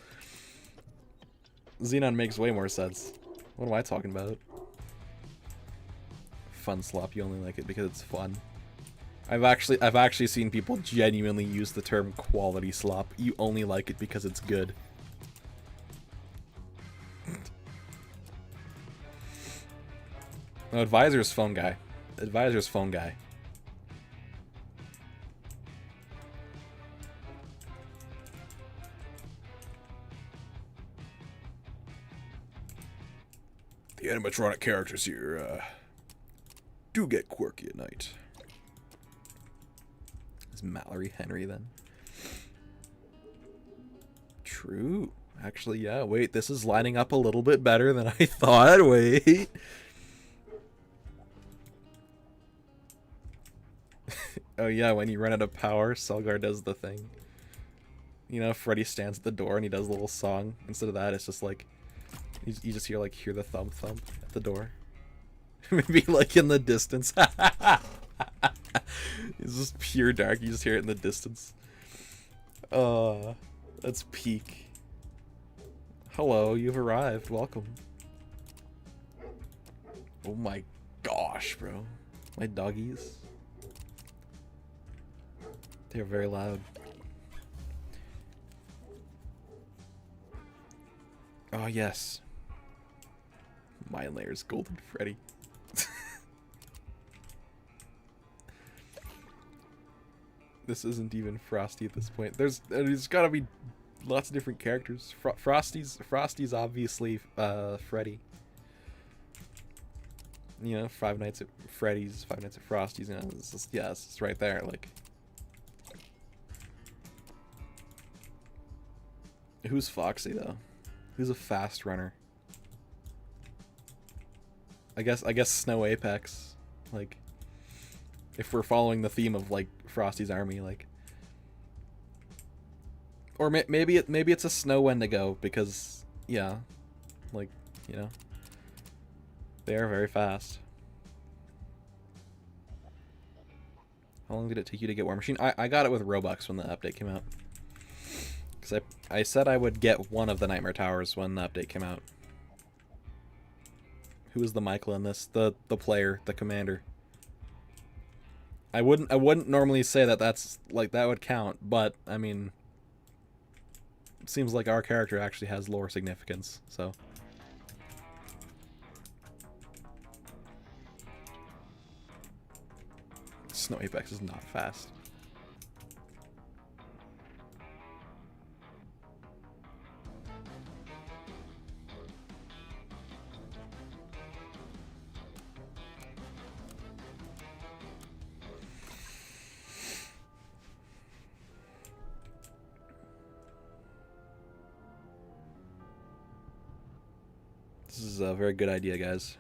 Xenon makes way more sense. What am I talking about? Fun slop, you only like it because it's fun. I've actually seen people genuinely use the term quality slop. You only like it because it's good. No, Advisor's phone guy. Advisor's phone guy. The animatronic characters here do get quirky at night. Is Mallory Henry then? True. Actually, yeah. Wait, this is lining up a little bit better than I thought. Wait. Oh yeah, when you run out of power, Selgar does the thing. You know, Freddy stands at the door and he does a little song. Instead of that, it's just like you just hear the thump thump at the door. Maybe like in the distance. It's just pure dark. You just hear it in the distance. That's peak. Hello, you've arrived. Welcome. Oh my gosh, bro. My doggies. They're very loud. Oh yes. My layer's Golden Freddy. This isn't even Frosty at this point. There's gotta be lots of different characters. Frosty's obviously Freddy. You know, Five Nights at Freddy's, Five Nights at Frosty's. You know, it's right there. Like, who's Foxy though? Who's a fast runner? I guess Snow Apex. Like, if we're following the theme of like Frosty's army, like, or maybe it's a Snow Wendigo because yeah, like, you know, they are very fast. How long did it take you to get War Machine? I got it with Robux when the update came out. Because I said I would get one of the Nightmare Towers when the update came out. Who is the Michael in this? The player, the commander. I wouldn't normally say that that's like that would count, but I mean, it seems like our character actually has lore significance, so. Snow Apex is not fast. This is a very good idea, guys.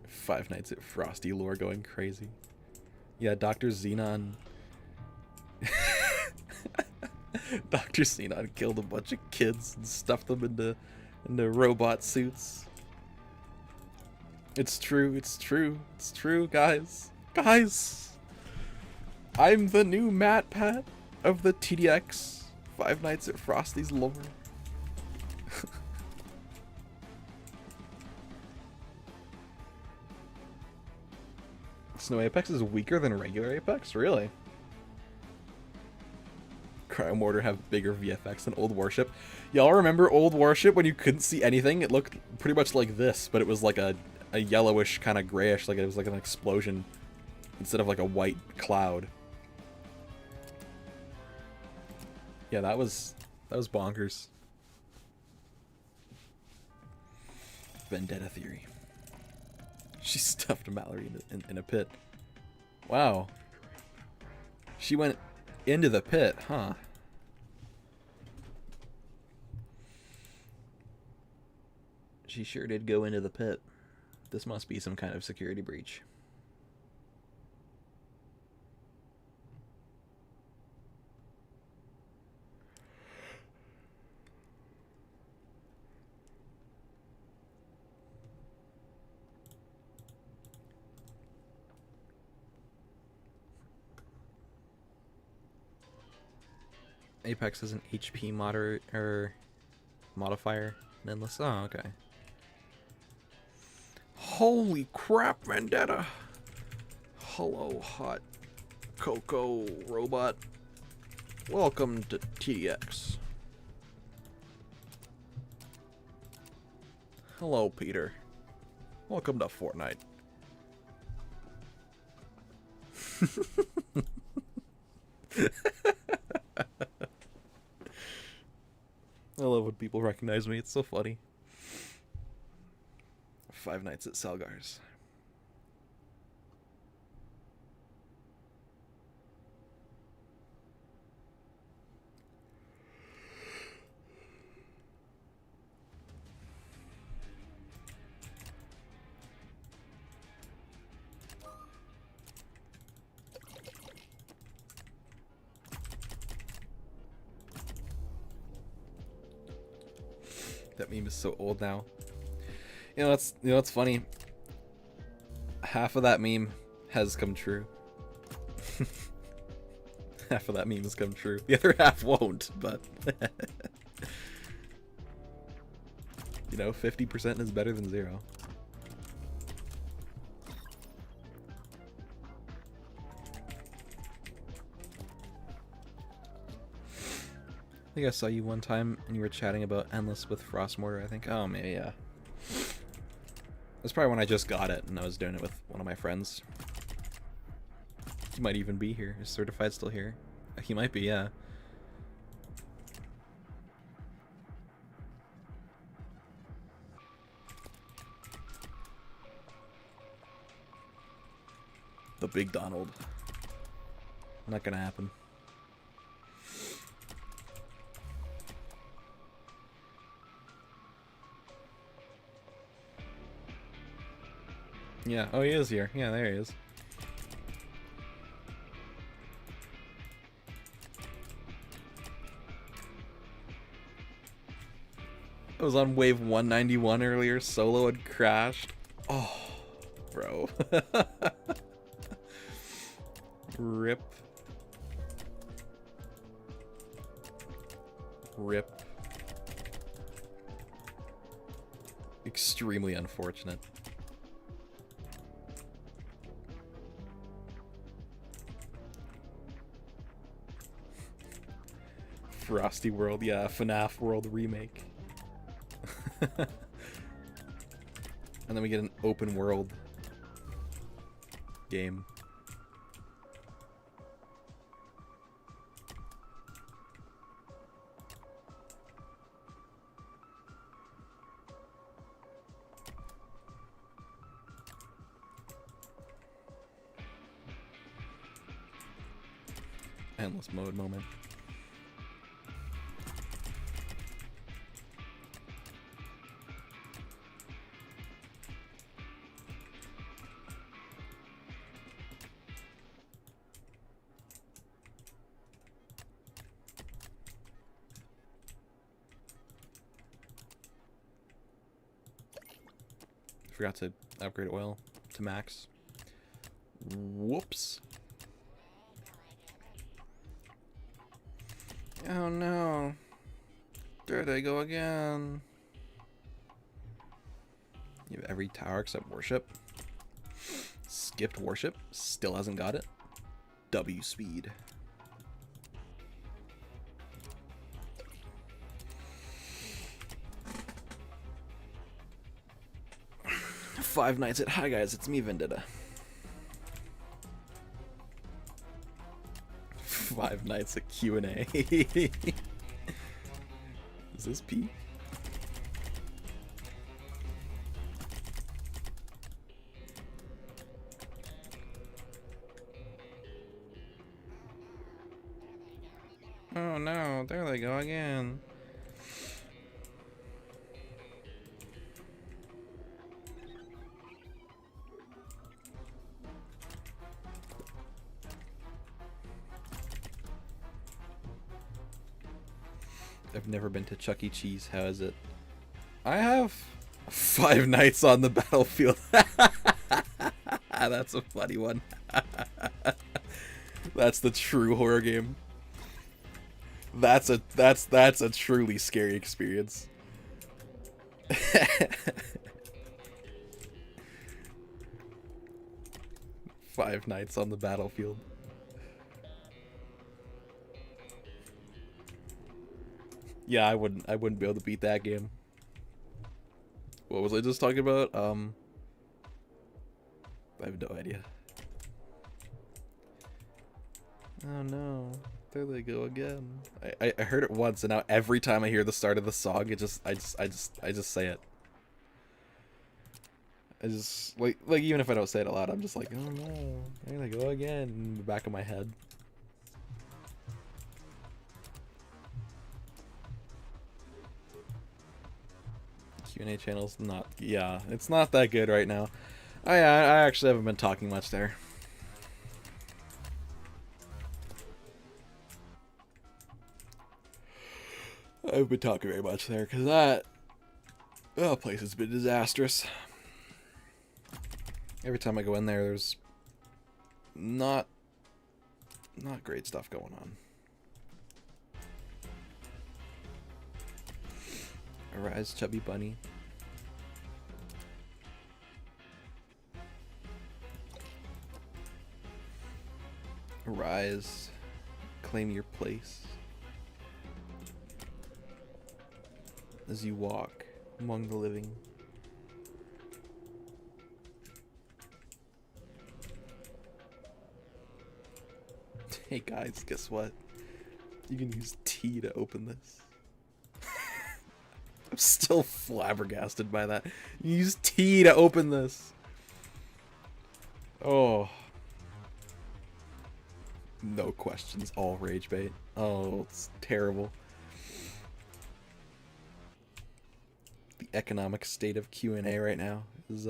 Five Nights at Frosty lore going crazy. Yeah, Dr. Xenon. Dr. Xenon killed a bunch of kids and stuffed them into robot suits. It's true, it's true, it's true, guys. Guys! I'm the new Matt Pat of the TDX Five Nights at Frosty's lore. Snow Apex is weaker than regular Apex? Really? Cryo Mortar have bigger VFX than Old Warship. Y'all remember Old Warship when you couldn't see anything? It looked pretty much like this, but it was like a yellowish kind of grayish, like it was like an explosion instead of like a white cloud. Yeah, that was bonkers. Vendetta theory. She stuffed Mallory in a pit. Wow. She went into the pit, huh? She sure did go into the pit. This must be some kind of security breach. Apex has an HP modifier. Endless. Oh, okay. Holy crap, Vendetta! Hello, hot cocoa robot. Welcome to TDX. Hello, Peter. Welcome to Fortnite. I love when people recognize me. It's so funny. Five Nights at Selgar's. That meme is so old now. You know what's funny? Half of that meme has come true. Half of that meme has come true. The other half won't, but you know, 50% is better than 0. I think I saw you one time and you were chatting about Endless with Frost Mortar, I think. Oh, maybe, yeah. That's probably when I just got it and I was doing it with one of my friends. He might even be here. Is Certified still here? He might be, yeah. The Big Donald. Not gonna happen. Yeah, oh, he is here. Yeah, there he is. I was on wave 191 earlier, solo had crashed. Oh, bro. Rip. Rip. Extremely unfortunate. Frosty World, yeah, FNAF World remake. And then we get an open world game. Endless mode moment. Forgot to upgrade oil to max. Whoops. Oh no. There they go again. You have every tower except worship. Skipped worship. Still hasn't got it. W speed. Five Nights at Hi guys, it's me, Vendetta. Five Nights at Q&A. Is this P? Oh no, there they go again. I've never been to Chuck E. Cheese. How is it? I have Five Nights on the Battlefield. That's a funny one. That's the true horror game. That's a truly scary experience. Five Nights on the Battlefield. Yeah, I wouldn't be able to beat that game. What was I just talking about? I have no idea. Oh no, there they go again. I heard it once, and now every time I hear the start of the song, I just say it. I just like even if I don't say it aloud, I'm just like, oh no, there they go again in the back of my head. Q&A channel's not, yeah, it's not that good right now. I actually haven't been talking much there. I haven't been talking very much there because Oh, place has been disastrous. Every time I go in there, there's not great stuff going on. Arise, chubby bunny. Arise, claim your place as you walk among the living. Hey guys, guess what? You can use T to open this. I'm still flabbergasted by that. You use T to open this. Oh. No questions, all rage bait. Oh, it's terrible. The economic state of Q&A right now is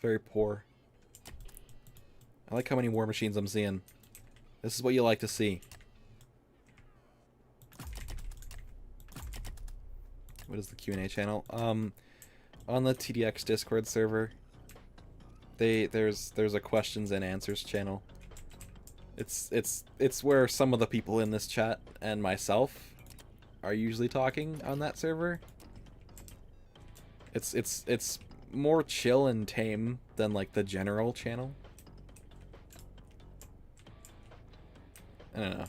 very poor. I like how many war machines I'm seeing. This is what you like to see. What is the Q&A channel? On the TDX Discord server, there's a questions and answers channel. It's where some of the people in this chat and myself are usually talking on that server. It's more chill and tame than like the general channel. I don't know.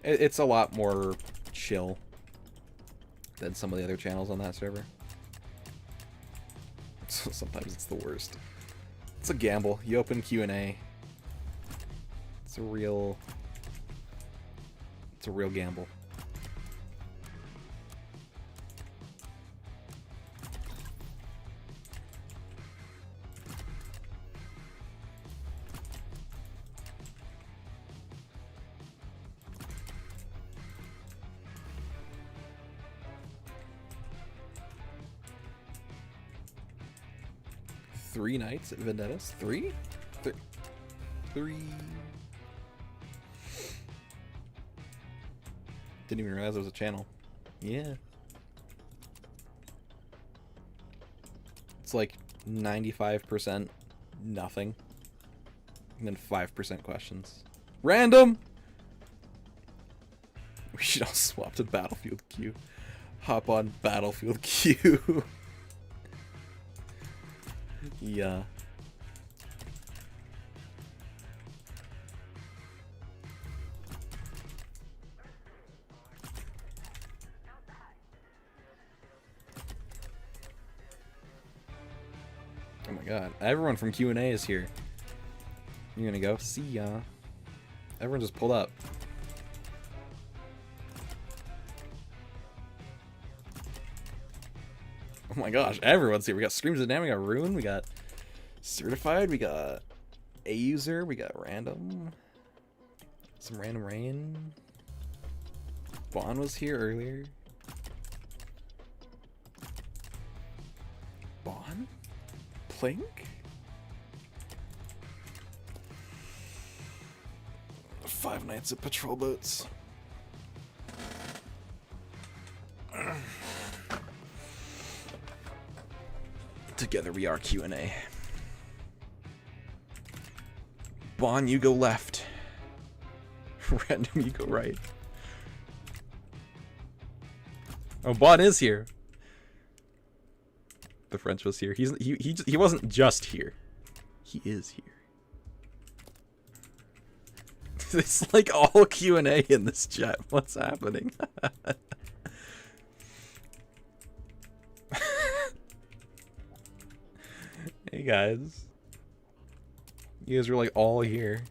It's a lot more chill than some of the other channels on that server. So sometimes it's the worst. It's a gamble. You open Q&A. It's a real gamble. Three nights at Vendettas? Three? Three. Didn't even realize it was a channel. Yeah. It's like 95% nothing. And then 5% questions. Random! We should all swap to Battlefield Q. Hop on Battlefield Q. Yeah. Oh my god. Everyone from Q&A is here. You're gonna go? See ya. Everyone just pulled up. Oh my gosh, everyone's here. We got Screams of Damn, we got Ruin, we got Certified, we got A User, we got Random. Some Random Rain. Bond was here earlier. Bond? Plink? Five Nights at Patrol Boats. Together we are Q&A. Bon, you go left. Random, you go right. Oh, Bon is here. The French was here. He wasn't just here. He is here. It's like all Q&A in this chat. What's happening? Hey guys. You guys were like all here.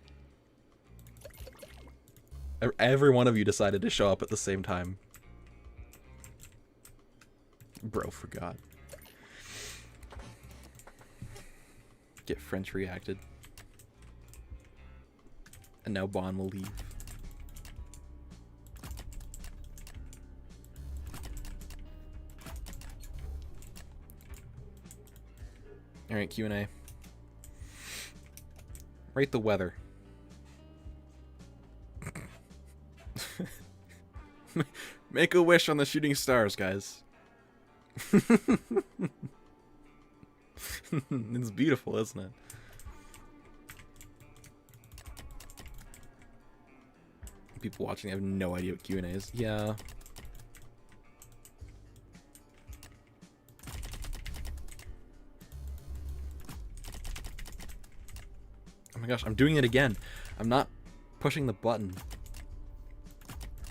Every one of you decided to show up at the same time. Bro forgot. Get French reacted. And now Bon will leave. Alright, Q&A. Rate the weather. Make a wish on the shooting stars, guys. It's beautiful, isn't it? People watching have no idea what Q&A is. Yeah. Oh my gosh, I'm doing it again. I'm not pushing the button.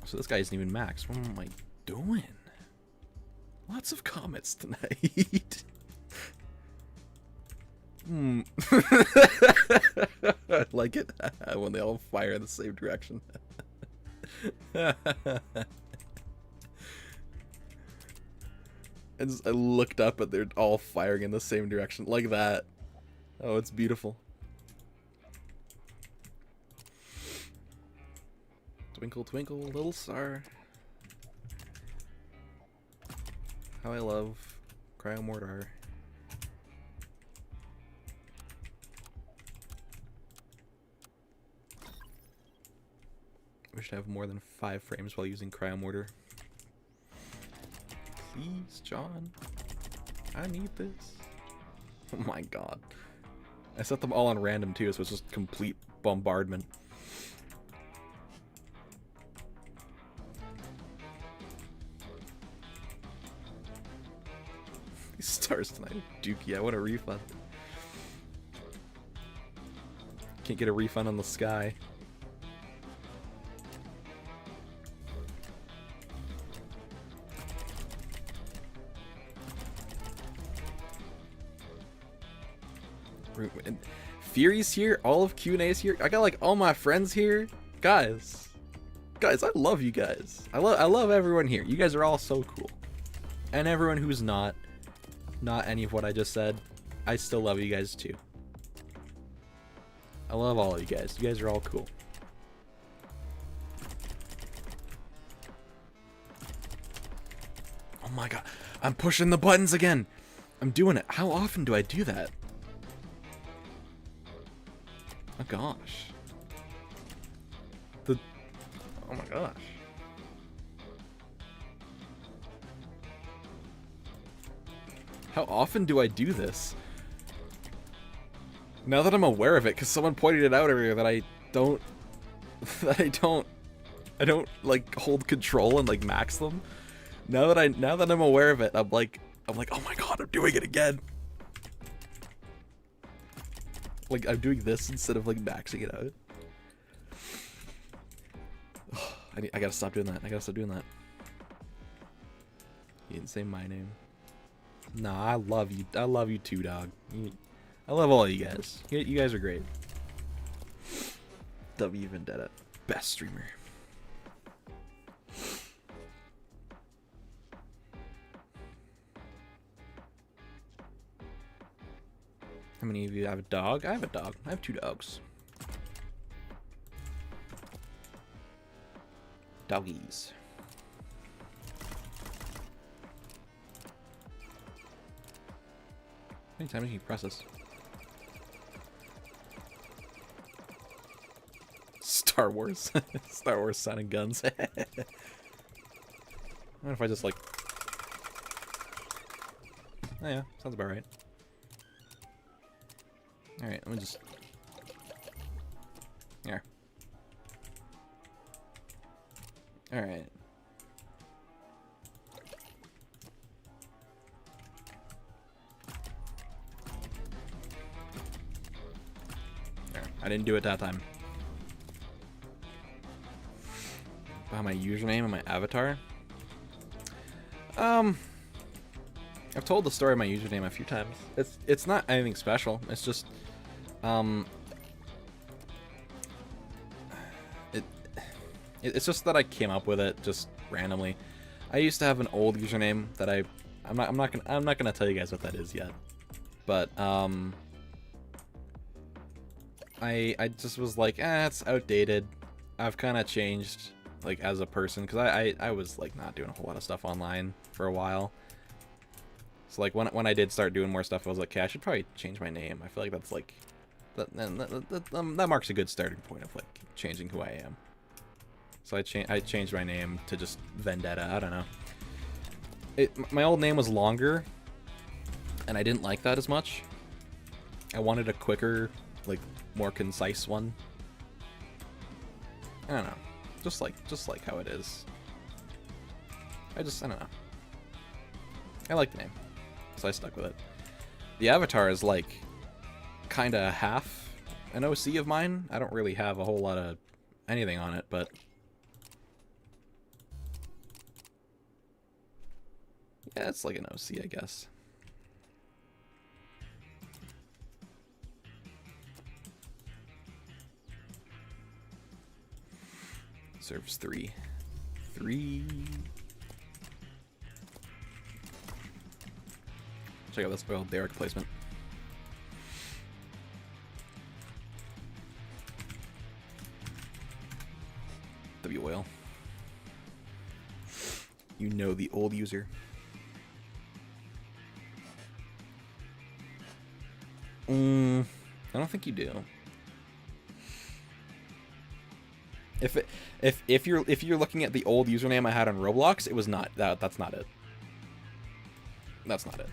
So this guy isn't even max. What am I doing? Lots of comments tonight. I like it when they all fire in the same direction. I looked up and they're all firing in the same direction like that. Oh, it's beautiful. Twinkle, twinkle, little star. How I love Cryo Mortar. Wish to have more than 5 frames while using Cryo Mortar. Please, John. I need this. Oh my god. I set them all on random too, so it's just complete bombardment. These stars tonight. Dookie, I want a refund. Can't get a refund on the sky. And Fury's here, all of Q&A's here. I got like all my friends here. Guys, I love you guys. I love everyone here. You guys are all so cool. And everyone who's not any of what I just said, I still love you guys too. I love all of you guys. You guys are all cool. Oh my god, I'm pushing the buttons again. I'm doing it. How often do I do that? Oh gosh. Oh my gosh. How often do I do this? Now that I'm aware of it, because someone pointed it out earlier that I don't like hold control and like max them. Now that I'm aware of it, I'm like, oh my god, I'm doing it again. Like, I'm doing this instead of like maxing it out. I gotta stop doing that. I gotta stop doing that. You didn't say my name. Nah, I love you. I love you too, dog. I love all of you guys. You guys are great. W Vendetta. Best streamer. How many of you have a dog? I have a dog. I have 2 dogs. Doggies. How many times can you press this? Star Wars. Star Wars Sun and Guns. I wonder if I just like... Oh yeah, sounds about right. Alright, let me just... Here. Alright. There. I didn't do it that time. About my username and my avatar? I've told the story of my username a few times. It's not anything special. It's just it's just that I came up with it just randomly. I used to have an old username that I'm not gonna tell you guys what that is yet. But I just was like, it's outdated. I've kind of changed like as a person because I was like not doing a whole lot of stuff online for a while. So like when I did start doing more stuff, I was like, okay, I should probably change my name. I feel like that's like that marks a good starting point of like changing who I am. So I changed my name to just Vendetta. I don't know. My old name was longer, and I didn't like that as much. I wanted a quicker, like, more concise one. I don't know. Just like how it is. I don't know. I like the name, so I stuck with it. The avatar is like kinda half an OC of mine. I don't really have a whole lot of anything on it, but yeah, it's like an OC, I guess. Serves 3. 3. Check out this oil derrick placement. W oil. You know the old user. I don't think you do. If you're looking at the old username I had on Roblox, it was not that. That's not it. That's not it.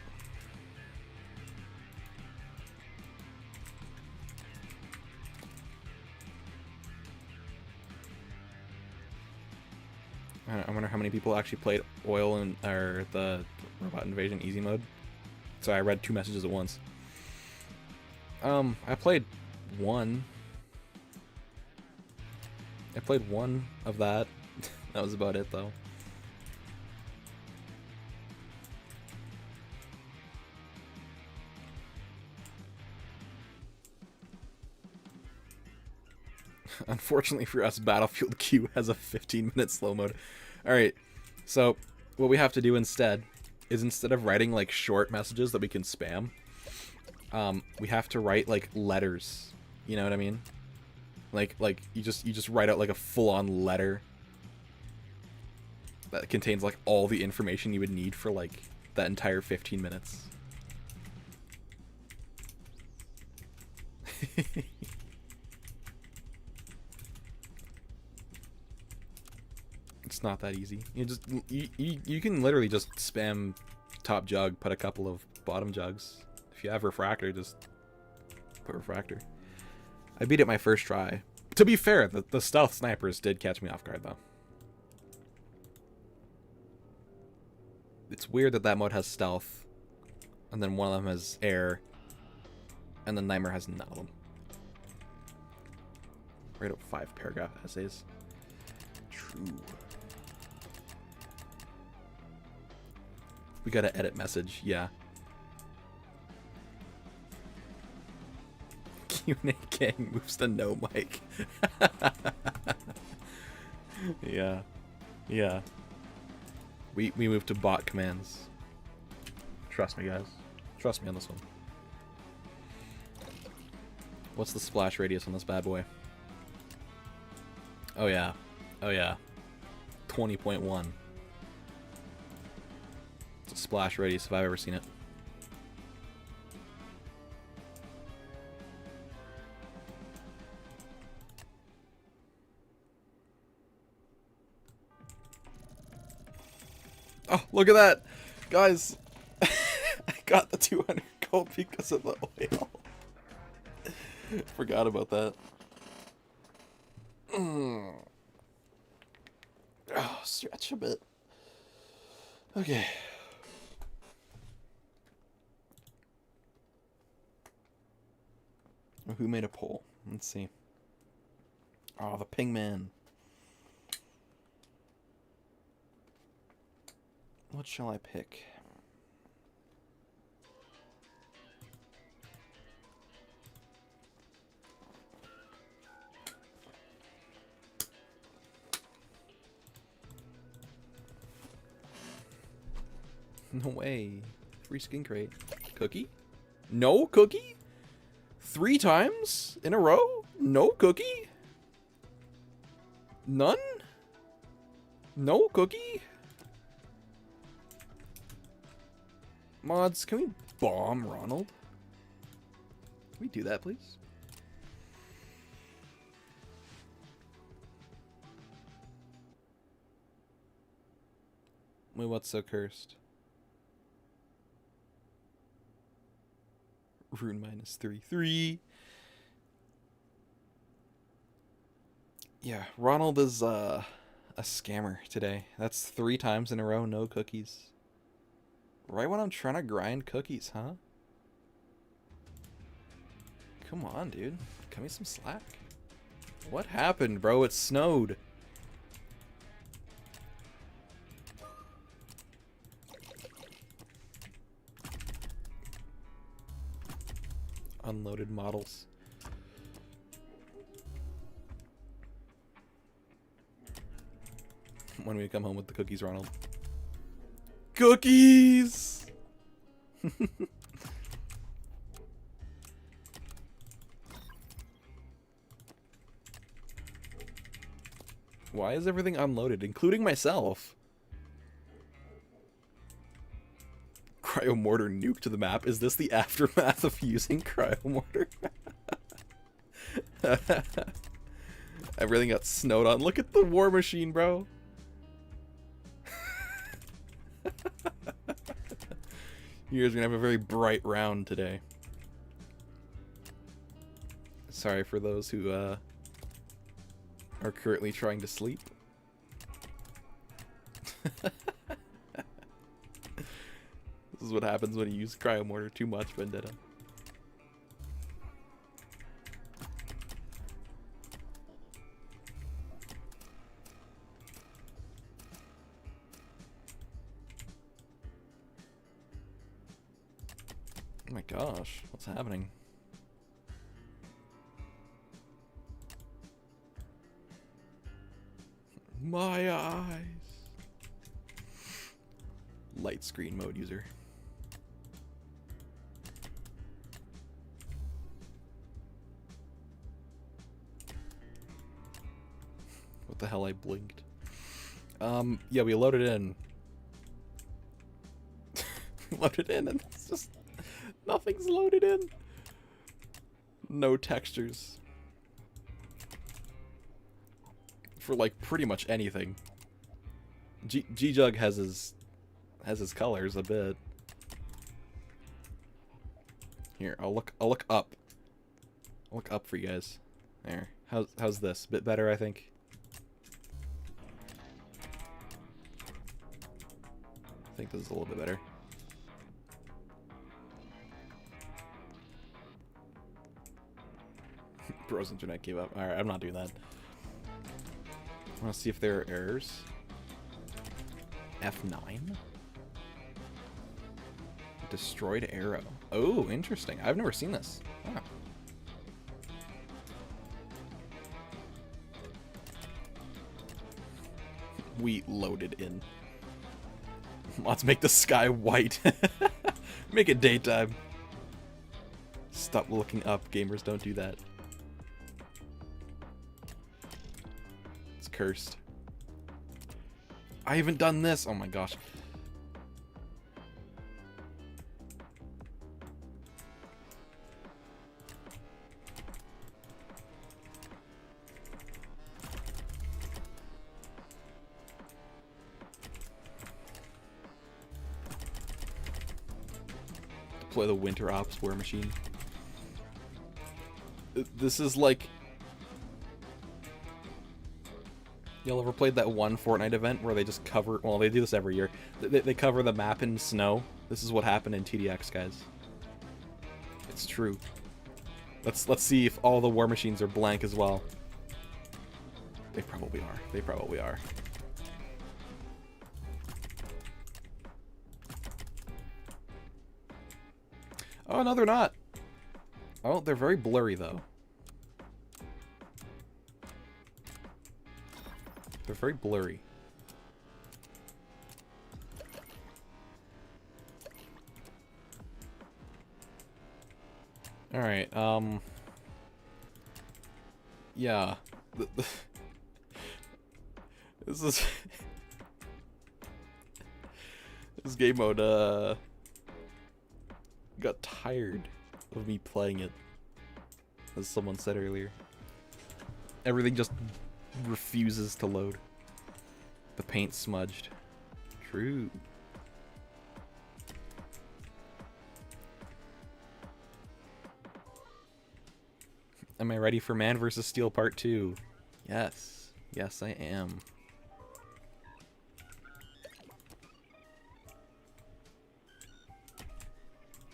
I wonder how many people actually played oil or the robot invasion easy mode. So I read 2 messages at once. I played 1. I played 1 of that. That was about it, though. Unfortunately for us, Battlefield Q has a 15-minute slow mode. Alright, so what we have to do instead is, instead of writing like short messages that we can spam, we have to write like letters. You know what I mean? Like you just write out like a full-on letter that contains like all the information you would need for like that entire 15 minutes. It's not that easy. You can literally just spam top jug, put a couple of bottom jugs. If you have refractor, just put refractor. I beat it my first try. To be fair, the stealth snipers did catch me off guard, though. It's weird that mode has stealth, and then one of them has air, and the Nightmare has none of them. Write out 5 paragraph essays. True. We gotta edit message, yeah. Q&A gang moves to no mic. Yeah. Yeah. We moved to bot commands. Trust me, guys. Trust me on this one. What's the splash radius on this bad boy? Oh yeah. Oh yeah. 20.1. It's a splash radius if I've ever seen it. Oh, look at that! Guys! I got the 200 gold because of the oil. Forgot about that. Oh, stretch a bit. Okay. Who made a poll? Let's see. Oh, the ping man. What shall I pick? No way. Free skin crate. Cookie? No cookie? 3 times in a row? No cookie? None? No cookie? Mods, can we bomb Ronald? Can we do that, please? Wait, what's so cursed? Rune minus 3. Yeah, Ronald is a scammer today. That's 3 times in a row, no cookies. Right when I'm trying to grind cookies, huh? Come on, dude. Cut me some slack. What happened, bro? It snowed. Unloaded models. When we come home with the cookies, Ronald. Cookies! Why is everything unloaded, including myself? Cryomortar nuke to the map. Is this the aftermath of using Cryomortar? Everything got snowed on. Look at the war machine, bro. You guys are gonna have a very bright round today. Sorry for those who are currently trying to sleep. This is what happens when you use Cryomortar too much, Vendetta. Oh my gosh, what's happening? My eyes. Light screen mode user. What the hell, I blinked. Yeah, we loaded in. Loaded in and it's just nothing's loaded in. No textures. For like pretty much anything. G-Jug has his colors a bit. Here, I'll look up. I'll look up for you guys. There. How's this? Bit better, I think. I think this is a little bit better. Bro's internet gave up. Alright, I'm not doing that. I want to see if there are errors. F9? Destroyed arrow. Oh, interesting. I've never seen this. Oh. We loaded in. Let's make the sky white. Make it daytime. Stop looking up. Gamers don't do that. It's cursed. I haven't done this. Oh my gosh. Deploy the Winter Ops war machine. This is like... Y'all ever played that one Fortnite event where they just cover... Well, they do this every year. They cover the map in snow. This is what happened in TDX, guys. It's true. Let's see if all the war machines are blank as well. They probably are. They probably are. Oh, no, they're not. Oh, they're very blurry, though. They're very blurry. Alright, yeah. This is... This game mode, got tired of me playing it, as someone said earlier. Everything just refuses to load. The paint smudged. True. Am I ready for Man vs. Steel Part 2? Yes. Yes, I am.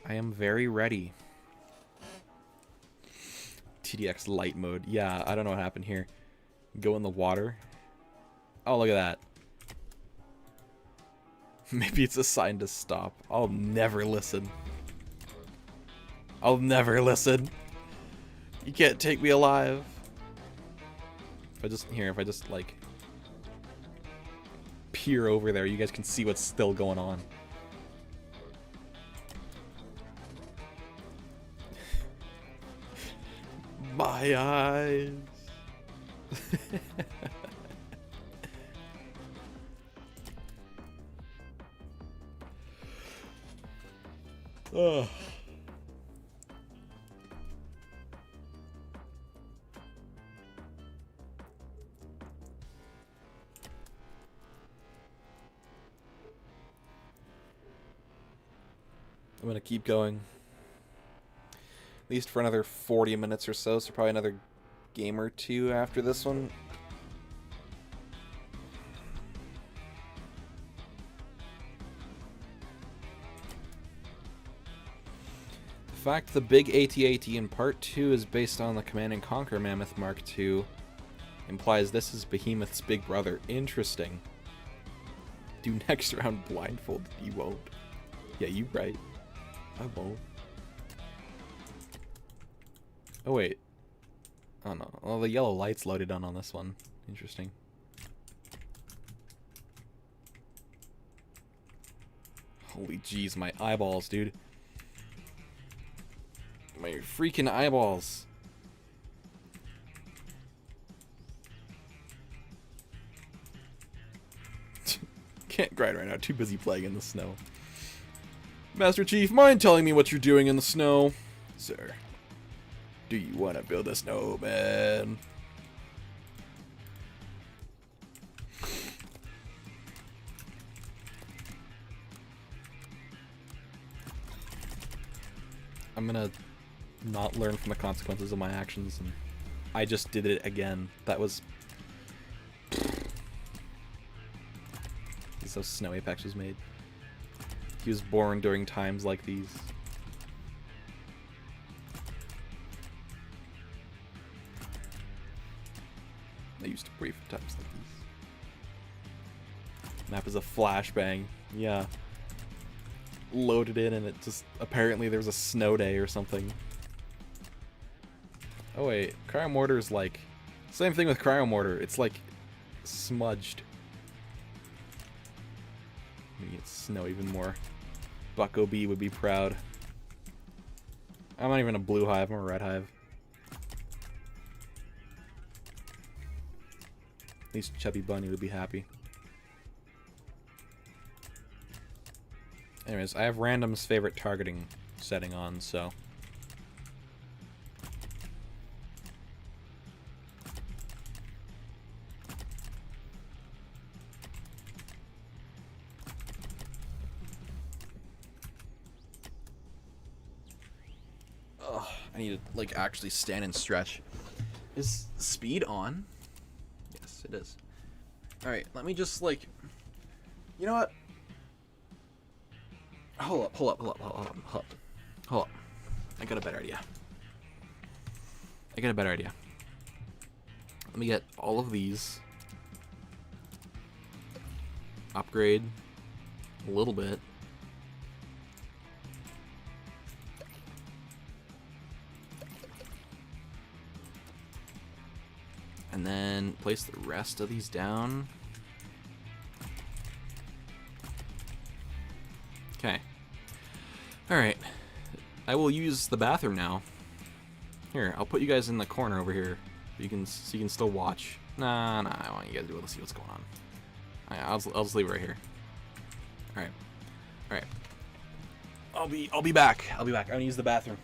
I am very ready. TDX light mode. Yeah, I don't know what happened here. Go in the water. Oh, look at that. Maybe it's a sign to stop. I'll never listen. I'll never listen. You can't take me alive. If I just like peer over there, you guys can see what's still going on. My eyes. Ugh. I'm gonna keep going. At least for another 40 minutes or so, so probably another game or two after this one. The fact the big AT-AT in Part 2 is based on the Command & Conquer Mammoth Mark II implies this is Behemoth's big brother. Interesting. Do next round blindfolded. You won't. Yeah, you right. I won't. Oh, wait. Oh, no. Well, the yellow light's loaded on this one. Interesting. Holy jeez, my eyeballs, dude. My freaking eyeballs. Can't grind right now. Too busy playing in the snow. Master Chief, mind telling me what you're doing in the snow? Sir, do you want to build a snowman? I'm gonna not learn from the consequences of my actions, and I just did it again. That was... He's so Snow Apex was made. He was born during times like these. I used to breathe for times like these. Map is a flashbang. Yeah. Loaded in and it just... Apparently there was a snow day or something. Oh wait, Cryo Mortar is like... Same thing with Cryo Mortar. It's like... smudged. Maybe it's snow even more. Bucko B would be proud. I'm not even a blue hive, I'm a red hive. At least Chubby Bunny would be happy. Anyways, I have random's favorite targeting setting on, so... Ugh, I need to, like, actually stand and stretch. Is speed on? Yes, it is. Alright, let me just, like... You know what? Hold up. I got a better idea. Let me get all of these. Upgrade a little bit. And then place the rest of these down. Okay. Alright. I will use the bathroom now. Here, I'll put you guys in the corner over here. So you can still watch. Nah, I want you guys to be able to see what's going on. Alright, I'll just leave it right here. Alright. I'll be back. I'm gonna use the bathroom.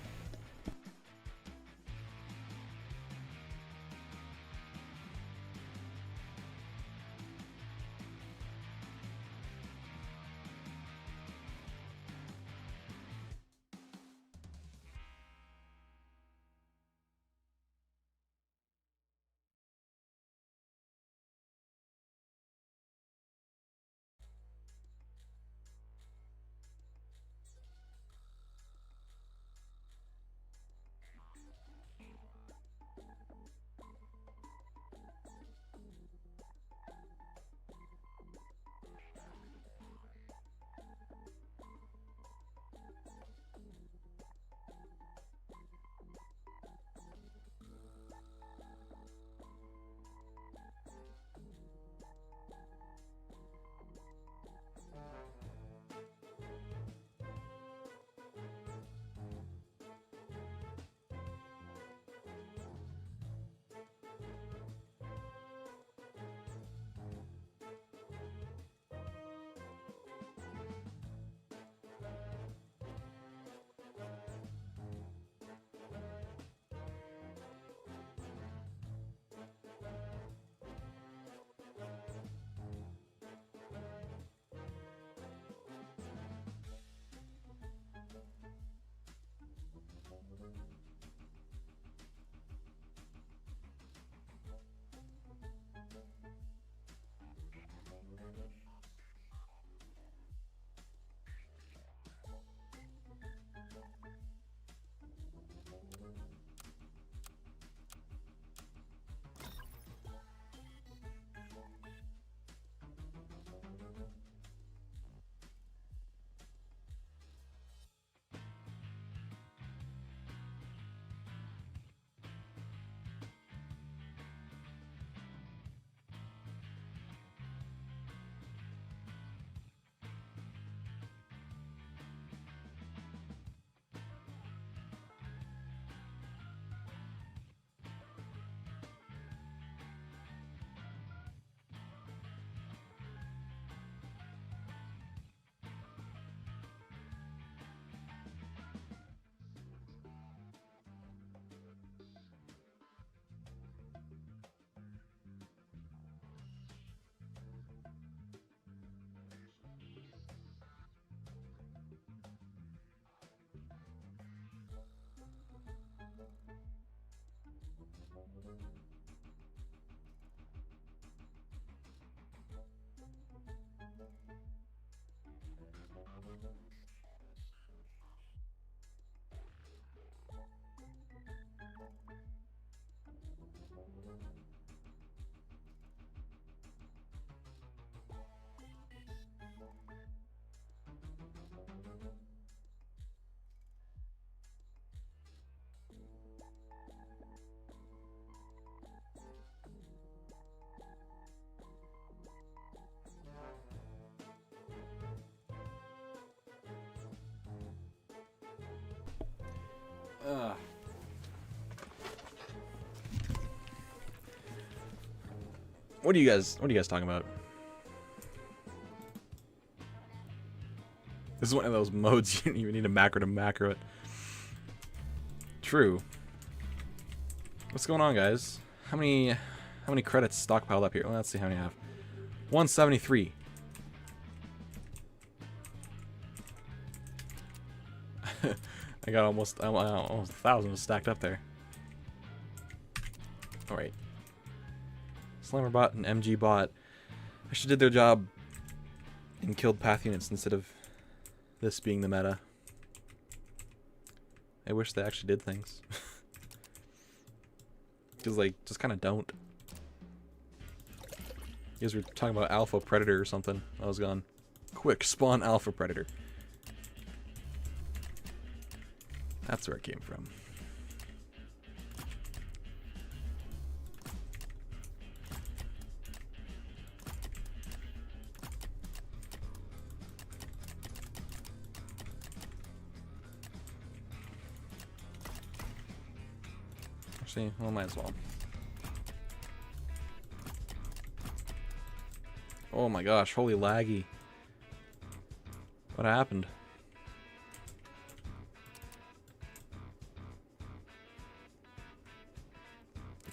What are you guys talking about? This is one of those modes you don't even need a macro to macro it. True. What's going on, guys? How many credits stockpiled up here? Well, let's see how many I have. 173. I got almost 1,000 stacked up there. All right. Slammer bot and MG bot actually did their job and killed path units instead of this being the meta. I wish they actually did things. Because, like, just kind of don't. You guys were talking about Alpha Predator or something. I was gone. Quick, spawn Alpha Predator. That's where it came from. Actually, well, might as well. Oh my gosh, holy laggy. What happened?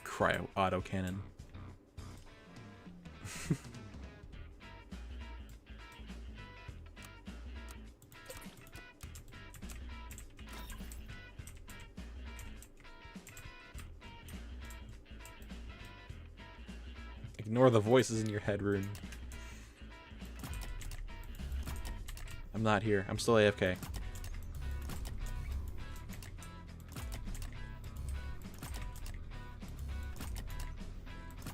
Cryo autocannon. Ignore the voices in your head, Rune. I'm not here. I'm still AFK.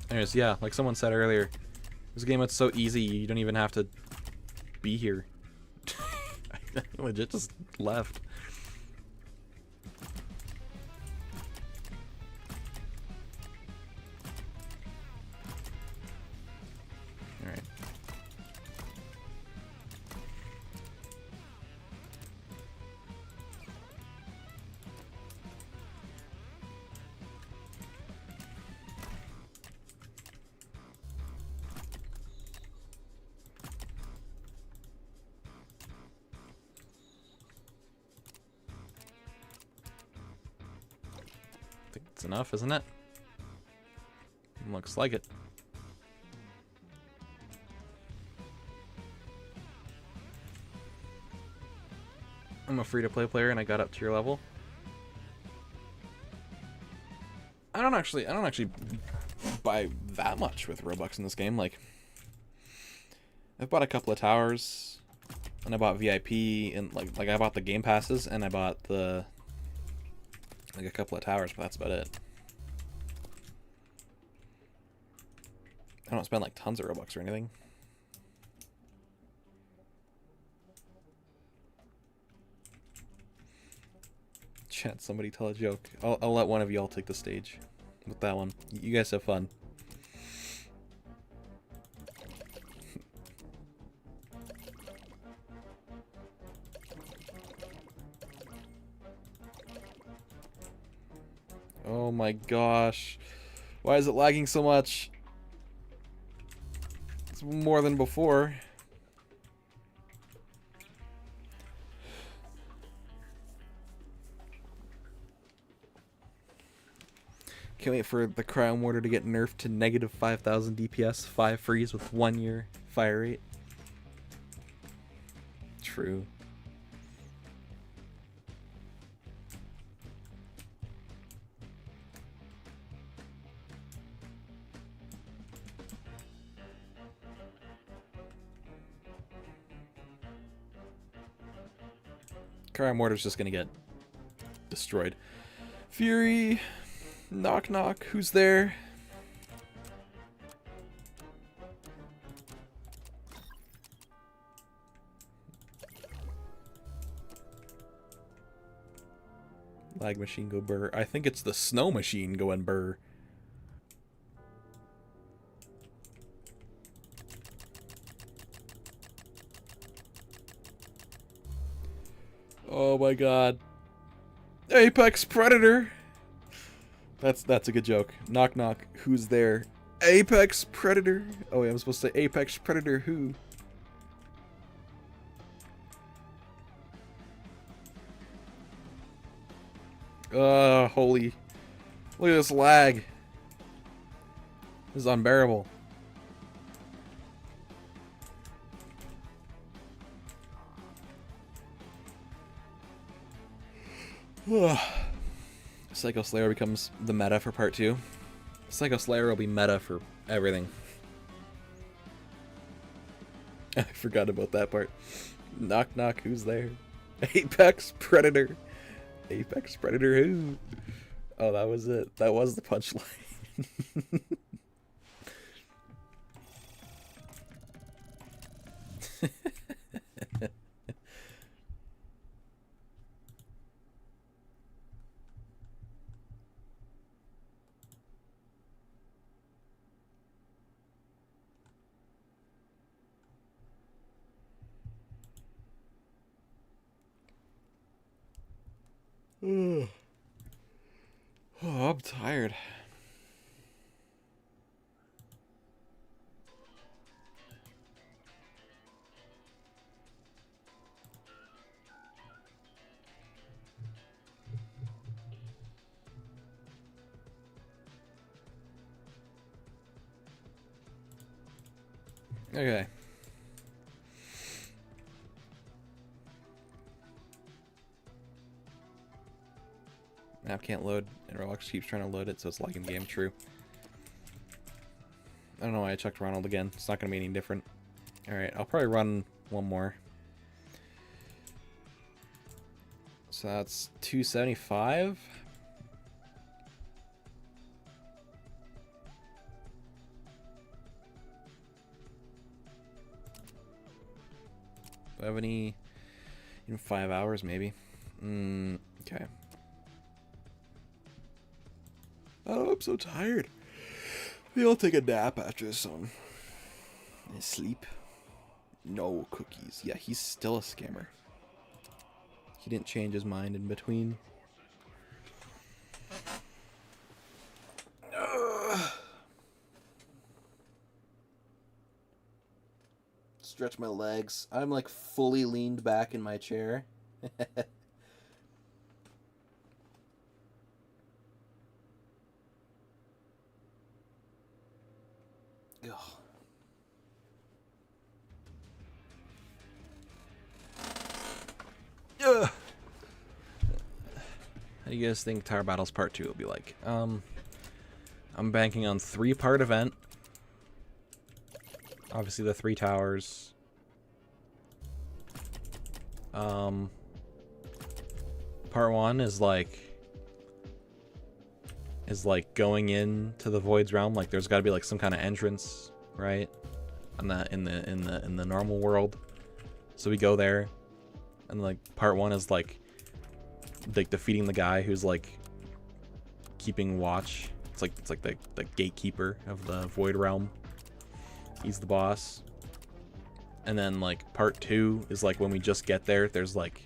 Anyways, yeah, like someone said earlier, this game is so easy, you don't even have to be here. I legit just left. Alright. I think it's enough, isn't it? Looks like it. I'm a free-to-play player and I got up to your level. I don't actually buy that much with Robux in this game. Like, I've bought a couple of towers, and I bought VIP, and like I bought the game passes, and I bought the like a couple of towers, but that's about it. I don't spend like tons of Robux or anything. Chat, somebody tell a joke. I'll let one of y'all take the stage with that one. You guys have fun. Oh my gosh. Why is it lagging so much? It's more than before. Can't wait for the Cryo Mortar to get nerfed to negative 5,000 DPS, 5 freeze with 1 year fire rate. True. Cryo Mortar's just gonna get destroyed. Fury, knock knock, who's there? Lag machine go burr. I think it's the snow machine going burr. Oh my god. Apex Predator! That's a good joke. Knock knock, who's there? Apex Predator! Oh yeah, I'm supposed to say Apex Predator who? Holy. Look at this lag. This is unbearable. Psycho Slayer becomes the meta for part 2. Psycho Slayer will be meta for everything. I forgot about that part. Knock knock, who's there? Apex Predator. Apex Predator who? Oh, that was it. That was the punchline. Oh, I'm tired. Okay. Map can't load, and ROBLOX keeps trying to load it, so it's lagging the game. True. I don't know why I checked Ronald again. It's not going to be any different. Alright, I'll probably run one more. So that's 275. Do I have any in 5 hours, maybe? Okay. Oh, I'm so tired. Maybe I'll take a nap after this one. And sleep. No cookies. Yeah, he's still a scammer. He didn't change his mind in between. Stretch my legs. I'm like fully leaned back in my chair. Ugh. Ugh. How do you guys think Tower Battles Part 2 will be like? I'm banking on 3-part event. Obviously the 3 towers. Part 1 is like going into the Void's realm. Like there's got to be like some kind of entrance, right? And that in the normal world. So we go there, and like part 1 is like defeating the guy who's like keeping watch. It's like the gatekeeper of the Void realm. He's the boss. And then like part 2 is like when we just get there. There's like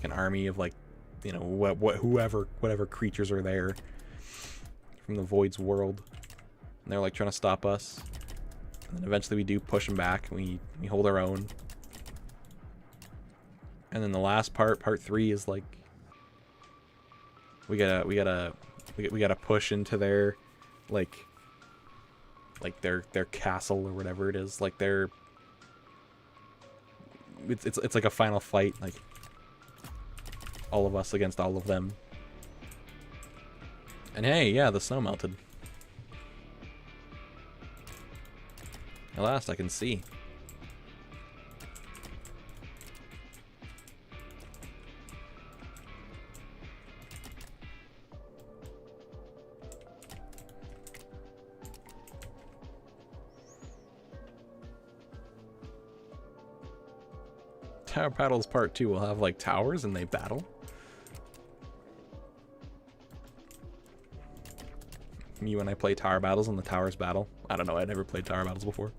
an army of like, you know, whatever creatures are there from the Void's world, and they're like trying to stop us. And then eventually we do push them back, and we hold our own. And then the last part 3 is like we gotta push into their like their castle or whatever it is. Like it's like a final fight, like all of us against all of them. And hey, yeah, the snow melted. At last I can see. Tower Battles Part 2 will have like towers and they battle. Me when I play Tower Battles and the towers battle. I don't know, I never played Tower Battles before.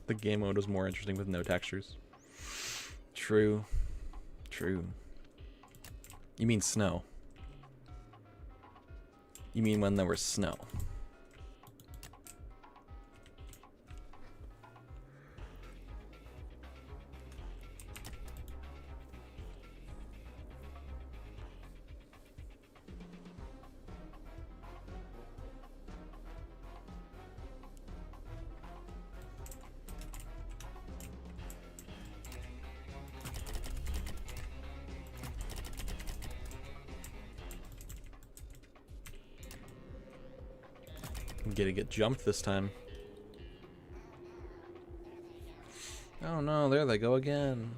The game mode was more interesting with no textures. True. True. You mean snow. You mean when there was snow. I'm gonna get jumped this time. Oh no, there they go again.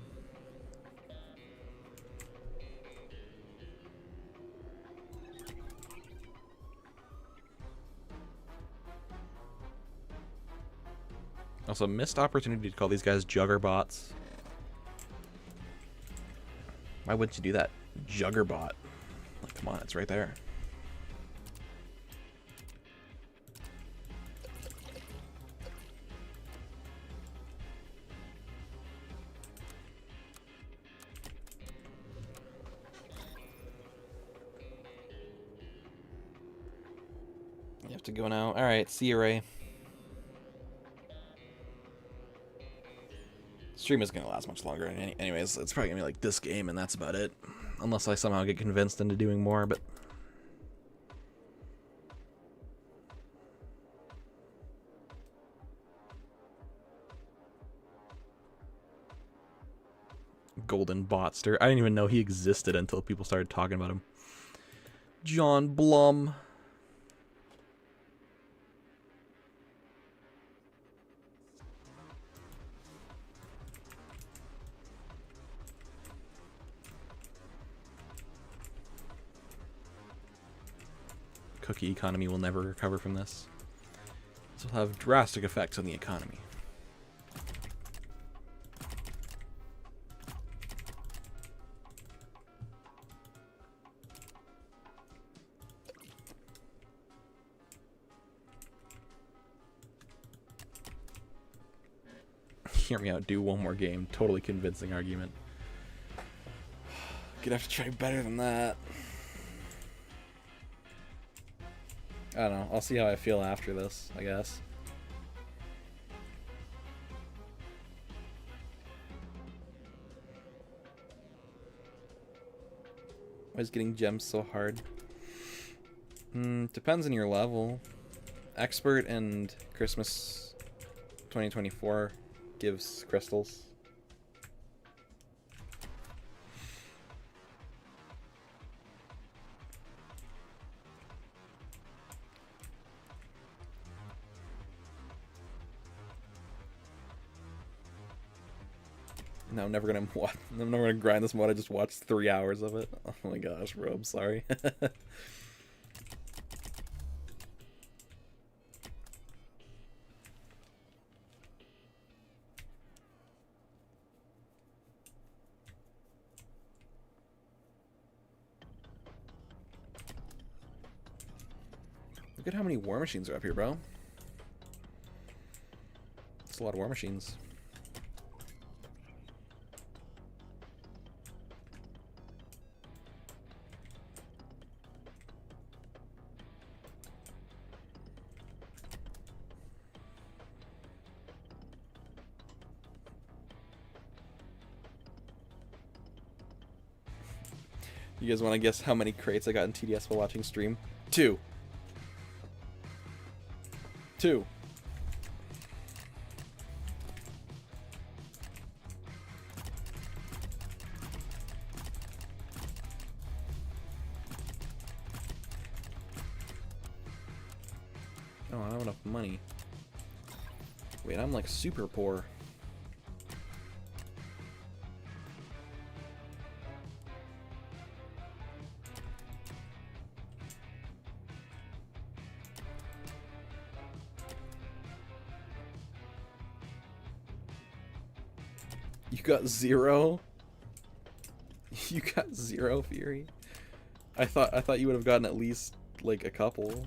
Also, missed opportunity to call these guys Juggerbots. Why wouldn't you do that? Juggerbot. Like, come on, it's right there. You have to go now. Alright, see you, Ray. Stream isn't gonna last much longer. Anyways, it's probably gonna be like this game, and that's about it. Unless I somehow get convinced into doing more, but... Golden Botster. I didn't even know he existed until people started talking about him. John Blum. Cookie economy will never recover from this. This will have drastic effects on the economy. Hear me out, do one more game. Totally convincing argument. Gonna have to try better than that. I don't know. I'll see how I feel after this, I guess. Why is getting gems so hard? Depends on your level. Expert and Christmas 2024 gives crystals. No, I'm never gonna grind this mod. I just watched 3 hours of it. Oh my gosh, Rob, sorry. Look at how many war machines are up here, bro. That's a lot of war machines. You guys want to guess how many crates I got in TDS while watching stream? 2. 2. Oh, I don't have enough money. Wait, I'm like super poor. You got 0? You got 0, Fury? I thought you would have gotten at least like a couple.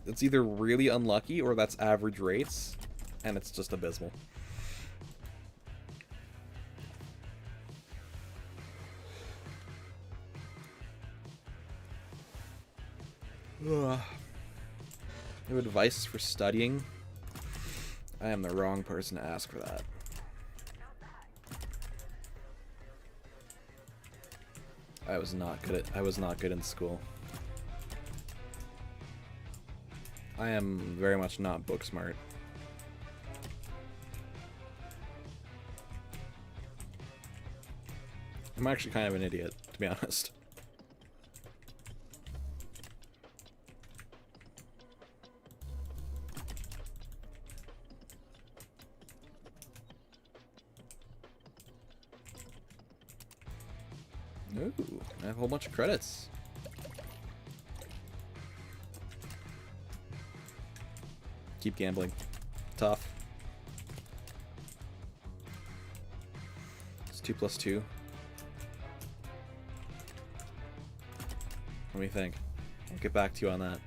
It's either really unlucky or that's average rates, and it's just abysmal. Ugh. No advice for studying? I am the wrong person to ask for that. I was not good in school. I am very much not book smart. I'm actually kind of an idiot, to be honest. Ooh, I have a whole bunch of credits. Keep gambling. Tough. It's 2 + 2. What do you think? I'll get back to you on that.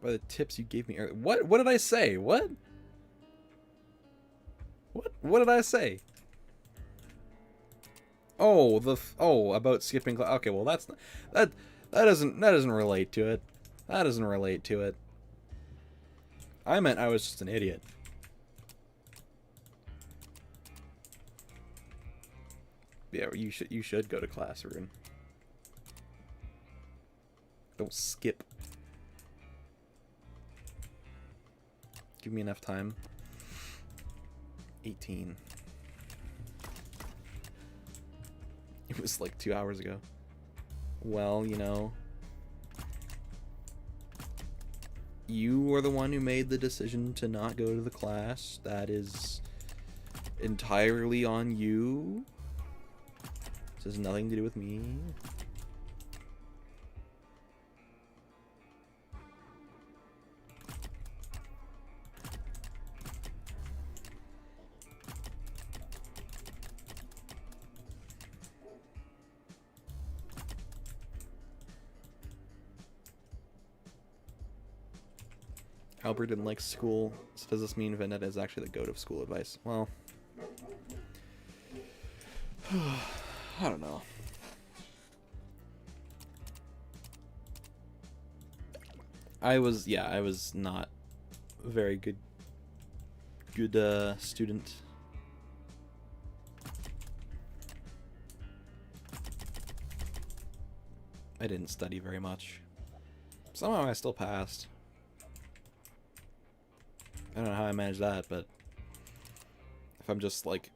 By the tips you gave me earlier. What did I say? What did I say? Oh, about skipping class. Okay, well that's not, that doesn't relate to it. That doesn't relate to it. I meant I was just an idiot. Yeah, you should go to class, Rune. Don't skip. Give me enough time. 18. It was like 2 hours ago. Well, you know. You were the one who made the decision to not go to the class. That is entirely on you. This has nothing to do with me. Albert didn't like school, so does this mean Vendetta is actually the goat of school advice? Well, I don't know. I was not a very good student. I didn't study very much. Somehow I still passed. I don't know how I managed that, but if I'm just like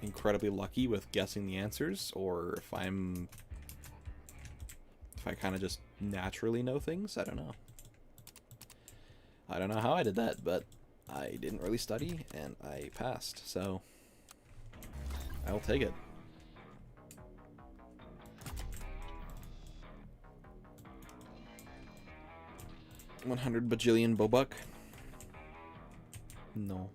incredibly lucky with guessing the answers, or if I kind of just naturally know things, I don't know. I don't know how I did that, but I didn't really study and I passed, so I'll take it. 100 bajillion Bobuck? No.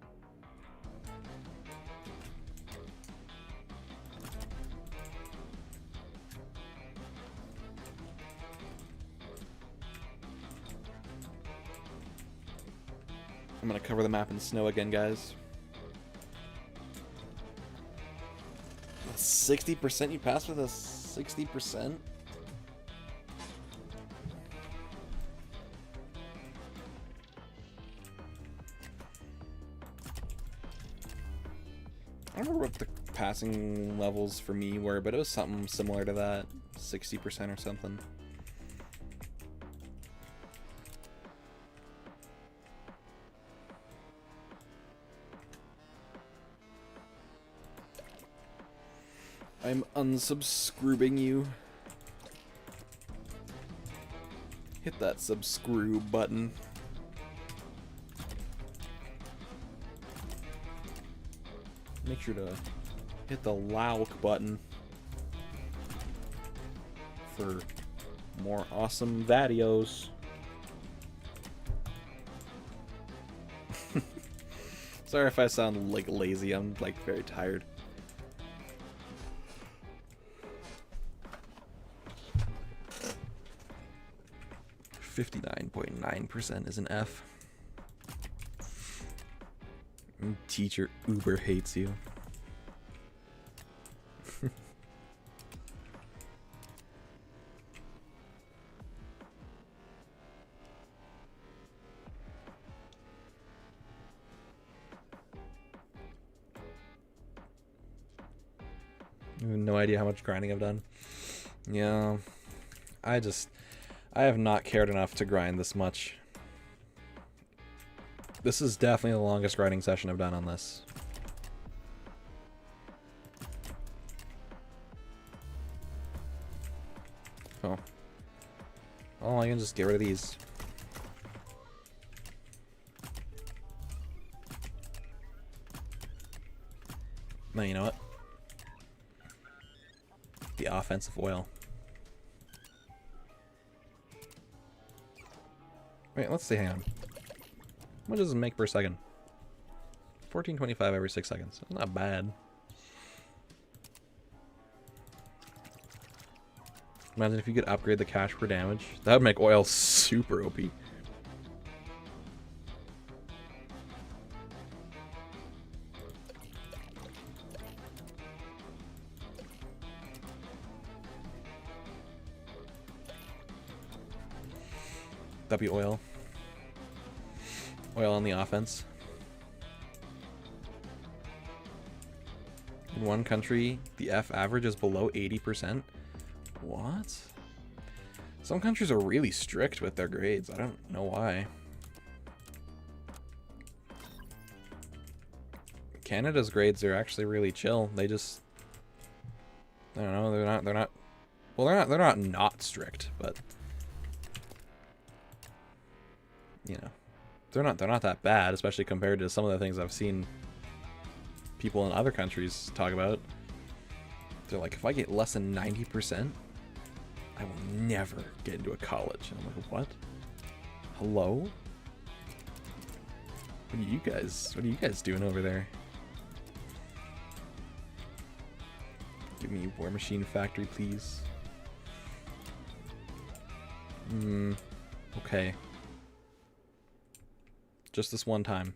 I'm gonna cover the map in snow again, guys. 60%? You pass with a 60%? I don't remember what the passing levels for me were, but it was something similar to that. 60% or something. I'm unsubscribing you. Hit that subscribe button. Make sure to hit the like button for more awesome videos. Sorry if I sound like lazy, I'm like very tired. .9% is an F. Teacher Uber hates you. I have no idea how much grinding I've done. Yeah, I have not cared enough to grind this much. This is definitely the longest grinding session I've done on this. Oh. Oh, I can just get rid of these. No, you know what? The offensive oil. Wait, let's see, hang on. What does it make per second? 14.25 every 6 seconds. Not bad. Imagine if you could upgrade the cash per damage. That would make oil super OP. That'd be oil. Oil on the offense. In one country, the F average is below 80%. What? Some countries are really strict with their grades. I don't know why. Canada's grades are actually really chill. They just, I don't know, they're not strict, but you know, they're not that bad, especially compared to some of the things I've seen people in other countries talk about. They're like, if I get less than 90%, I will never get into a college. And I'm like, what? Hello? What are you guys doing over there? Give me War Machine Factory, please. Okay. Just this one time.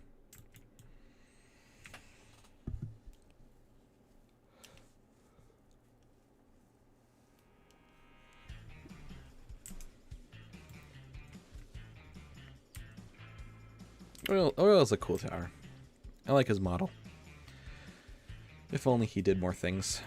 Oil is a cool tower. I like his model. If only he did more things.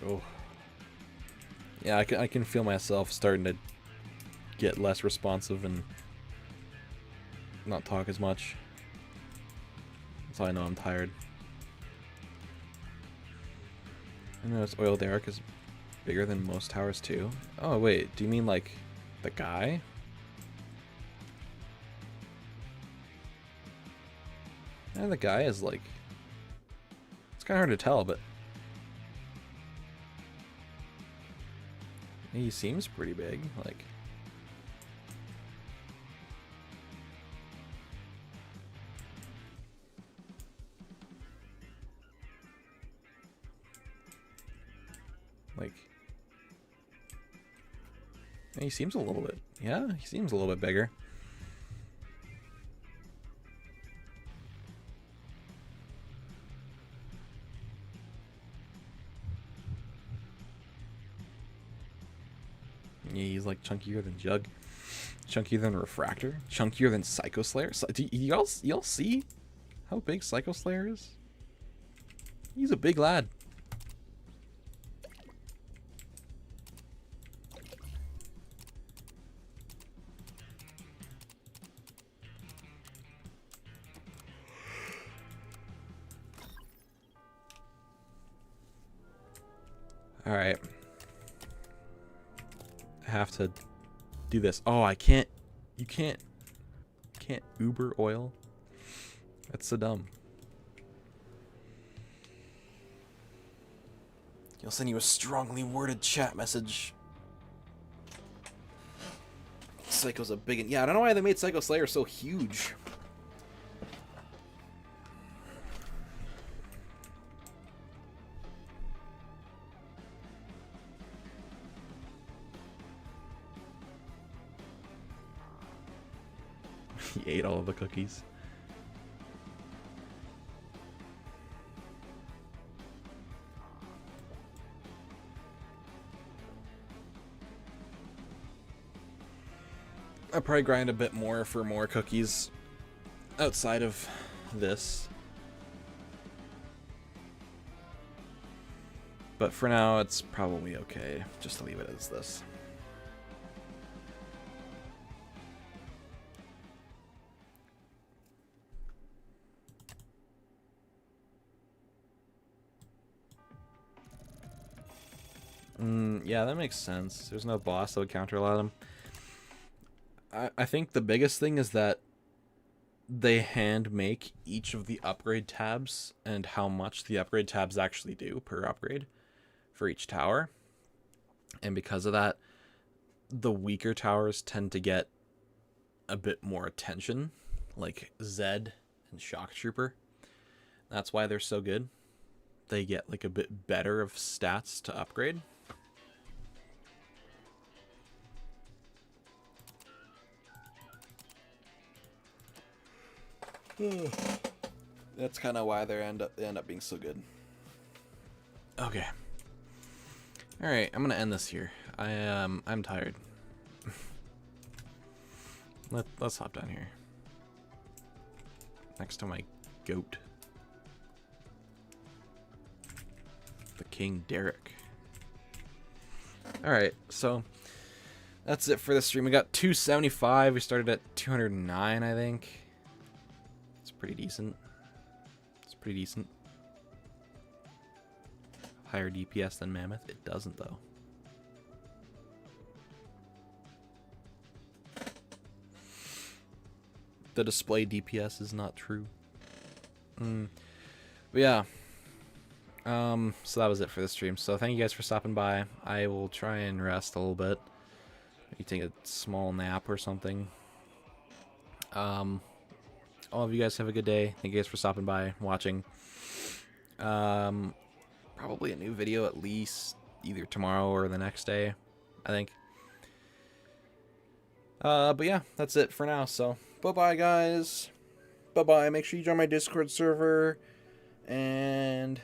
Oh. Yeah, I can feel myself starting to get less responsive and not talk as much. That's how I know I'm tired. I notice Oil Derrick is bigger than most towers too. Oh wait, do you mean like the guy? Yeah, the guy is like, it's kind of hard to tell, but he seems pretty big. Like, Like, he seems a little bit, yeah, he seems a little bit bigger. Yeah, he's like chunkier than Jug, chunkier than Refractor, chunkier than Psycho Slayer. So, do y'all see how big Psycho Slayer is? He's a big lad. All right. I have to do this. Oh, I can't. You can't Uber oil. That's so dumb. He'll send you a strongly worded chat message. Psycho's a big one. Yeah, I don't know why they made Psycho Slayer so huge. He ate all of the cookies. I'll probably grind a bit more for more cookies outside of this. But for now, it's probably okay just to leave it as this. Yeah, that makes sense. There's no boss that would counter a lot of them. I think the biggest thing is that they hand make each of the upgrade tabs and how much the upgrade tabs actually do per upgrade for each tower. And because of that, the weaker towers tend to get a bit more attention, like Zed and Shock Trooper. That's why they're so good. They get like a bit better of stats to upgrade. That's kind of why they end up being so good. Okay. All right, I'm gonna end this here. I'm tired. Let's hop down here next to my goat, the King Derek. All right, so that's it for the stream. We got 275. We started at 209, I think. It's pretty decent. It's pretty decent. Higher DPS than Mammoth? It doesn't, though. The display DPS is not true. But yeah. So that was it for the stream. So thank you guys for stopping by. I will try and rest a little bit. Maybe take a small nap or something. All of you guys have a good day. Thank you guys for stopping by, watching. Probably a new video at least either tomorrow or the next day, I think. But yeah, that's it for now. So bye-bye, guys. Bye-bye. Make sure you join my Discord server. And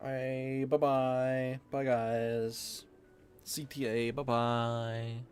bye-bye. Bye, guys. CTA. Bye-bye.